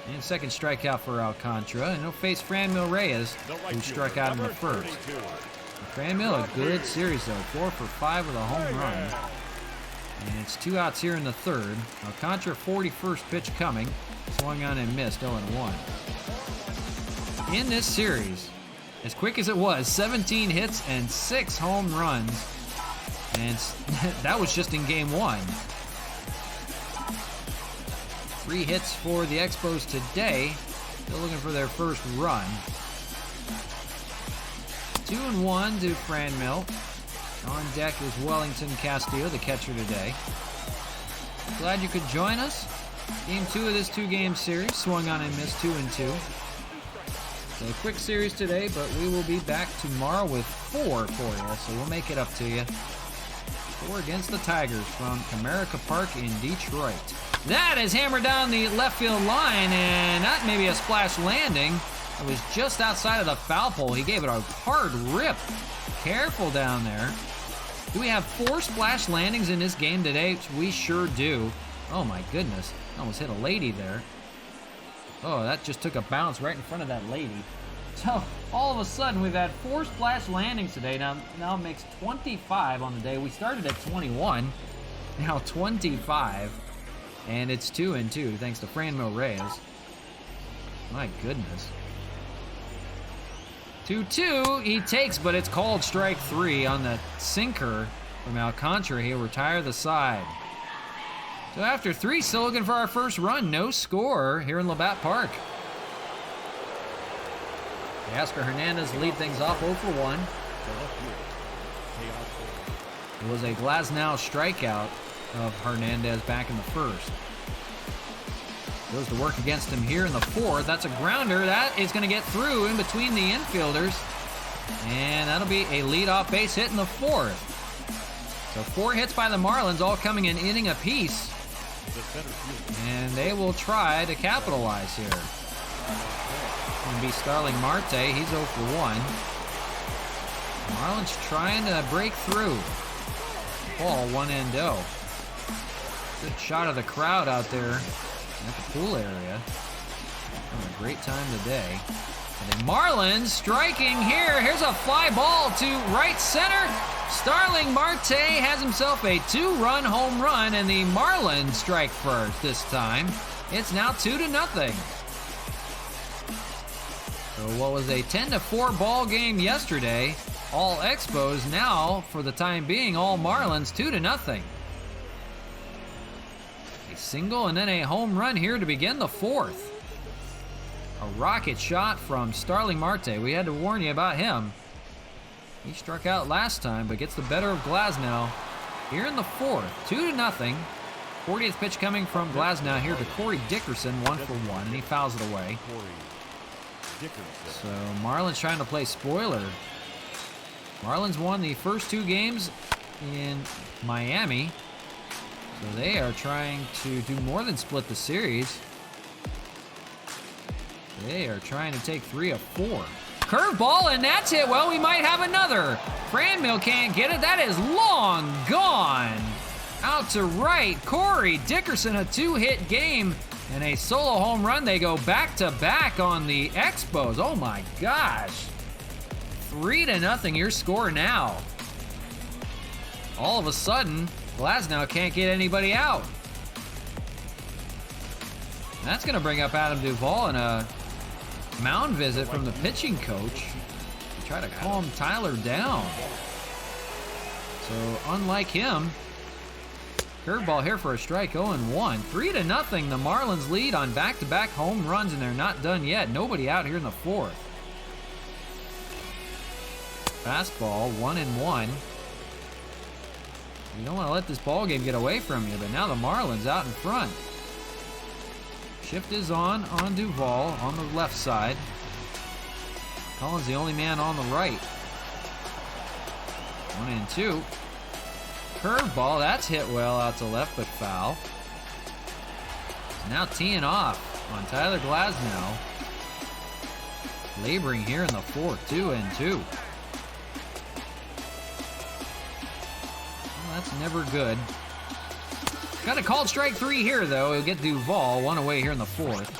Speaker 2: And 2nd strikeout for Alcantara, and he'll face Franmil Reyes, who struck out in the first. Franmil, a good series though, 4 for 5 with a home run. And it's 2 outs here in the third. Alcantara, 41st pitch coming, swung on and missed, 0-1. In this series, as quick as it was, 17 hits and 6 home runs, and that was just in game 1. 3 hits for the Expos today. They're looking for their first run. 2-1 to Franmil. On deck is Wellington Castillo, the catcher today. Glad you could join us. Game 2 of this 2-game series. Swung on and missed, 2-2. So a quick series today, but we will be back tomorrow with 4 for you. So we'll make it up to you. 4 against the Tigers from Comerica Park in Detroit. That is hammered down the left field line, and not maybe a splash landing. It was just outside of the foul pole. He gave it a hard rip. Careful down there. Do we have 4 splash landings in this game today? We sure do. Oh my goodness. Almost hit a lady there. Oh, that just took a bounce right in front of that lady. So all of a sudden we've had 4 splash landings today. Now it makes 25 on the day. We started at 21. Now 25. And it's 2-2 thanks to Franmil Reyes. My goodness. 2-2 he takes, but it's called strike 3 on the sinker from Alcantara. He'll retire the side. So after 3, still looking for our first run. No score here in Labatt Park. Oscar Hernandez lead things off 0 for 1. It was a Glasnow strikeout of Hernandez back in the first. Goes to work against him here in the 4th. That's a grounder. That is going to get through in between the infielders. And that'll be a leadoff base hit in the 4th. So 4 hits by the Marlins, all coming in inning apiece. And they will try to capitalize here. It's going to be Starling Marte. He's 0 for 1. Marlins trying to break through. Ball 1-0. Good shot of the crowd out there at the pool area. Having a great time today. And the Marlins striking here. Here's a fly ball to right center. Starling Marte has himself a 2-run home run, and the Marlins strike first this time. It's now 2-0. So what was a 10-4 ball game yesterday, all Expos now, for the time being, all Marlins 2-0. A single and then a home run here to begin the 4th. A rocket shot from Starling Marte. We had to warn you about him. He struck out last time, but gets the better of Glasnow here in the 4th. 2-0. 40th pitch coming from Glasnow here to Corey Dickerson, 1 for 1, and he fouls it away. So Marlins trying to play spoiler. Marlins won the first 2 games in Miami, so they are trying to do more than split the series. They are trying to take 3 of 4. Curveball, and that's it. Well, we might have another. Franmil can't get it. That is long gone. Out to right. Corey Dickerson, a 2-hit game and a solo home run. They go back-to-back on the Expos. Oh, my gosh. 3-0 your score now. All of a sudden, Glasnow can't get anybody out. That's going to bring up Adam Duvall and a mound visit from the pitching coach to try to calm Tyler down. So unlike him, curveball here for a strike, 0-1. 3-0, the Marlins lead on back-to-back home runs, and they're not done yet. Nobody out here in the 4th. Fastball, 1-1. You don't want to let this ball game get away from you, but now the Marlins out in front. Shift is on Duvall on the left side. Collins the only man on the right. 1-2. Curveball, that's hit well out to left, but foul. Now teeing off on Tyler Glasnow. Laboring here in the 4th, 2-2. Well, that's never good. Got a called strike 3 here, though. He'll get Duvall, 1 away here in the 4th.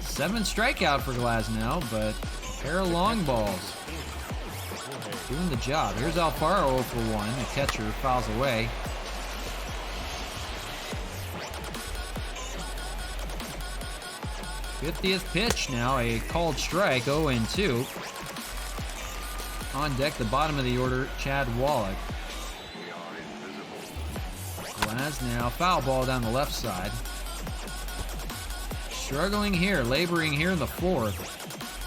Speaker 2: 7 strikeout for Glasnow, but a pair of long balls. Doing the job. Here's Alfaro 0 for 1. The catcher fouls away. '50th pitch now, a called strike, 0-2. On deck, the bottom of the order, Chad Wallach. Glasnow, foul ball down the left side. Struggling here, laboring here in the 4th.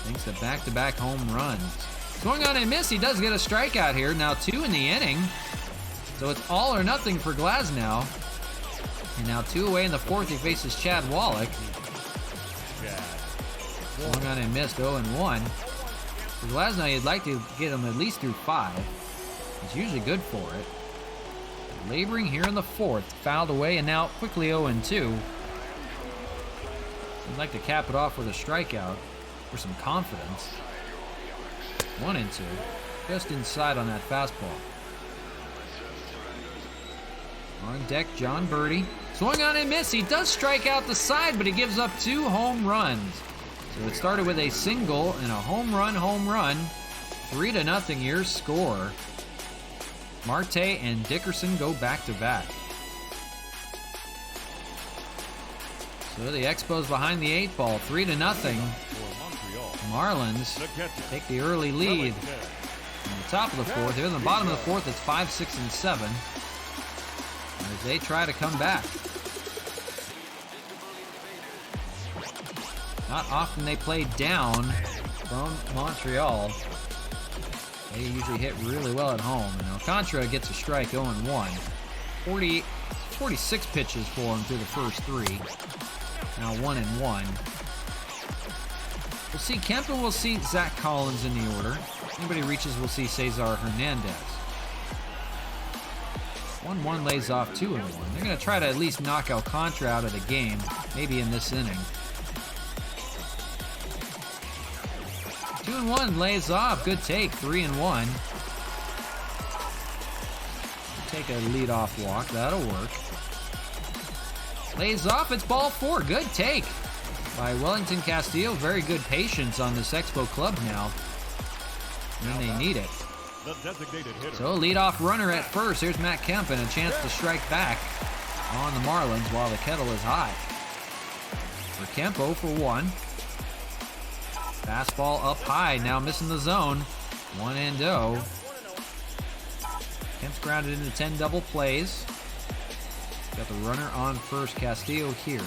Speaker 2: Thanks to back-to-back home runs. Swung on a miss, he does get a strikeout here. Now 2 in the inning. So it's all or nothing for Glasnow. And now 2 away in the 4th, he faces Chad Wallach. Swung on and missed, 0-1. For Glasnow, you'd like to get him at least through 5. He's usually good for it. Laboring here in the 4th, fouled away, and now quickly 0-2. I'd like to cap it off with a strikeout for some confidence. 1-2, just inside on that fastball. On deck, John Birdie. Swung on and miss. He does strike out the side, but he gives up 2 home runs. So it started with a single and a home run. 3-0 your score. Marte and Dickerson go back-to-back. So the Expos behind the 8 ball, 3-0. Marlins take the early lead. On the top of the 4th, here in the bottom of the 4th, it's 5, 6, and 7. As they try to come back. Not often they play down from Montreal. They usually hit really well at home. And Alcantara gets a strike, 0-1. 46 pitches for him through the first 3. Now 1-1. We'll see Kemp and we'll see Zach Collins in the order. Anybody reaches, we'll see Cesar Hernandez. 1-1 lays off 2-1. They're going to try to at least knock Alcantara out of the game, maybe in this inning. 2-1 lays off. Good take. 3-1. Take a leadoff walk. That'll work. Lays off. It's ball 4. Good take by Wellington Castillo. Very good patience on this Expo club now. And they need it.
Speaker 4: The designated hitter.
Speaker 2: So leadoff runner at first. Here's Matt Kemp and a chance to strike back on the Marlins while the kettle is high. For Kemp, 0 for 1. Fastball up high, now missing the zone. 1-0. Kemp's grounded into 10 double plays. Got the runner on first, Castillo here.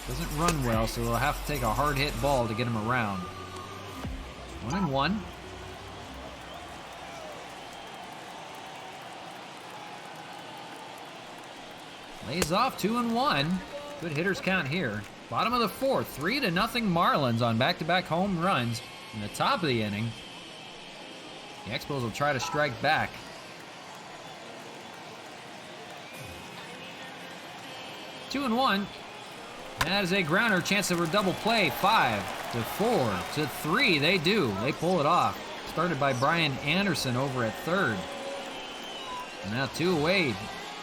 Speaker 2: Doesn't run well, so they'll have to take a hard hit ball to get him around. 1-1. Lays off 2-1. Good hitters count here. Bottom of the 4th, 3-0 Marlins on back-to-back home runs in the top of the inning. The Expos will try to strike back. 2-1. That is a grounder, chance of a double play. 5-4-3. They do. They pull it off. Started by Brian Anderson over at third. And now 2 away.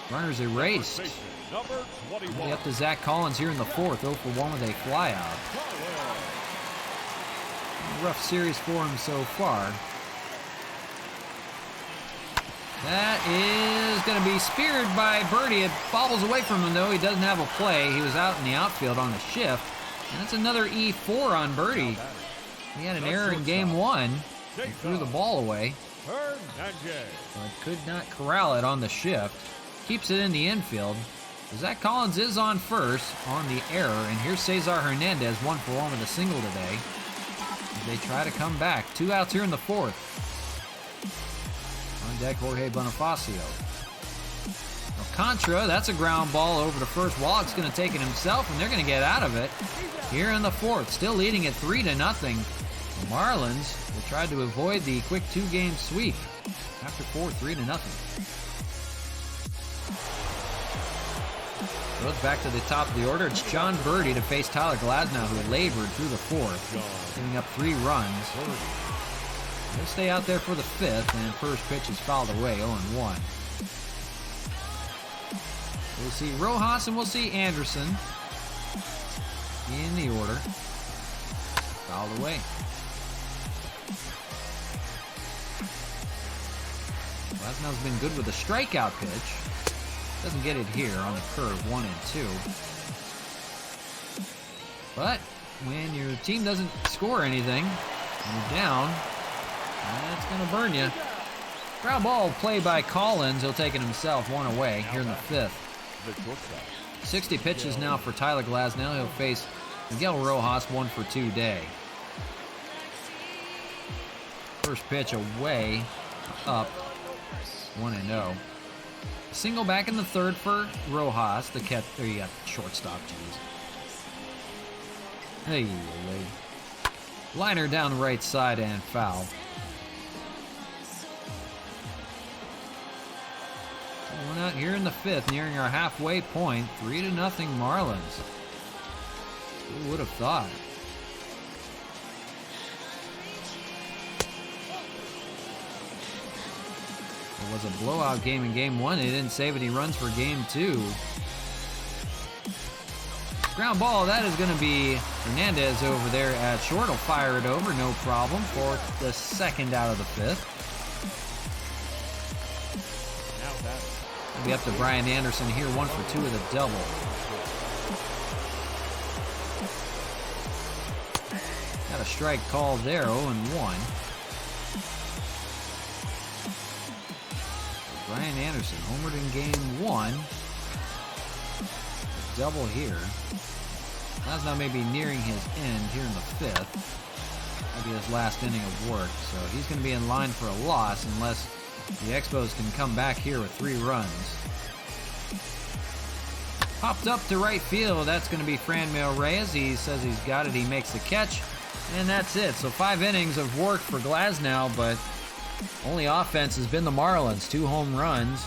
Speaker 2: Runners erased.
Speaker 4: Number 21.
Speaker 2: Up to Zach Collins here in the 4th. 0 for 1 with a flyout. Rough series for him so far. That is going to be speared by Birdie. It bobbles away from him, though. He doesn't have a play. He was out in the outfield on the shift. And that's another E4 on Birdie. He had an error in game 1. He threw the ball away, but could not corral it on the shift. Keeps it in the infield. Zach Collins is on first on the error. And here's Cesar Hernandez, 1 for 1 with a single today. As they try to come back. 2 outs here in the 4th. On deck, Jorge Bonifacio. Alcantara, that's a ground ball over to first. Wallach's going to take it himself, and they're going to get out of it here in the 4th. Still leading at 3-0. The Marlins will try to avoid the quick 2-game sweep after 4, 3-0. Goes back to the top of the order. It's John Birdie to face Tyler Glasnow, who labored through the 4th, giving up 3 runs. He'll stay out there for the 5th, and first pitch is fouled away, 0-1. We'll see Rojas and we'll see Anderson in the order. Fouled away. Glasnow's been good with a strikeout pitch. Doesn't get it here on the curve, 1 and 2. But when your team doesn't score anything, and you're down, that's going to burn you. Ground ball play by Collins. He'll take it himself, 1 away here in the 5th. 60 pitches now for Tyler Glasnow. He'll face Miguel Rojas, 1 for 2 day. First pitch away, up, 1-0. Single back in the 3rd for Rojas. The shortstop, jeez. Hey, liner down the right side and foul. One out here in the 5th, nearing our halfway point. 3-0 Marlins. Who would have thought? It was a blowout game in game 1. They didn't save any runs for game 2. Ground ball, that is going to be Hernandez over there at short. He'll fire it over, no problem, for the 2nd out of the 5th. It'll be up to Brian Anderson here, 1 for 2 with a double. Got a strike called there, 0-1. Brian Anderson homered in game 1. A double here. Glasnow may be nearing his end here in the 5th. Maybe his last inning of work. So he's going to be in line for a loss unless the Expos can come back here with 3 runs. Popped up to right field. That's going to be Franmil Reyes. He says he's got it. He makes the catch. And that's it. So 5 innings of work for Glasnow, but only offense has been the Marlins. 2 home runs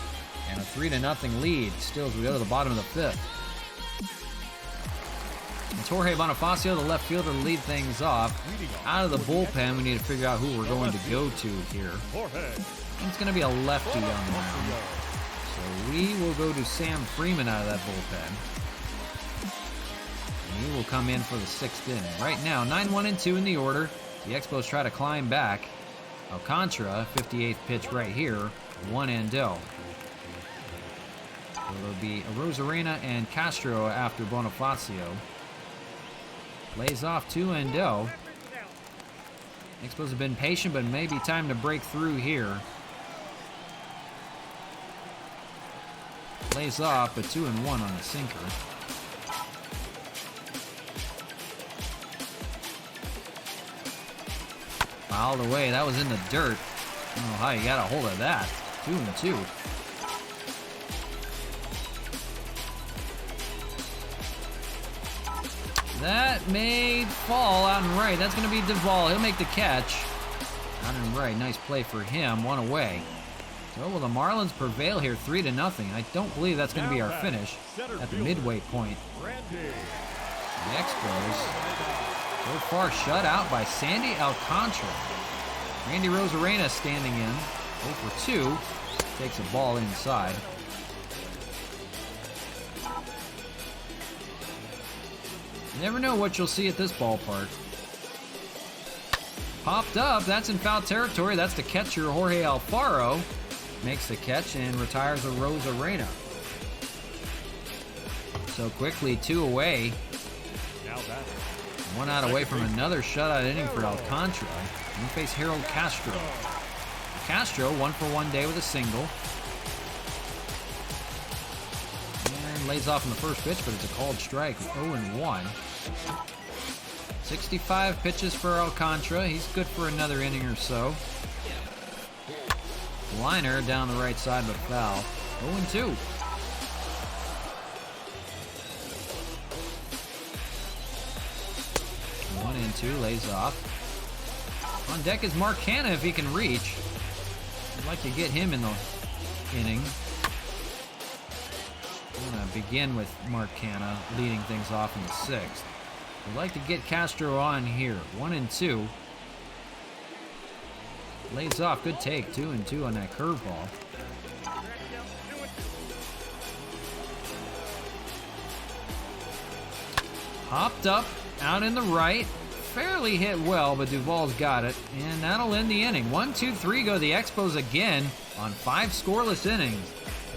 Speaker 2: and a 3-0 lead. Still as we go to the bottom of the 5th. It's Jorge Bonifacio, the left fielder, to lead things off. Out of the bullpen, we need to figure out who we're going to go to here. It's going to be a lefty on the mound. So we will go to Sam Freeman out of that bullpen. And he will come in for the 6th inning. Right now, 9-1-2 in the order. The Expos try to climb back. Alcantara, 58th pitch right here, 1-0. So it'll be Rosarena and Castro after Bonifacio. Lays off 2-0. Expos have been patient, but maybe time to break through here. Lays off, but 2-1 on a sinker. Fouled away. That was in the dirt. I don't know how you got a hold of that. 2-2. That may fall out and right. That's going to be Duvall. He'll make the catch. Out and right. Nice play for him. 1 away. So will the Marlins prevail here 3-0? I don't believe that's going to be our finish at the midway point. The Expos so far shut out by Sandy Alcantara. Randy Rosarena standing in. 0 for 2. Takes a ball inside. You never know what you'll see at this ballpark. Popped up. That's in foul territory. That's the catcher, Jorge Alfaro. Makes the catch and retires a Rosarena. So quickly, 2 away. 1 out away from another shutout inning for Alcantara. We face Harold Castro. Castro, 1 for 1 day with a single. And lays off in the first pitch, but it's a called strike. 0-1. 65 pitches for Alcantara. He's good for another inning or so. Liner down the right side, but foul. 0-2. One and 2, lays off. On deck is Mark Hanna if he can reach. I'd like to get him in the inning. I'm going to begin with Mark Hanna leading things off in the 6th. I'd like to get Castro on here. 1 and 2. Lays off, good take, 2-2 on that curveball. Hopped up, out in the right. Fairly hit well, but Duvall's got it. And that'll end the inning. 1, 2, 3 go the Expos again on 5 scoreless innings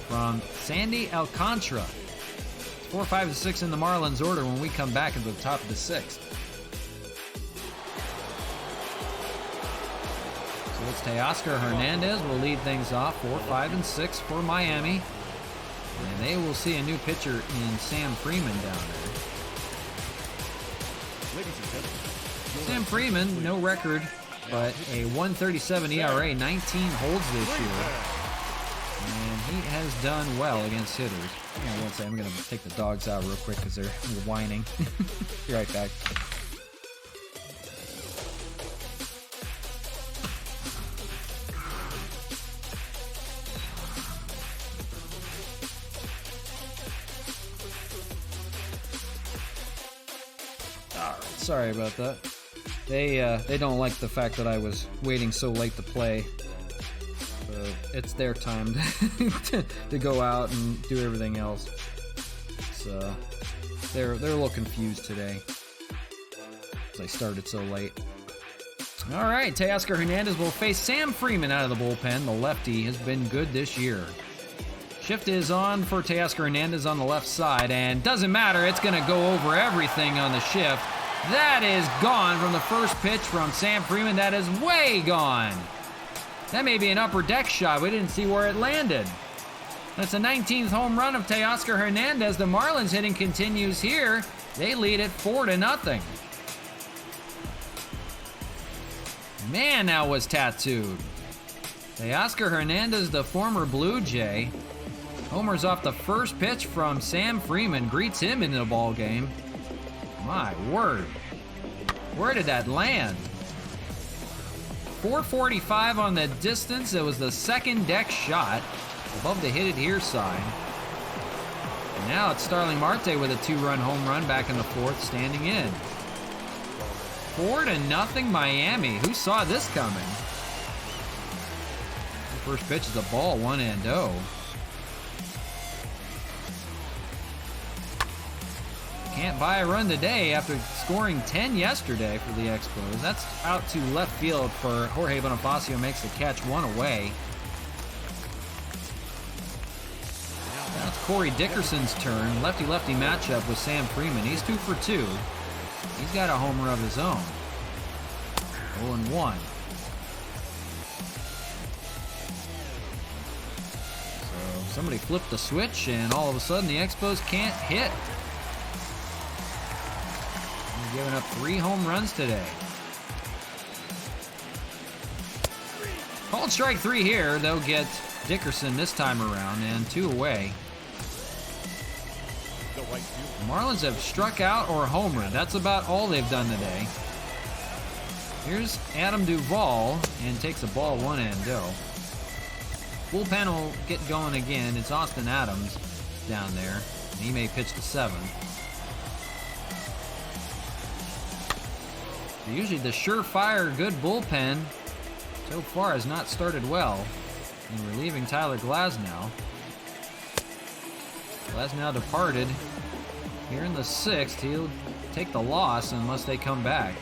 Speaker 2: from Sandy Alcantara. 4, 5, and 6 in the Marlins order when we come back into the top of the 6th. So it's Teoscar Hernandez will lead things off. 4, 5, and 6 for Miami. And they will see a new pitcher in Sam Freeman down there. Sam Freeman, no record, but a 1.37 ERA, 19 holds this year. And he has done well against hitters. Hang on one second, I'm going to take the dogs out real quick because they're whining. Be right back. Alright, sorry about that. They don't like the fact that I was waiting so late to play. So it's their time to go out and do everything else. So they're a little confused today because I started so late. All right, Teoscar Hernandez will face Sam Freeman out of the bullpen. The lefty has been good this year. Shift is on for Teoscar Hernandez on the left side, and doesn't matter. It's going to go over everything on the shift. That is gone from the first pitch from Sam Freeman. That is way gone. That may be an upper deck shot. We didn't see where it landed. That's the 19th home run of Teoscar Hernandez. The Marlins hitting continues here. They lead it 4-0. Man, that was tattooed. Teoscar Hernandez, the former Blue Jay, Homers off the first pitch from Sam Freeman. Greets him into the ball game. My word. Where did that land? 445 on the distance. It was the second deck shot above the hit it here sign. And now it's Starling Marte with a 2-run home run back in the fourth, standing in. 4-0 Miami. Who saw this coming? The first pitch is a ball, 1-0. Can't buy a run today after scoring 10 yesterday for the Expos. That's out to left field for Jorge Bonifacio, makes the catch, 1 away. Now it's Corey Dickerson's turn. Lefty-lefty matchup with Sam Freeman. He's 2 for 2. He's got a homer of his own. 0-1. So somebody flipped the switch, and all of a sudden the Expos can't hit. He's given up 3 home runs today. Called strike 3 here. They'll get Dickerson this time around, and 2 away. The Marlins have struck out or homered. That's about all they've done today. Here's Adam Duvall, and takes a ball, 1-0. Bullpen will get going again. It's Austin Adams down there. He may pitch the 7th. Usually the surefire good bullpen so far has not started well. And relieving Tyler Glasnow. Glasnow departed here in the 6th. He'll take the loss unless they come back.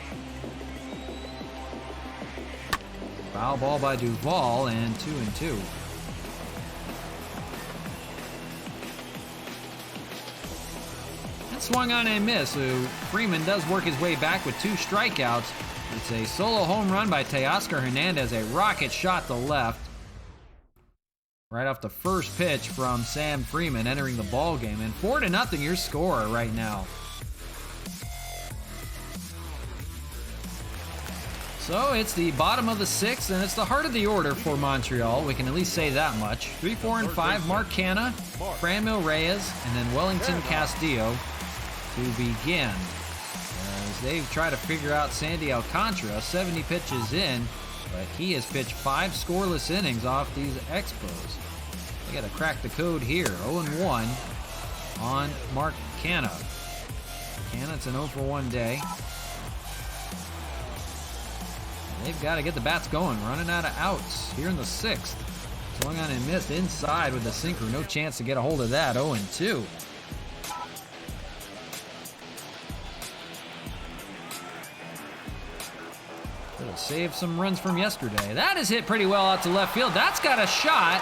Speaker 2: Foul ball by Duvall, and 2-2. Swung on and missed, so Freeman does work his way back with 2 strikeouts. It's a solo home run by Teoscar Hernandez, a rocket shot to left. Right off the first pitch from Sam Freeman entering the ball game, and 4-0 your score right now. So it's the bottom of the 6th, and it's the heart of the order for Montreal. We can at least say that much. 3, 4, and 5, Mark Canha, Franmil Reyes, and then Wellington Castillo to begin. As they've tried to figure out Sandy Alcantara, 70 pitches in, but he has pitched 5 scoreless innings off these Expos. They got to crack the code here. 0-1 on Mark Canha. Canha, it's an 0-for-1 day. They've got to get the bats going, running out of outs here in the 6th. Swung on and missed inside with the sinker. No chance to get a hold of that. 0-2. It'll save some runs from yesterday. That is hit pretty well out to left field. That's got a shot.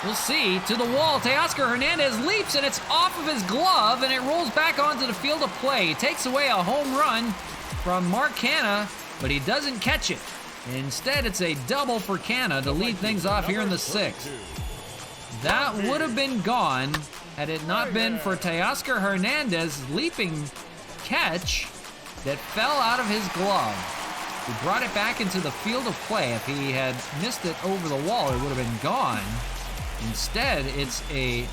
Speaker 2: We'll see. To the wall. Teoscar Hernandez leaps, and it's off of his glove, and it rolls back onto the field of play. He takes away a home run from Mark Canha, but he doesn't catch it. Instead, it's a double for Canha to lead things off here in the 6th. That would have been gone had it not been for Teoscar Hernandez's leaping catch that fell out of his glove. He brought it back into the field of play. If he had missed it over the wall, it would have been gone. Instead, it's a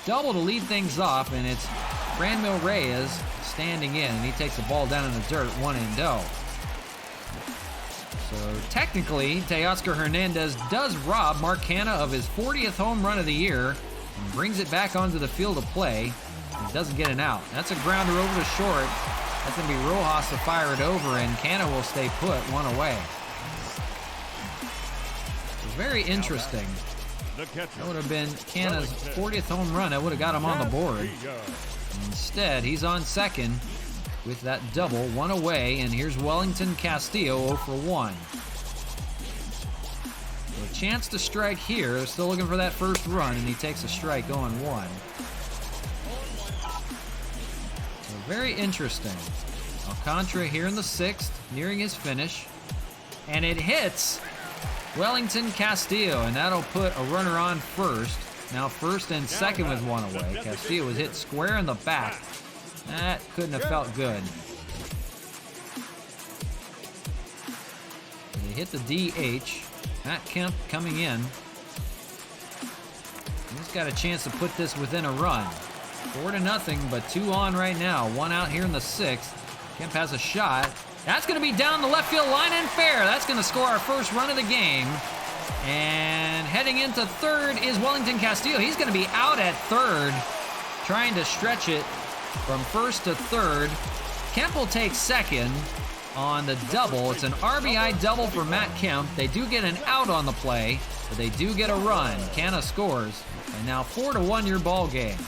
Speaker 2: double to lead things off, and it's Franmil Reyes standing in, and he takes the ball down in the dirt, 1-0. So technically, Teoscar Hernandez does rob Mark Canha of his 40th home run of the year and brings it back onto the field of play. He doesn't get an out. That's a grounder over to short. That's going to be Rojas to fire it over, and Canha will stay put, 1 away. It's very interesting. That would have been Canha's 40th home run. That would have got him on the board. Instead, he's on second with that double, 1 away, and here's Wellington Castillo, 0-for-1. So a chance to strike here. They're still looking for that first run, and he takes a strike, 0-1. So very interesting. Alcantara here in the 6th, nearing his finish, and it hits Wellington Castillo, and that'll put a runner on first. Now first and second with 1 away. Castillo was hit square in the back. That couldn't have felt good. And he hit the DH. Matt Kemp coming in. He's He's got a chance to put this within a run. 4-0, but 2 on right now. 1 out here in the 6th. Kemp has a shot. That's going to be down the left field line and fair. That's going to score our first run of the game. And heading into 3rd is Wellington Castillo. He's going to be out at 3rd, trying to stretch it from 1st to 3rd. Kemp will take 2nd on the double. It's an RBI double for Matt Kemp. They do get an out on the play, but they do get a run. Canna scores, and now 4-1 your ball game.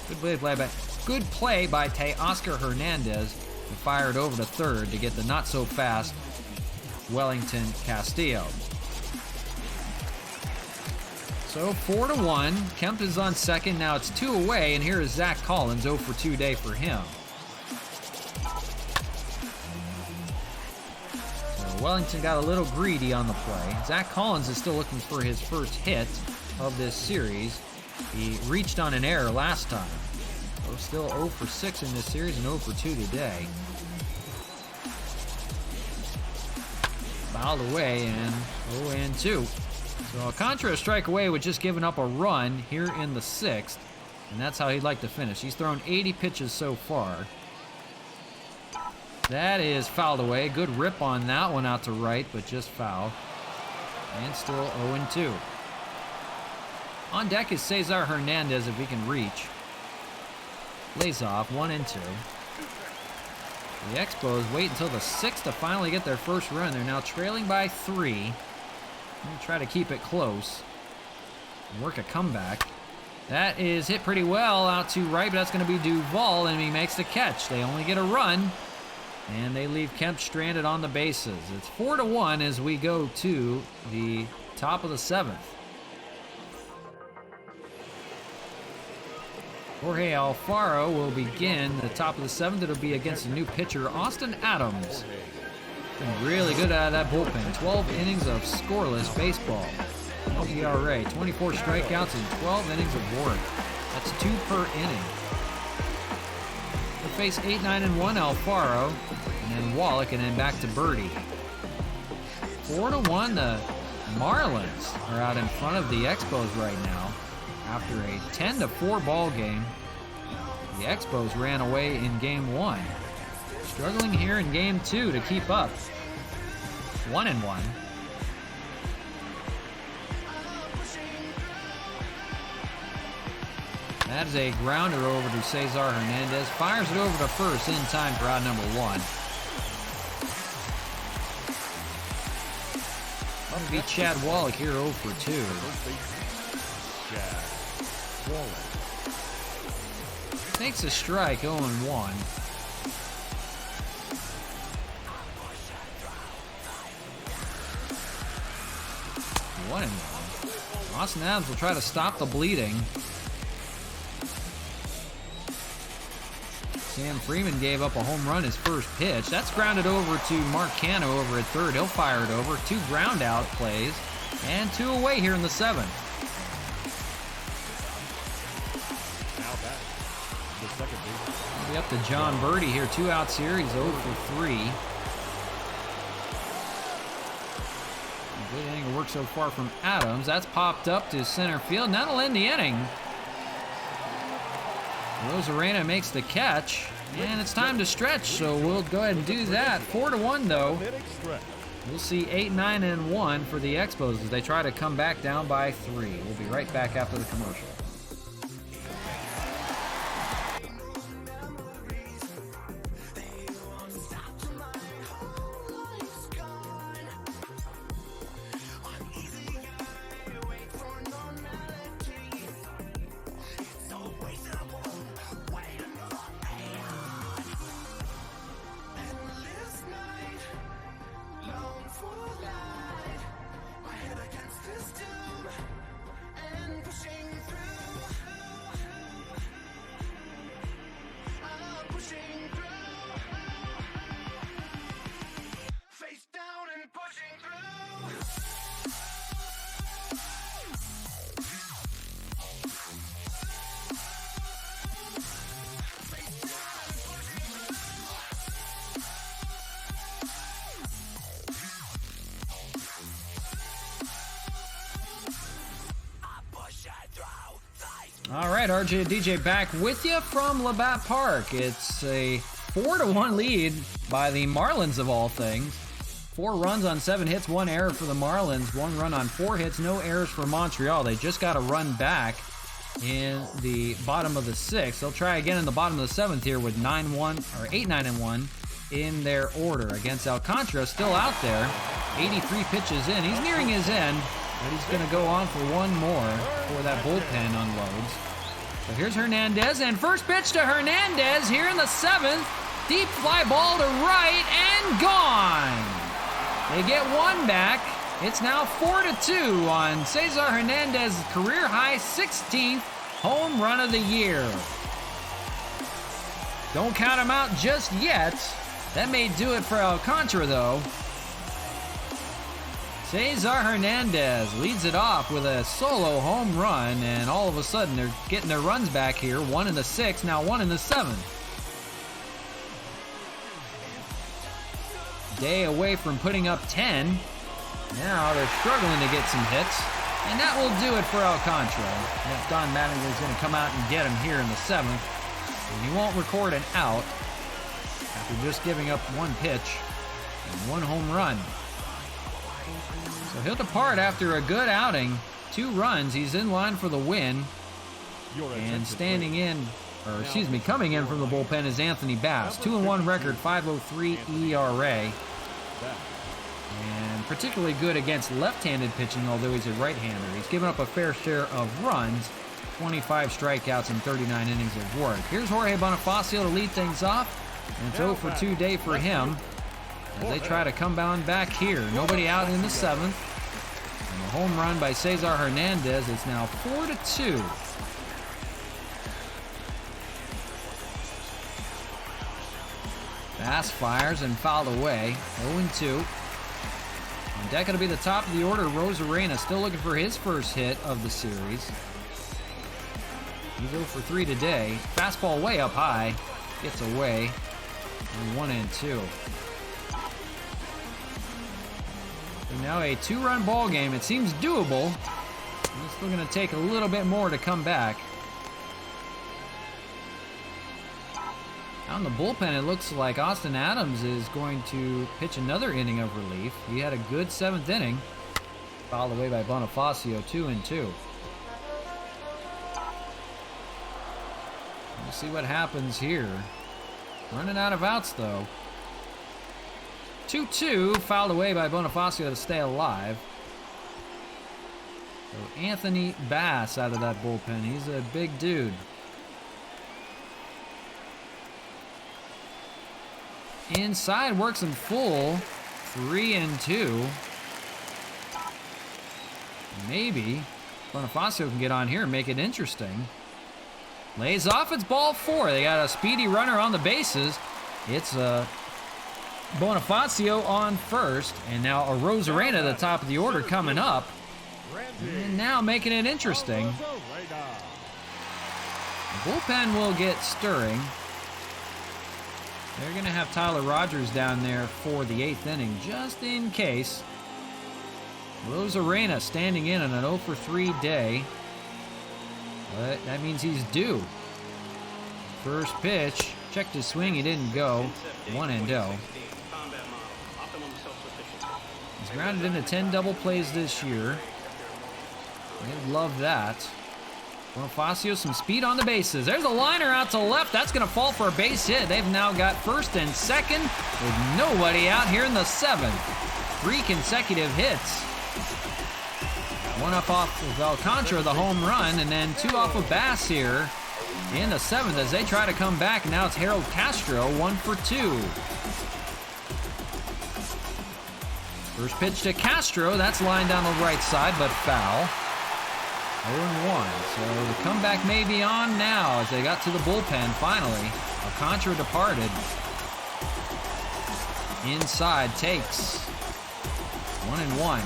Speaker 2: Good play by Teoscar Hernandez to fire it over to 3rd to get the not-so-fast Wellington Castillo. So 4-1. Kemp is on 2nd. Now it's 2 away, and here is Zach Collins. 0 for 2 day for him. So Wellington got a little greedy on the play. Zach Collins is still looking for his first hit of this series. He reached on an error last time. So still 0 for 6 in this series and 0 for 2 today. Fouled away and 0-2. So Alcantara strike away with just giving up a run here in the 6th. And that's how he'd like to finish. He's thrown 80 pitches so far. That is fouled away. Good rip on that one out to right, but just foul. And still 0-2. On deck is Cesar Hernandez if he can reach. Lays off, 1-2. The Expos wait until the 6th to finally get their first run. They're now trailing by 3. We'll try to keep it close and work a comeback. That is hit pretty well out to right, but that's going to be Duvall, and he makes the catch. They only get a run, and they leave Kemp stranded on the bases. It's 4-1 as we go to the top of the 7th. Jorge Alfaro will begin the top of the 7th. It'll be against a new pitcher, Austin Adams. Been really good out of that bullpen. 12 innings of scoreless baseball. No ERA, 24 strikeouts and 12 innings of work. That's 2 per inning. We'll face 8-9-1 Alfaro, and then Wallach, and then back to Birdie. 4-1, the Marlins are out in front of the Expos right now. After a 10-4 ball game, the Expos ran away in game 1. Struggling here in game 2 to keep up. 1-1. That is a grounder over to Cesar Hernandez. Fires it over to first in time for out number 1. That'll be Chad Wallach here 0 for 2. Takes a strike, 0-1. 1-1. Austin Adams will try to stop the bleeding. Sam Freeman gave up a home run his first pitch. That's grounded over to Mark Cano over at 3rd. He'll fire it over. 2 ground out plays and 2 away here in the 7th. We'll be up to John Birdie here. 2 out series, 0 for 3. Good inning of work so far from Adams. That's popped up to center field. That'll end the inning. Rosarena makes the catch, and it's time to stretch, so we'll go ahead and do that. 4-1 though. We'll see 8-9-1 for the Expos as they try to come back down by 3. We'll be right back after the commercial. right, RJ DJ back with you from Labatt Park. It's a 4-1 lead by the Marlins of all things. 4 runs on 7 hits, 1 error for the Marlins, 1 run on 4 hits, no errors for Montreal. They just got a run back in the bottom of the 6th. They'll try again in the bottom of the 7th here with 9-1 or 8-9-1 in their order against Alcantara, still out there. 83 pitches in. He's nearing his end, but he's going to go on for one more before that bullpen unloads. So here's Hernandez, and first pitch to Hernandez here in the 7th. Deep fly ball to right and gone. They get one back. It's now 4-2 on Cesar Hernandez's career high 16th home run of the year. Don't count him out just yet. That may do it for Alcantara, though. Cesar Hernandez leads it off with a solo home run, and all of a sudden they're getting their runs back here. 1 in the 6th, now 1 in the 7th. Day away from putting up 10. Now they're struggling to get some hits, and that will do it for Alcantara. If Don Mattingly is going to come out and get him here in the 7th, and he won't record an out after just giving up 1 pitch and 1 home run. So he'll depart after a good outing. 2 runs. He's in line for the win. And coming in from the bullpen is Anthony Bass. 2-1 record, 5.03 ERA. And particularly good against left-handed pitching, although he's a right-hander. He's given up a fair share of runs, 25 strikeouts and 39 innings of work. Here's Jorge Bonifacio to lead things off. And it's 0-for-2 day for him as they try to come back here. Nobody out in the 7th. And a home run by Cesar Hernandez. It's now 4-2. Bass fires and fouled away. 0-2. On deck it'll be the top of the order. Rosarena still looking for his first hit of the series. He's 0-for-3 today. Fastball way up high. Gets away. And 1-2. So now a 2-run ball game. It seems doable. It's still going to take a little bit more to come back. Out in the bullpen, it looks like Austin Adams is going to pitch another inning of relief. He had a good 7th inning. Fouled away by Bonifacio, 2-2. We'll see what happens here. Running out of outs, though. 2-2, fouled away by Bonifacio to stay alive. So Anthony Bass out of that bullpen. He's a big dude. Inside works in full. 3-2. Maybe Bonifacio can get on here and make it interesting. Lays off, it's ball 4. They got a speedy runner on the bases. It's Bonifacio on first. And now a Rosarena at the top of the order coming up. And now making it interesting. The bullpen will get stirring. They're going to have Tyler Rogers down there for the 8th inning, just in case. Rosarena standing in on an 0-for-3 day. But that means he's due. First pitch. Checked his swing. He didn't go. 1-0. He's grounded into 10 double plays this year. They'd love that. Bonifacio, some speed on the bases. There's a liner out to left. That's going to fall for a base hit. They've now got first and second with nobody out here in the 7th. 3 consecutive hits. 1 up off of Alcantara, the home run, and then 2 off of Bass here in the 7th as they try to come back. Now it's Harold Castro, 1-for-2. First pitch to Castro. That's lined down the right side, but foul. 0-1. So the comeback may be on now as they got to the bullpen finally. Alcantara departed. Inside takes. 1-1.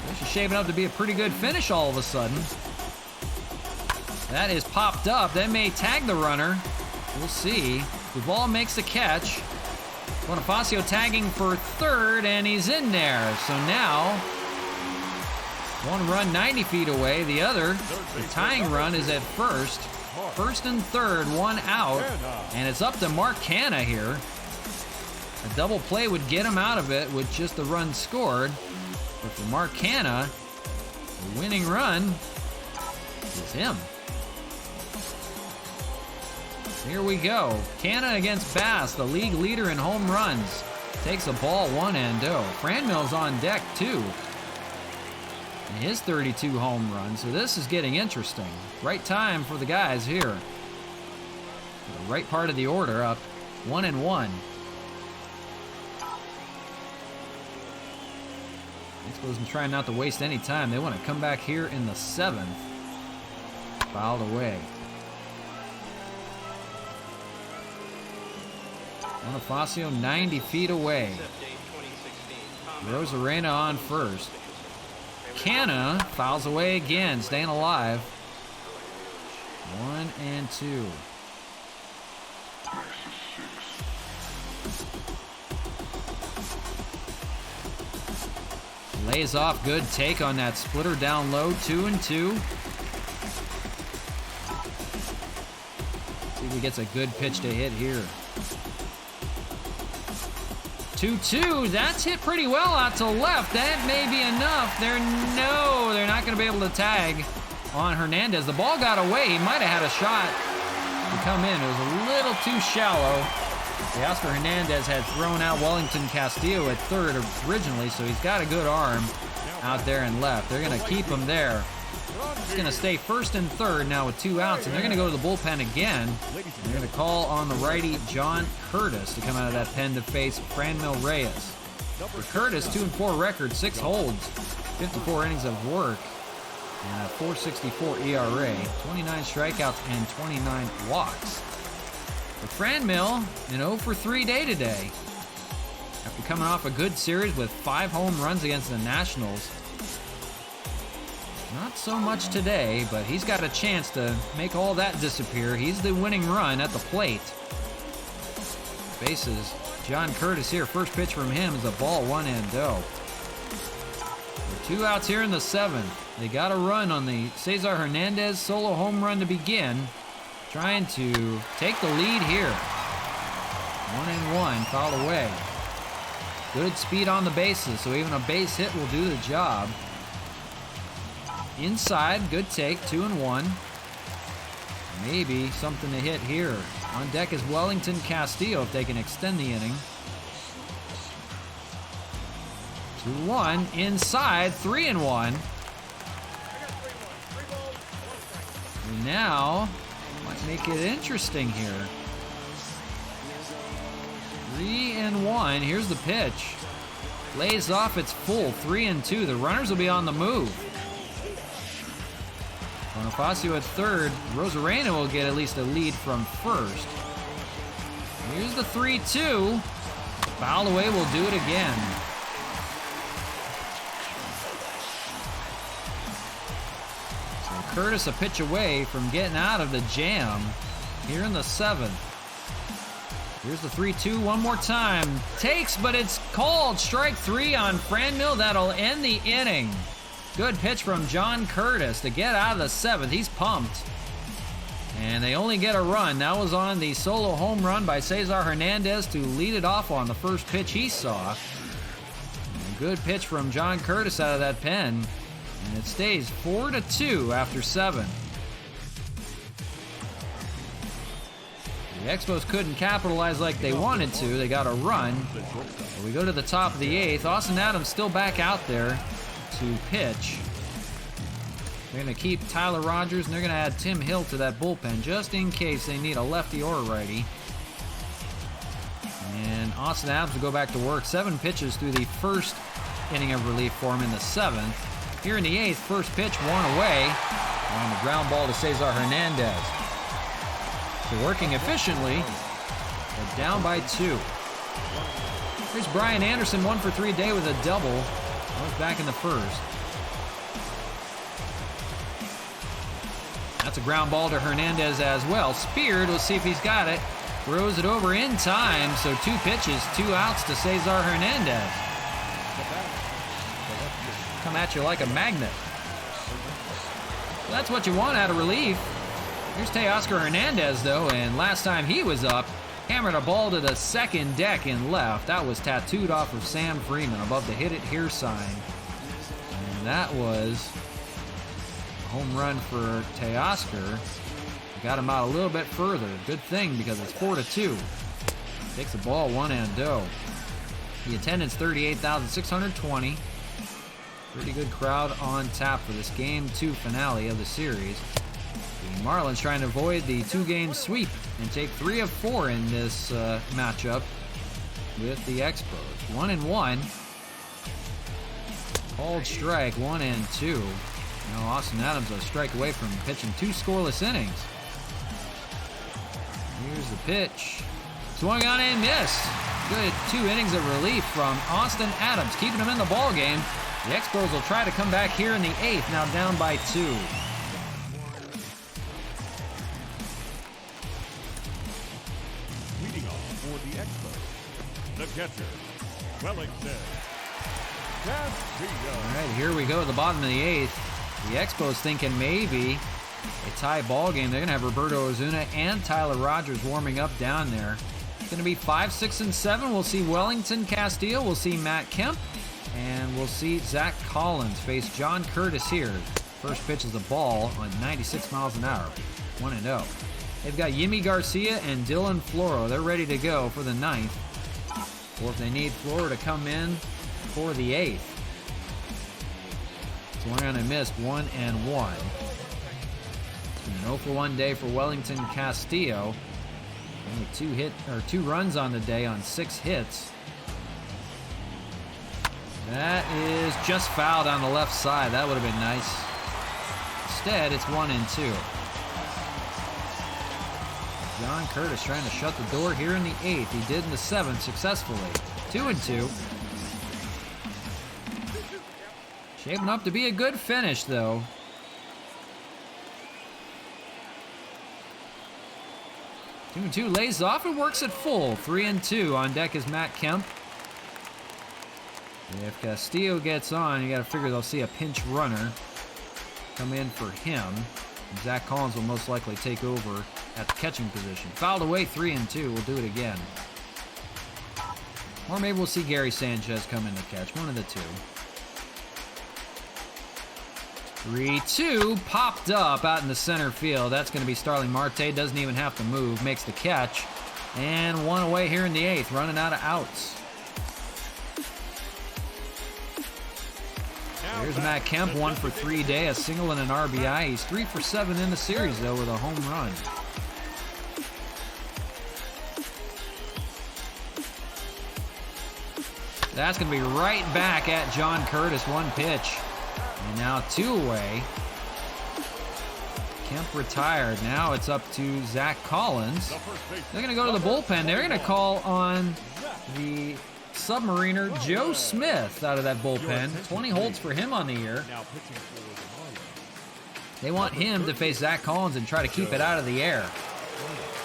Speaker 2: This is shaping up to be a pretty good finish all of a sudden. That is popped up. They may tag the runner. We'll see. Duvall makes the catch. Bonifacio tagging for third, and he's in there. So now One run 90 feet away. The other, the tying run, is at first. First and third, one out. And it's up to Mark Canha here. A double play would get him out of it with just the run scored. But for Mark Canha, the winning run is him. Here we go. Canha against Bass, the league leader in home runs. Takes a ball 1-0. Franmil's on deck too. And his 32 home runs. So this is getting interesting. Right time for the guys here. The right part of the order, up 1-1. Expos trying not to waste any time. They want to come back here in the 7th. Fouled away. Bonifacio 90 feet away. Rosarena on first. Canha fouls away again, staying alive. 1-2. Lays off, good take on that splitter down low, 2-2. See if he gets a good pitch to hit here. 2-2, that's hit pretty well out to left. That may be enough. They're not going to be able to tag on Hernandez. The ball got away. He might have had a shot to come in. It was a little too shallow. Oscar Hernandez had thrown out Wellington Castillo at third originally, so he's got a good arm out there and left. They're going to keep him there. He's going to stay first and third now with 2 outs, and they're going to go to the bullpen again. They're going to call on the righty John Curtis to come out of that pen to face Franmil Reyes. For Curtis, 2-4 record, 6 holds, 54 innings of work, and a 4.64 ERA, 29 strikeouts and 29 walks. For Franmil, an 0-for-3 day today. After coming off a good series with 5 home runs against the Nationals. Not so much today, but he's got a chance to make all that disappear. He's the winning run at the plate. Bases, John Curtis here. First pitch from him is a ball, 1-0. 2 outs here in the 7th. They got a run on the Cesar Hernandez solo home run to begin. Trying to take the lead here. 1-1, fouled away. Good speed on the bases, so even a base hit will do the job. Inside, good take, 2-1. Maybe something to hit here. On deck is Wellington Castillo if they can extend the inning. 2-1, inside, 3-1. And now, might make it interesting here. 3-1, here's the pitch. Lays off, it's full, 3-2. The runners will be on the move. Bonifacio at third. Rosarena will get at least a lead from first. Here's the 3-2. Foul away, will do it again. So Curtis a pitch away from getting out of the jam here in the 7th. Here's the 3-2 one more time. Takes, but it's called. Strike 3 on Franmil. That'll end the inning. Good pitch from John Curtis to get out of the 7th. He's pumped. And they only get a run. That was on the solo home run by Cesar Hernandez to lead it off on the first pitch he saw. And a good pitch from John Curtis out of that pen. And it stays 4-2 after 7. The Expos couldn't capitalize like they wanted to. They got a run. But we go to the top of the 8th. Austin Adams still back out there to pitch. They're going to keep Tyler Rogers, and they're going to add Tim Hill to that bullpen just in case they need a lefty or a righty. And Austin Adams will go back to work. 7 pitches through the first inning of relief for him in the 7th. Here in the 8th, first pitch, 1 away on the ground ball to Cesar Hernandez. So working efficiently, but down by 2. Here's Brian Anderson, 1 for 3 day with a double. Was back in the first. That's a ground ball to Hernandez as well. Speared, we'll see if he's got it. Throws it over in time, so 2 pitches, 2 outs to Cesar Hernandez. Come at you like a magnet. That's what you want out of relief. Here's Teoscar Hernandez, though, and last time he was up, hammered a ball to the second deck in left. That was tattooed off of Sam Freeman above the hit it here sign. And that was a home run for Teoscar. Got him out a little bit further. Good thing because it's 4-2. Takes the ball 1-0. The attendance 38,620. Pretty good crowd on tap for this Game 2 finale of the series. The Marlins trying to avoid the 2-game sweep and take 3 of 4 in this matchup with the Expos. 1-1. Called strike, 1-2. Now Austin Adams a strike away from pitching 2 scoreless innings. Here's the pitch. Swung on and missed. Good 2 innings of relief from Austin Adams, keeping him in the ball game. The Expos will try to come back here in the 8th, now down by 2.
Speaker 4: Leading off for the Expos, the catcher, Wellington Castillo.
Speaker 2: All right, here we go at the bottom of the 8th. The Expos thinking maybe a tie ball game. They're going to have Roberto Ozuna and Tyler Rogers warming up down there. It's going to be 5, 6, and 7. We'll see Wellington Castillo. We'll see Matt Kemp. And we'll see Zach Collins face John Curtis here. First pitch is a ball on 96 miles an hour. 1-0. They've got Yimi Garcia and Dylan Floro. They're ready to go for the 9th. Or if they need Floro to come in for the 8th. Swung on and missed, 1-1. It's been an 0-for-1 day for Wellington Castillo. Only 2 runs on the day on 6 hits. That is just fouled on the left side. That would have been nice. Instead, it's 1-2. John Curtis trying to shut the door here in the 8th. He did in the 7th successfully. 2-2. Shaping up to be a good finish, though. 2-2 lays off and works it full. 3-2. On deck is Matt Kemp. If Castillo gets on, you got to figure they'll see a pinch runner come in for him. And Zach Collins will most likely take over at the catching position. Fouled away, 3-2. We'll do it again. Or maybe we'll see Gary Sanchez come in to catch. One of the two. 3-2 popped up out in the center field. That's going to be Starling Marte. Doesn't even have to move. Makes the catch. And 1 away here in the 8th. Running out of outs. Here's Matt Kemp, 1 for 3 day, a single and an RBI. He's 3 for 7 in the series, though, with a home run. That's going to be right back at John Curtis, 1 pitch. And now 2 away. Kemp retired. Now it's up to Zach Collins. They're going to go to the bullpen. They're going to call on the Submariner Joe Smith out of that bullpen. 20 holds for him on the year. They want him to face Zach Collins and try to keep it out of the air.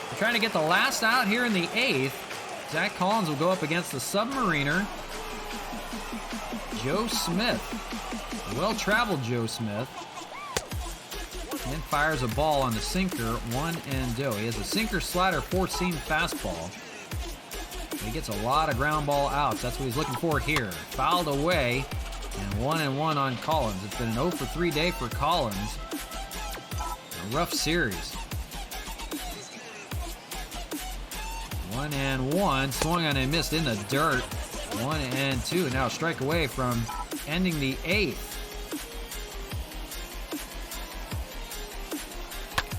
Speaker 2: They're trying to get the last out here in the 8th. Zach Collins will go up against the Submariner Joe Smith. A well-traveled Joe Smith. And fires a ball on the sinker, 1-0. He has a sinker slider 4-seam fastball. He gets a lot of ground ball outs. That's what he's looking for here. Fouled away, and 1-1 on Collins. It's been an 0 for 3 day for Collins. A rough series. 1-1. Swung on and missed in the dirt. 1-2. Now a strike away from ending the 8th.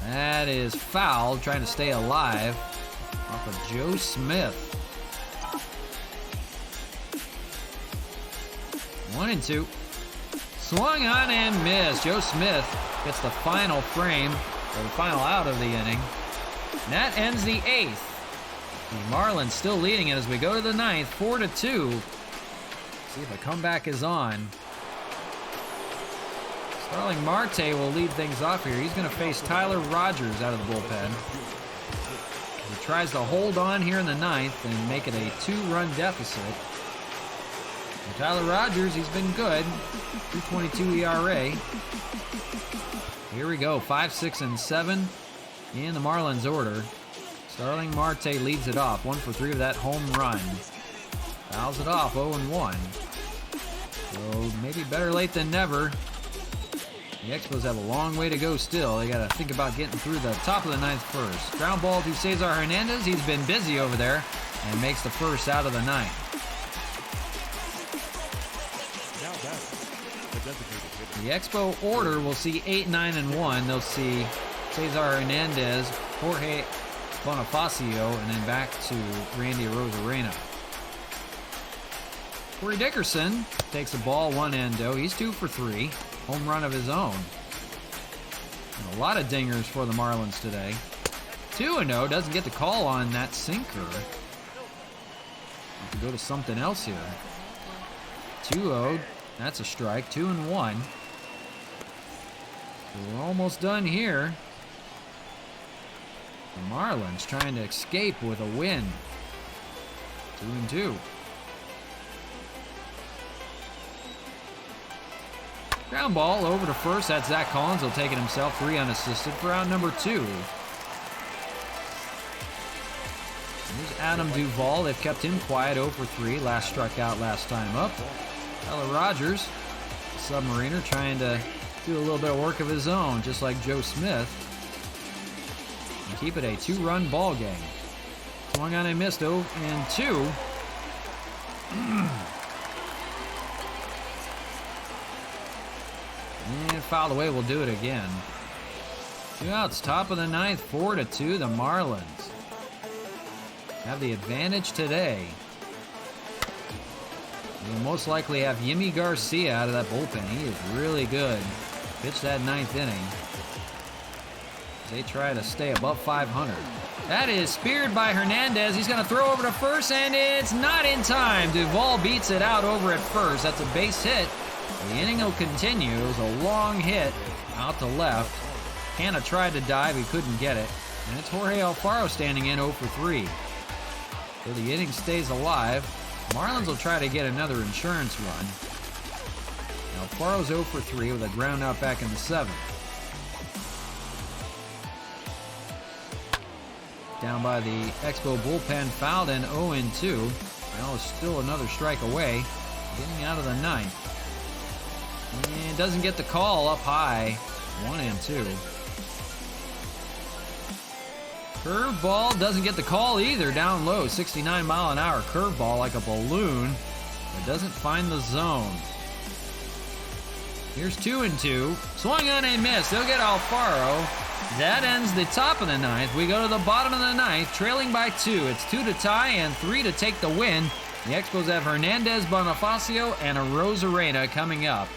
Speaker 2: That is fouled, trying to stay alive off of Joe Smith. 1-2. Swung on and missed. Joe Smith gets the final frame, or the final out of the inning. And that ends the 8th. The Marlins still leading it as we go to the 9th, 4-2. See if a comeback is on. Starling Marte will lead things off here. He's going to face Tyler Rogers out of the bullpen. He tries to hold on here in the 9th and make it a 2-run deficit. And Tyler Rogers, he's been good. 2.22 ERA. Here we go, 5, 6, and 7 in the Marlins order. Starling Marte leads it off, 1 for 3 of that home run. Fouls it off, 0-1. So maybe better late than never. The Expos have a long way to go still. They got to think about getting through the top of the ninth first. Ground ball to Cesar Hernandez. He's been busy over there and makes the first out of the ninth. The Expo order will see 8, 9, and 1. They'll see Cesar Hernandez, Jorge Bonifacio, and then back to Randy Arozarena. Corey Dickerson takes the ball one endo. He's 2 for 3. Home run of his own. And a lot of dingers for the Marlins today. 2-0, doesn't get the call on that sinker. Have to go to something else here. 2-0, that's a strike. 2-1. We're almost done here. The Marlins trying to escape with a win. 2-2. Ground ball over to first. That's Zach Collins. He'll take it himself. 3 unassisted for out number 2. Here's Adam Duvall. They've kept him quiet, 0 for 3. Last struck out last time up. Tyler Rogers, the Submariner, trying to do a little bit of work of his own, just like Joe Smith. And keep it a 2-run ball game. Swung on and missed, 0-2. And fouled away, we'll do it again. 2 outs, top of the ninth, 4-2. The Marlins have the advantage today. We'll most likely have Yimi Garcia out of that bullpen. He is really good. Pitched that 9th inning. They try to stay above 500. That is speared by Hernandez. He's going to throw over to first, and it's not in time. Duvall beats it out over at first. That's a base hit. The inning will continue. It was a long hit out to left. Canna tried to dive. He couldn't get it. And it's Jorge Alfaro standing in 0 for 3. So the inning stays alive. Marlins will try to get another insurance run. Alfaro's 0 for 3 with a ground out back in the 7th. Down by the Expo bullpen, fouled in 0-2. Now it's still another strike away. Getting out of the 9th. And doesn't get the call up high. 1-2. Curveball doesn't get the call either. Down low, 69 mile an hour curveball like a balloon. But doesn't find the zone. Here's 2-2. Swung on a miss. They'll get Alfaro. That ends the top of the 9th. We go to the bottom of the 9th, trailing by 2. It's 2 to tie and 3 to take the win. The Expos have Hernandez, Bonifacio, and Arozarena coming up.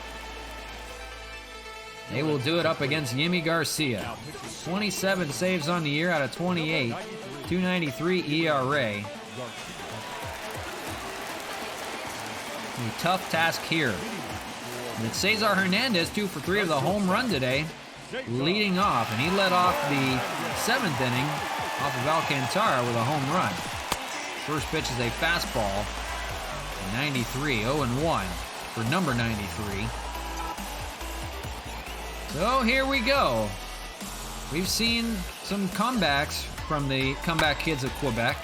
Speaker 2: They will do it up against Yimi Garcia. 27 saves on the year out of 28. 2.93 ERA. A tough task here. And it's Cesar Hernandez, 2 for 3 of the home run today, leading off. And he led off the 7th inning off of Alcantara with a home run. First pitch is a fastball. 93, 0-1 for number 93. So here we go. We've seen some comebacks from the comeback kids of Quebec.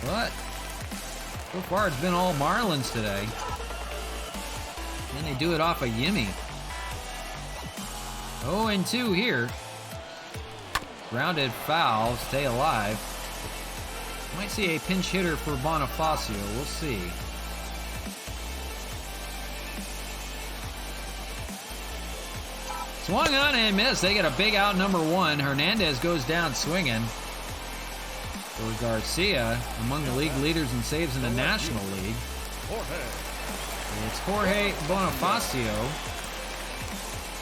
Speaker 2: But so far it's been all Marlins today. And they do it off of Yimi. 0-2 here. Grounded foul, stay alive. Might see a pinch hitter for Bonifacio, we'll see. Swung on and missed. They get a big out, number 1. Hernandez goes down swinging. For Garcia, among the league leaders in saves in the National League. It's Jorge Bonifacio.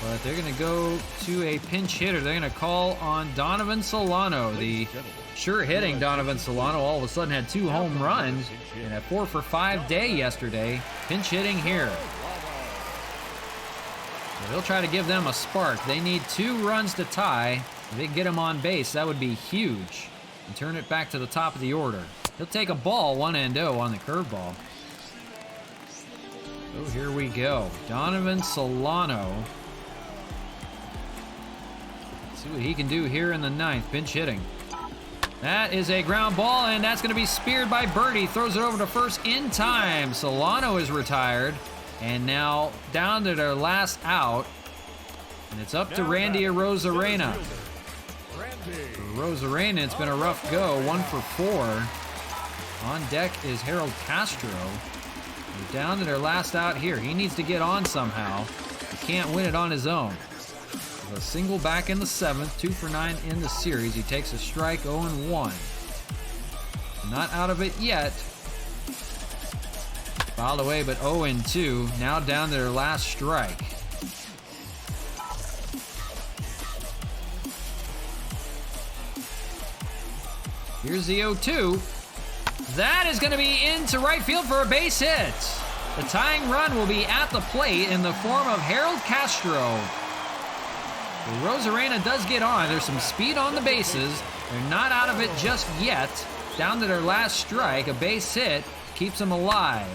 Speaker 2: But they're going to go to a pinch hitter. They're going to call on Donovan Solano. The sure-hitting Donovan Solano all of a sudden had 2 home runs and a 4 for 5 day yesterday. Pinch hitting here. They'll try to give them a spark. They need 2 runs to tie. If they get him on base, that would be huge. And turn it back to the top of the order. He'll take a ball, 1-0 on the curveball. Oh, here we go. Donovan Solano. Let's see what he can do here in the ninth. Pinch hitting. That is a ground ball, and that's going to be speared by Birdie. Throws it over to first in time. Solano is retired, and now down to their last out. And it's up to Randy Arozarena. For Arozarena, it's been a rough go. 1 for 4. On deck is Harold Castro. They're down to their last out here. He needs to get on somehow. He can't win it on his own. A single back in the 7th, 2 for 9 in the series. He takes a strike, 0-1. Not out of it yet. Fouled away, but 0-2. Now down to their last strike. Here's the 0-2. That is going to be into right field for a base hit. The tying run will be at the plate in the form of Harold Castro. Arozarena does get on. There's some speed on the bases. They're not out of it just yet. Down to their last strike. A base hit keeps them alive.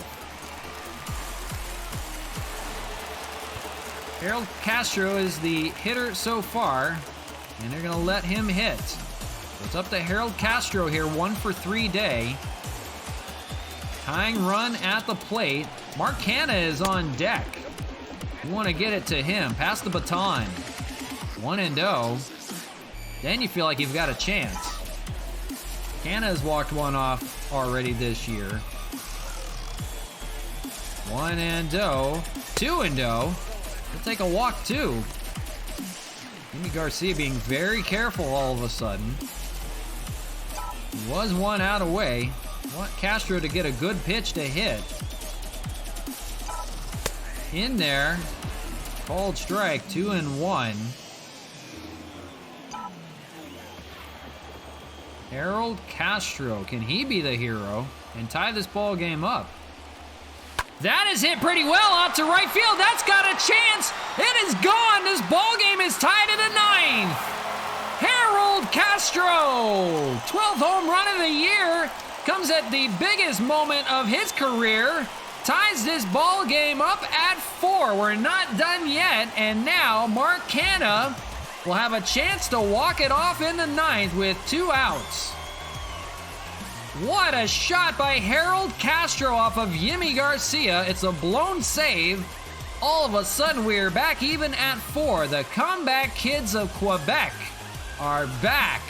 Speaker 2: Harold Castro is the hitter so far, and they're going to let him hit. So it's up to Harold Castro here, 1 for 3 day. Tying run at the plate. Mark Hanna is on deck. You want to get it to him. Pass the baton. 1-0. Then you feel like you've got a chance. Hanna has walked one off already this year. 1-0. 2-0. He'll take a walk too. Jimmy Garcia being very careful all of a sudden. He was 1 out away. Want Castro to get a good pitch to hit. In there. Called strike, 2-1. Harold Castro, can he be the hero and tie this ball game up? That is hit pretty well out to right field. That's got a chance. It is gone. This ball game is tied at the 9th. Harold Castro, 12th home run of the year, comes at the biggest moment of his career. Ties this ball game up at 4. We're not done yet, and now Mark Hanna will have a chance to walk it off in the 9th with 2 outs. What a shot by Harold Castro off of Yimi Garcia. It's a blown save. All of a sudden, we're back even at 4. The comeback kids of Quebec are back.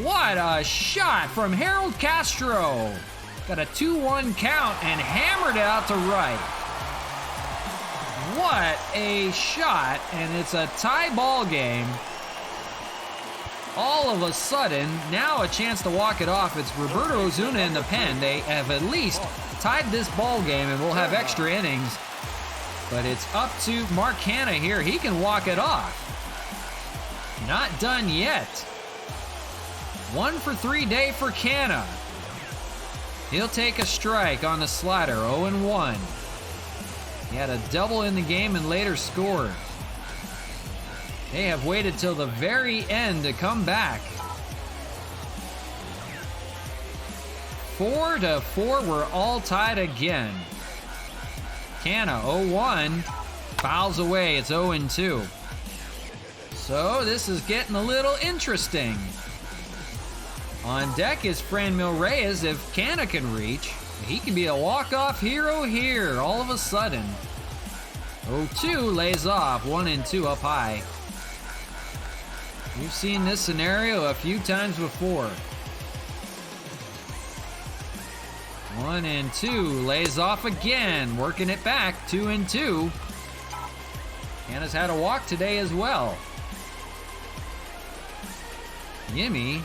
Speaker 2: What a shot from Harold Castro. Got a 2-1 count and hammered it out to right. What a shot, and it's a tie ball game. All of a sudden, now a chance to walk it off. It's Roberto Ozuna in the pen. They have at least tied this ball game, and we'll have extra innings. But it's up to Mark Hanna here. He can walk it off. Not done yet. 1 for 3 day for Canna. He'll take a strike on the slider, 0-1. He had a double in the game and later scored. They have waited till the very end to come back. 4-4, we're all tied again. Canna, 0-1, fouls away, it's 0-2. So this is getting a little interesting. On deck is Franmil Reyes. If Canna can reach, he can be a walk-off hero here all of a sudden. 0-2 lays off, 1-2 up high. We've seen this scenario a few times before. 1-2 lays off again, working it back, 2-2. Canna's had a walk today as well. Yimmy,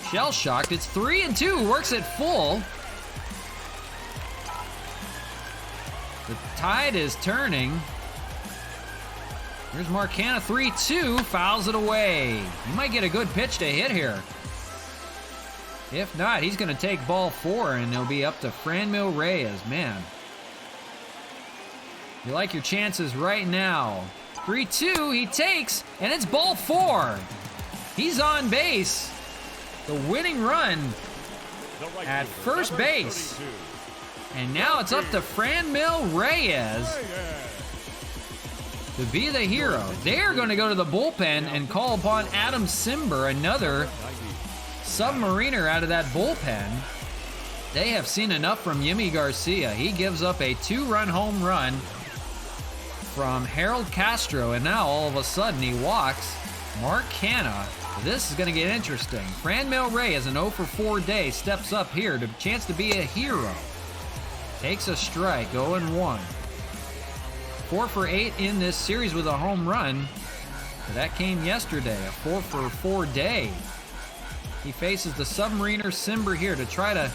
Speaker 2: shell-shocked, it's 3-2, works it full. The tide is turning. Here's Mark Hanna, 3-2, fouls it away. He might get a good pitch to hit here. If not, he's going to take ball 4, and it'll be up to Franmil Reyes. Man, you like your chances right now. 3-2, he takes, and it's ball 4. He's on base. The winning run at first base. And now it's up to Franmil Reyes to be the hero. They're going to go to the bullpen and call upon Adam Simber, another submariner out of that bullpen. They have seen enough from Yimi Garcia. He gives up a 2-run home run from Harold Castro, and now all of a sudden he walks Mark Canha. This is going to get interesting. Franmil Reyes, an 0 for 4 day, steps up here to chance to be a hero. Takes a strike, 0-1. 4 for 8 in this series with a home run. That came yesterday, a 4 for 4 day. He faces the submariner Simber here to try to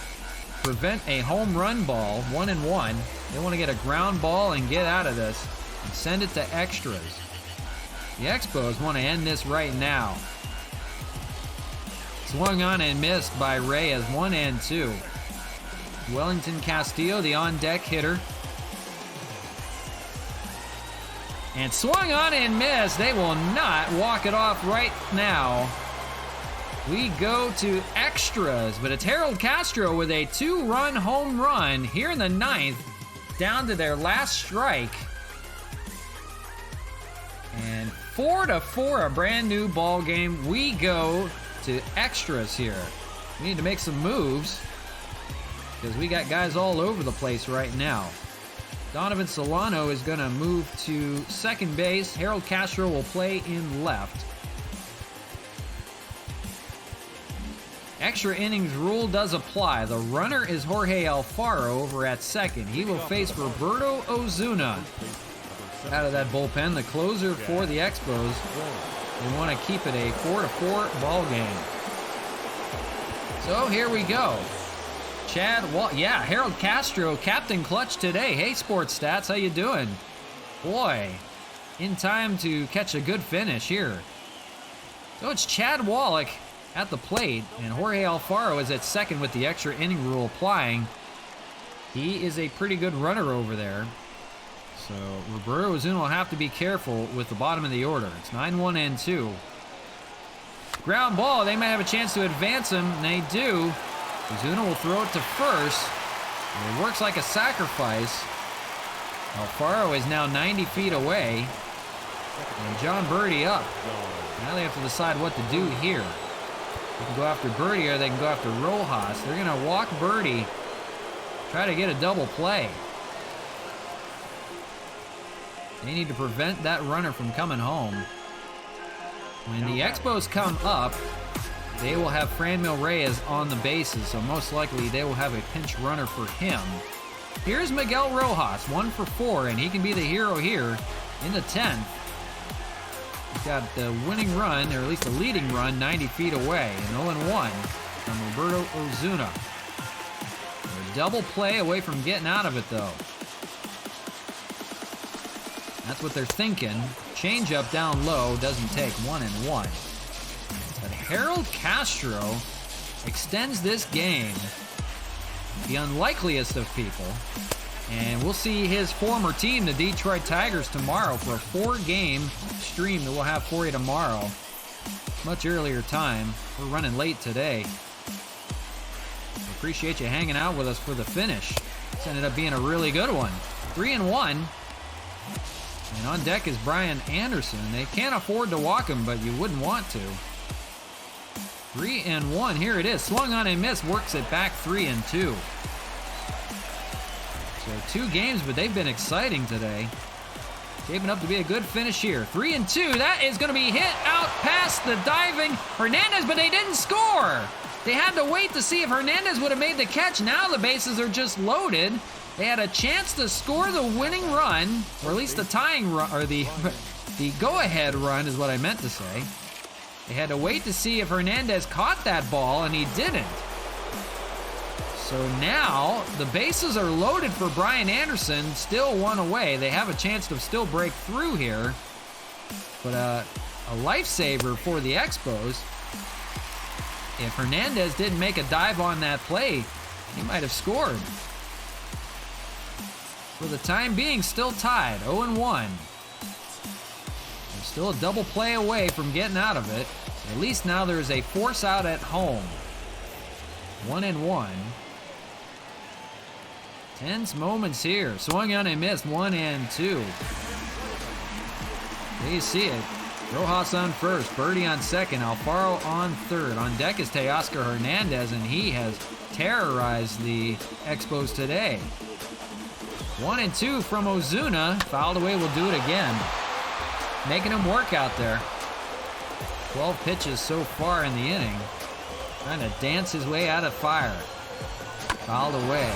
Speaker 2: prevent a home run ball, 1-1. They want to get a ground ball and get out of this and send it to extras. The Expos want to end this right now. Swung on and missed by Reyes, 1-2. Wellington Castillo, the on-deck hitter. And swung on and missed. They will not walk it off right now. We go to extras, but it's Harold Castro with a 2-run home run here in the 9th, down to their last strike. And 4-4, a brand new ball game. We go to extras here. We need to make some moves because we got guys all over the place right now. Donovan Solano is going to move to second base. Harold Castro will play in left. Extra innings rule does apply. The runner is Jorge Alfaro over at second. He will face Roberto Ozuna out of that bullpen, the closer for the Expos. They want to keep it a 4-4 ball game. So here we go. Harold Castro, Captain Clutch today. Hey, Sports Stats, how you doing? Boy, in time to catch a good finish here. So it's Chad Wallach at the plate, and Jorge Alfaro is at second with the extra inning rule applying. He is a pretty good runner over there. So Roberto Ozuna will have to be careful with the bottom of the order. It's 9-1-2. Ground ball, they might have a chance to advance him, and they do. Ozuna will throw it to first. It works like a sacrifice. Alfaro is now 90 feet away. And John Birdie up. Now they have to decide what to do here. They can go after Birdie or they can go after Rojas. They're going to walk Birdie, try to get a double play. They need to prevent that runner from coming home. When the Expos come up, they will have Franmil Reyes on the bases, so most likely they will have a pinch runner for him. Here's Miguel Rojas, 1 for 4, and he can be the hero here in the 10th. He's got the winning run, or at least the leading run, 90 feet away, and 0-1 from Roberto Ozuna. They're a double play away from getting out of it, though. That's what they're thinking. Change up down low doesn't take, 1-1. But Harold Castro extends this game, the unlikeliest of people. And we'll see his former team, the Detroit Tigers, tomorrow for a 4-game stream that we'll have for you tomorrow. Much earlier time. We're running late today. Appreciate you hanging out with us for the finish. This ended up being a really good one. 3-1. And on deck is Brian Anderson. They can't afford to walk him, but you wouldn't want to. 3-1. Here it is. Swung on and missed. Works it back 3-2. So 2 games, but they've been exciting today. Shaping up to be a good finish here. 3-2. That is going to be hit out past the diving Hernandez, but they didn't score. They had to wait to see if Hernandez would have made the catch. Now the bases are just loaded. They had a chance to score the winning run, or at least the tying run, or the go-ahead run is what I meant to say. They had to wait to see if Hernandez caught that ball, and he didn't. So now the bases are loaded for Brian Anderson, still 1 away. They have a chance to still break through here. But a lifesaver for the Expos. If Hernandez didn't make a dive on that play, he might have scored. For the time being, still tied, 0-1. They're still a double play away from getting out of it. At least now there is a force out at home. 1-1. Tense moments here. Swung on and missed. 1 and 2. There you see it. Rojas on first. Birdie on second. Alfaro on third. On deck is Teoscar Hernandez, and he has terrorized the Expos today. 1 and 2 from Ozuna. Fouled away. Will do it again. Making him work out there. 12 pitches so far in the inning. Trying to dance his way out of fire. Fouled away.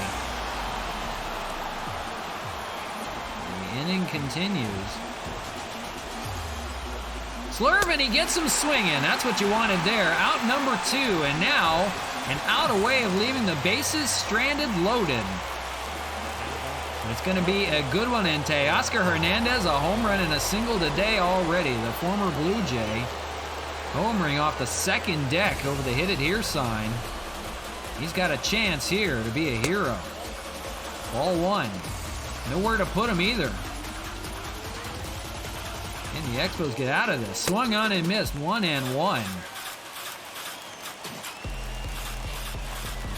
Speaker 2: The inning continues. Slurve, and he gets him swinging. That's what you wanted there. Out number 2, and now an out away of leaving the bases stranded, loaded. It's going to be a good one in Teoscar Hernandez, a home run and a single today already. The former Blue Jay homering off the second deck over the hit it here sign. He's got a chance here to be a hero. Ball 1. Nowhere to put him either. And the Expos get out of this. Swung on and missed. 1 and 1.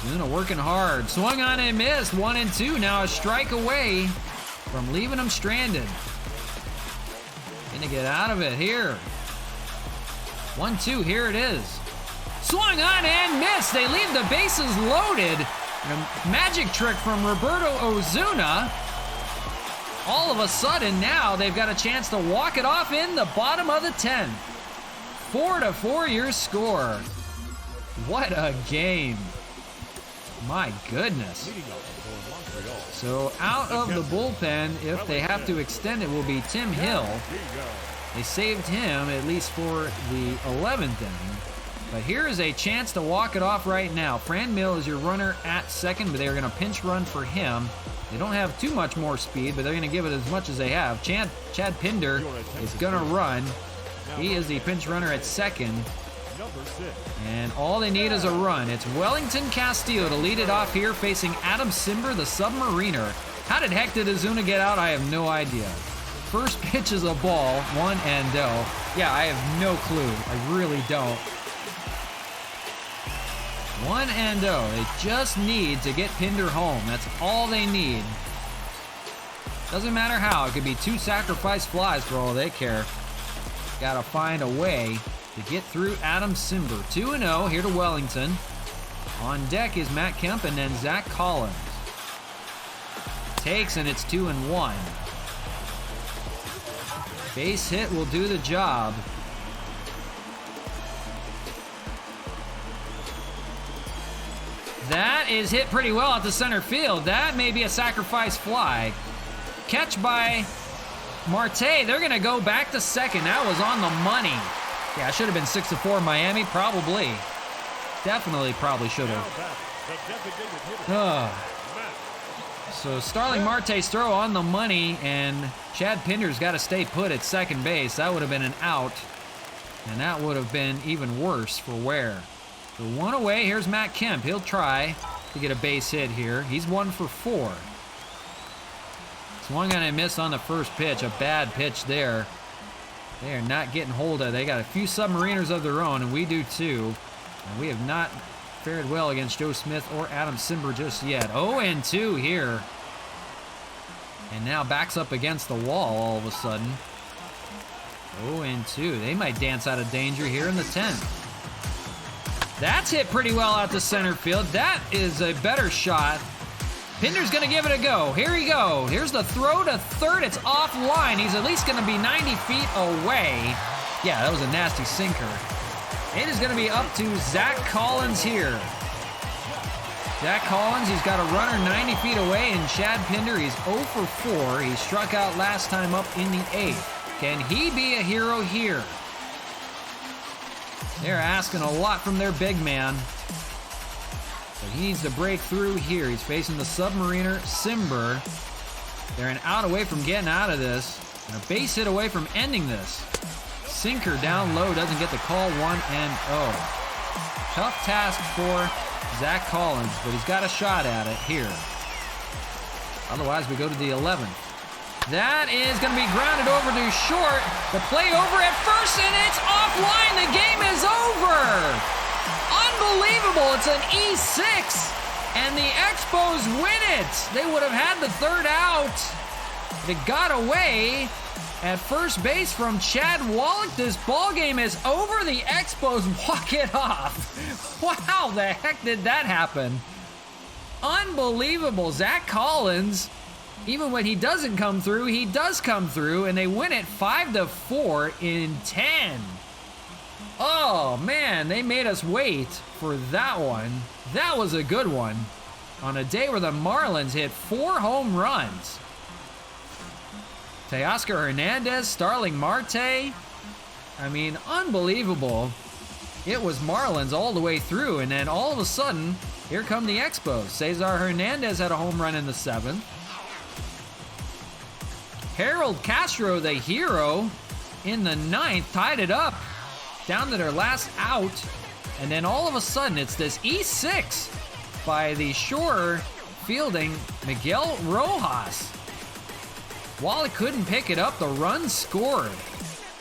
Speaker 2: Ozuna working hard. Swung on and missed. 1 and 2. Now a strike away from leaving him stranded. Gonna get out of it here. 1-2. Here it is. Swung on and missed. They leave the bases loaded. A magic trick from Roberto Ozuna. All of a sudden now they've got a chance to walk it off in the bottom of the 10th. 4-4 your score. What a game. My goodness. So out of the bullpen, if they have to extend it, will be Tim Hill. They saved him at least for the 11th inning. But here is a chance to walk it off right now. Fran Mill is your runner at second, but they're going to pinch run for him. They don't have too much more speed, but they're going to give it as much as they have. Chad Pinder is going to run. He is the pinch runner at second. And all they need is a run. It's Wellington Castillo to lead it off here, facing Adam Cimber, the Submariner. How did heck did Ozuna get out? I have no idea. First pitch is a ball, 1 and 0. Yeah, I have no clue. I really don't. 1 and 0. They just need to get Pinder home. That's all they need. Doesn't matter how. It could be 2 sacrifice flies for all they care. Gotta find a way to get through Adam Cimber. 2-0 here to Wellington. On deck is Matt Kemp and then Zach Collins. Takes, and it's 2-1. Base hit will do the job. That is hit pretty well out to center field. That may be a sacrifice fly. Catch by Marte. They're going to go back to second. That was on the money. Yeah, should have been 6-4 Miami. Probably. Definitely probably should have. So Starling Marte's throw on the money, and Chad Pinder's got to stay put at second base. That would have been an out, and that would have been even worse for Ware. So 1 away. Here's Matt Kemp. He'll try to get a base hit here. He's 1 for 4. Swung on and missed on the first pitch. A bad pitch there. They are not getting hold of it. They got a few Submariners of their own, and we do too. And we have not fared well against Joe Smith or Adam Cimber just yet. 0-2 here. And now backs up against the wall all of a sudden. 0-2. They might dance out of danger here in the 10th. That's hit pretty well out to center field. That is a better shot. Pinder's going to give it a go. Here we go. Here's the throw to third. It's offline. He's at least going to be 90 feet away. Yeah, that was a nasty sinker. It is going to be up to Zach Collins here. Zach Collins, he's got a runner 90 feet away, and Chad Pinder, he's 0 for 4. He struck out last time up in the 8th. Can he be a hero here? They're asking a lot from their big man. But he needs to break through here. He's facing the Submariner, Cimber. They're an out away from getting out of this. And a base hit away from ending this. Sinker down low, doesn't get the call. 1-0. Tough task for Zach Collins, but he's got a shot at it here. Otherwise, we go to the 11th. That is going to be grounded over to short. The play over at first, and it's offline. The game is over. Unbelievable. It's an E6. And the Expos win it. They would have had the third out. It got away at first base from Chad Wallach. This ball game is over. The Expos walk it off. Wow, the heck did that happen? Unbelievable. Zach Collins, even when he doesn't come through, he does come through, and they win it 5-4 in 10. Oh man, they made us wait for that one. That was a good one. On a day where the Marlins hit 4 home runs. Teoscar Hernandez, Starling Marte. I mean, unbelievable. It was Marlins all the way through, and then all of a sudden, here come the Expos. Cesar Hernandez had a home run in the 7th. Harold Castro, the hero, in the 9th, tied it up. Down to their last out. And then all of a sudden, it's this E6 by the Shore fielding Miguel Rojas. Wallach couldn't pick it up, the run scored.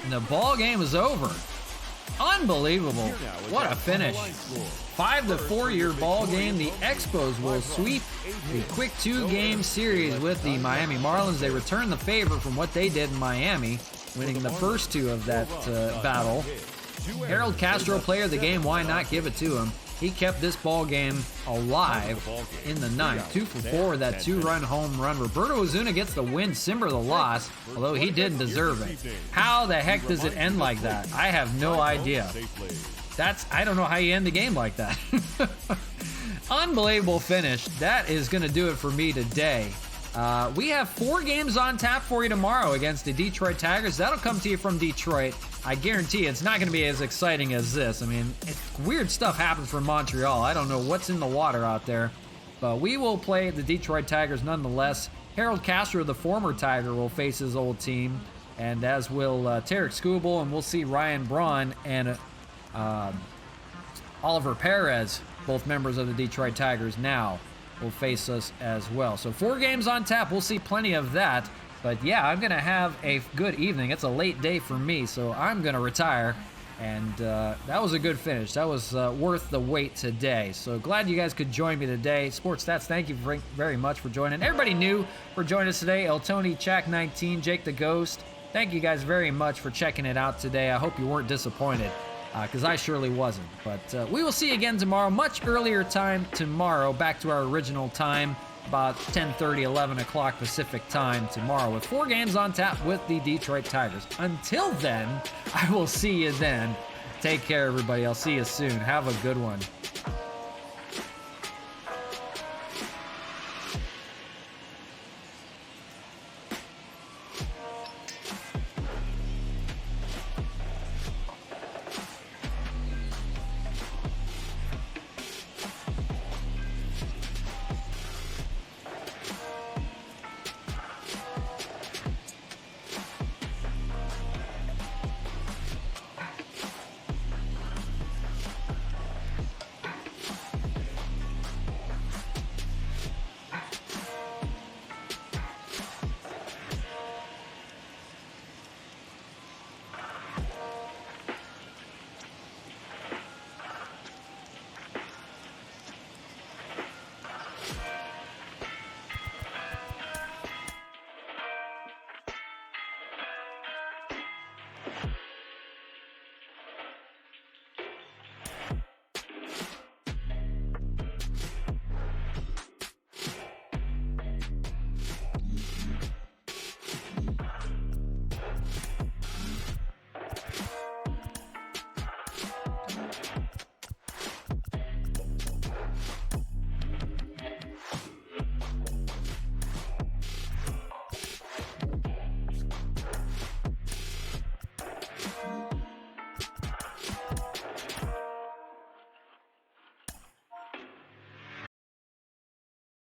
Speaker 2: And the ball game was over. Unbelievable. What a finish. 5-4 your ball game. The Expos will sweep the quick 2-game series with the Miami Marlins. They return the favor from what they did in Miami, winning the first 2 of that battle. Harold Castro, player of the game, why not give it to him? He kept this ball game alive in the 9th. 2 for 4 with that 2-run home run. Roberto Ozuna gets the win, Simber the loss, although he didn't deserve it. How the heck does it end like that? I have no idea. I don't know how you end the game like that. Unbelievable finish. That is going to do it for me today. We have 4 games on tap for you tomorrow against the Detroit Tigers. That'll come to you from Detroit. I guarantee it's not going to be as exciting as this. I mean, weird stuff happens from Montreal. I don't know what's in the water out there. But we will play the Detroit Tigers nonetheless. Harold Castro, the former Tiger, will face his old team. And as will Tarek Skubal, and we'll see Ryan Braun and Oliver Perez, both members of the Detroit Tigers now, will face us as well. So 4 games on tap. We'll see plenty of that. But yeah, I'm going to have a good evening. It's a late day for me, so I'm going to retire. And that was a good finish. That was worth the wait today. So glad you guys could join me today. Sports Stats, thank you very much for joining. Everybody new for joining us today. El Tony, Chak 19, Jake the Ghost. Thank you guys very much for checking it out today. I hope you weren't disappointed, because I surely wasn't. But we will see you again tomorrow. Much earlier time tomorrow. Back to our original time. About 10:30, 11 o'clock Pacific time tomorrow with 4 games on tap with the Detroit Tigers. Until then, I will see you then. Take care, everybody. I'll see you soon. Have a good one.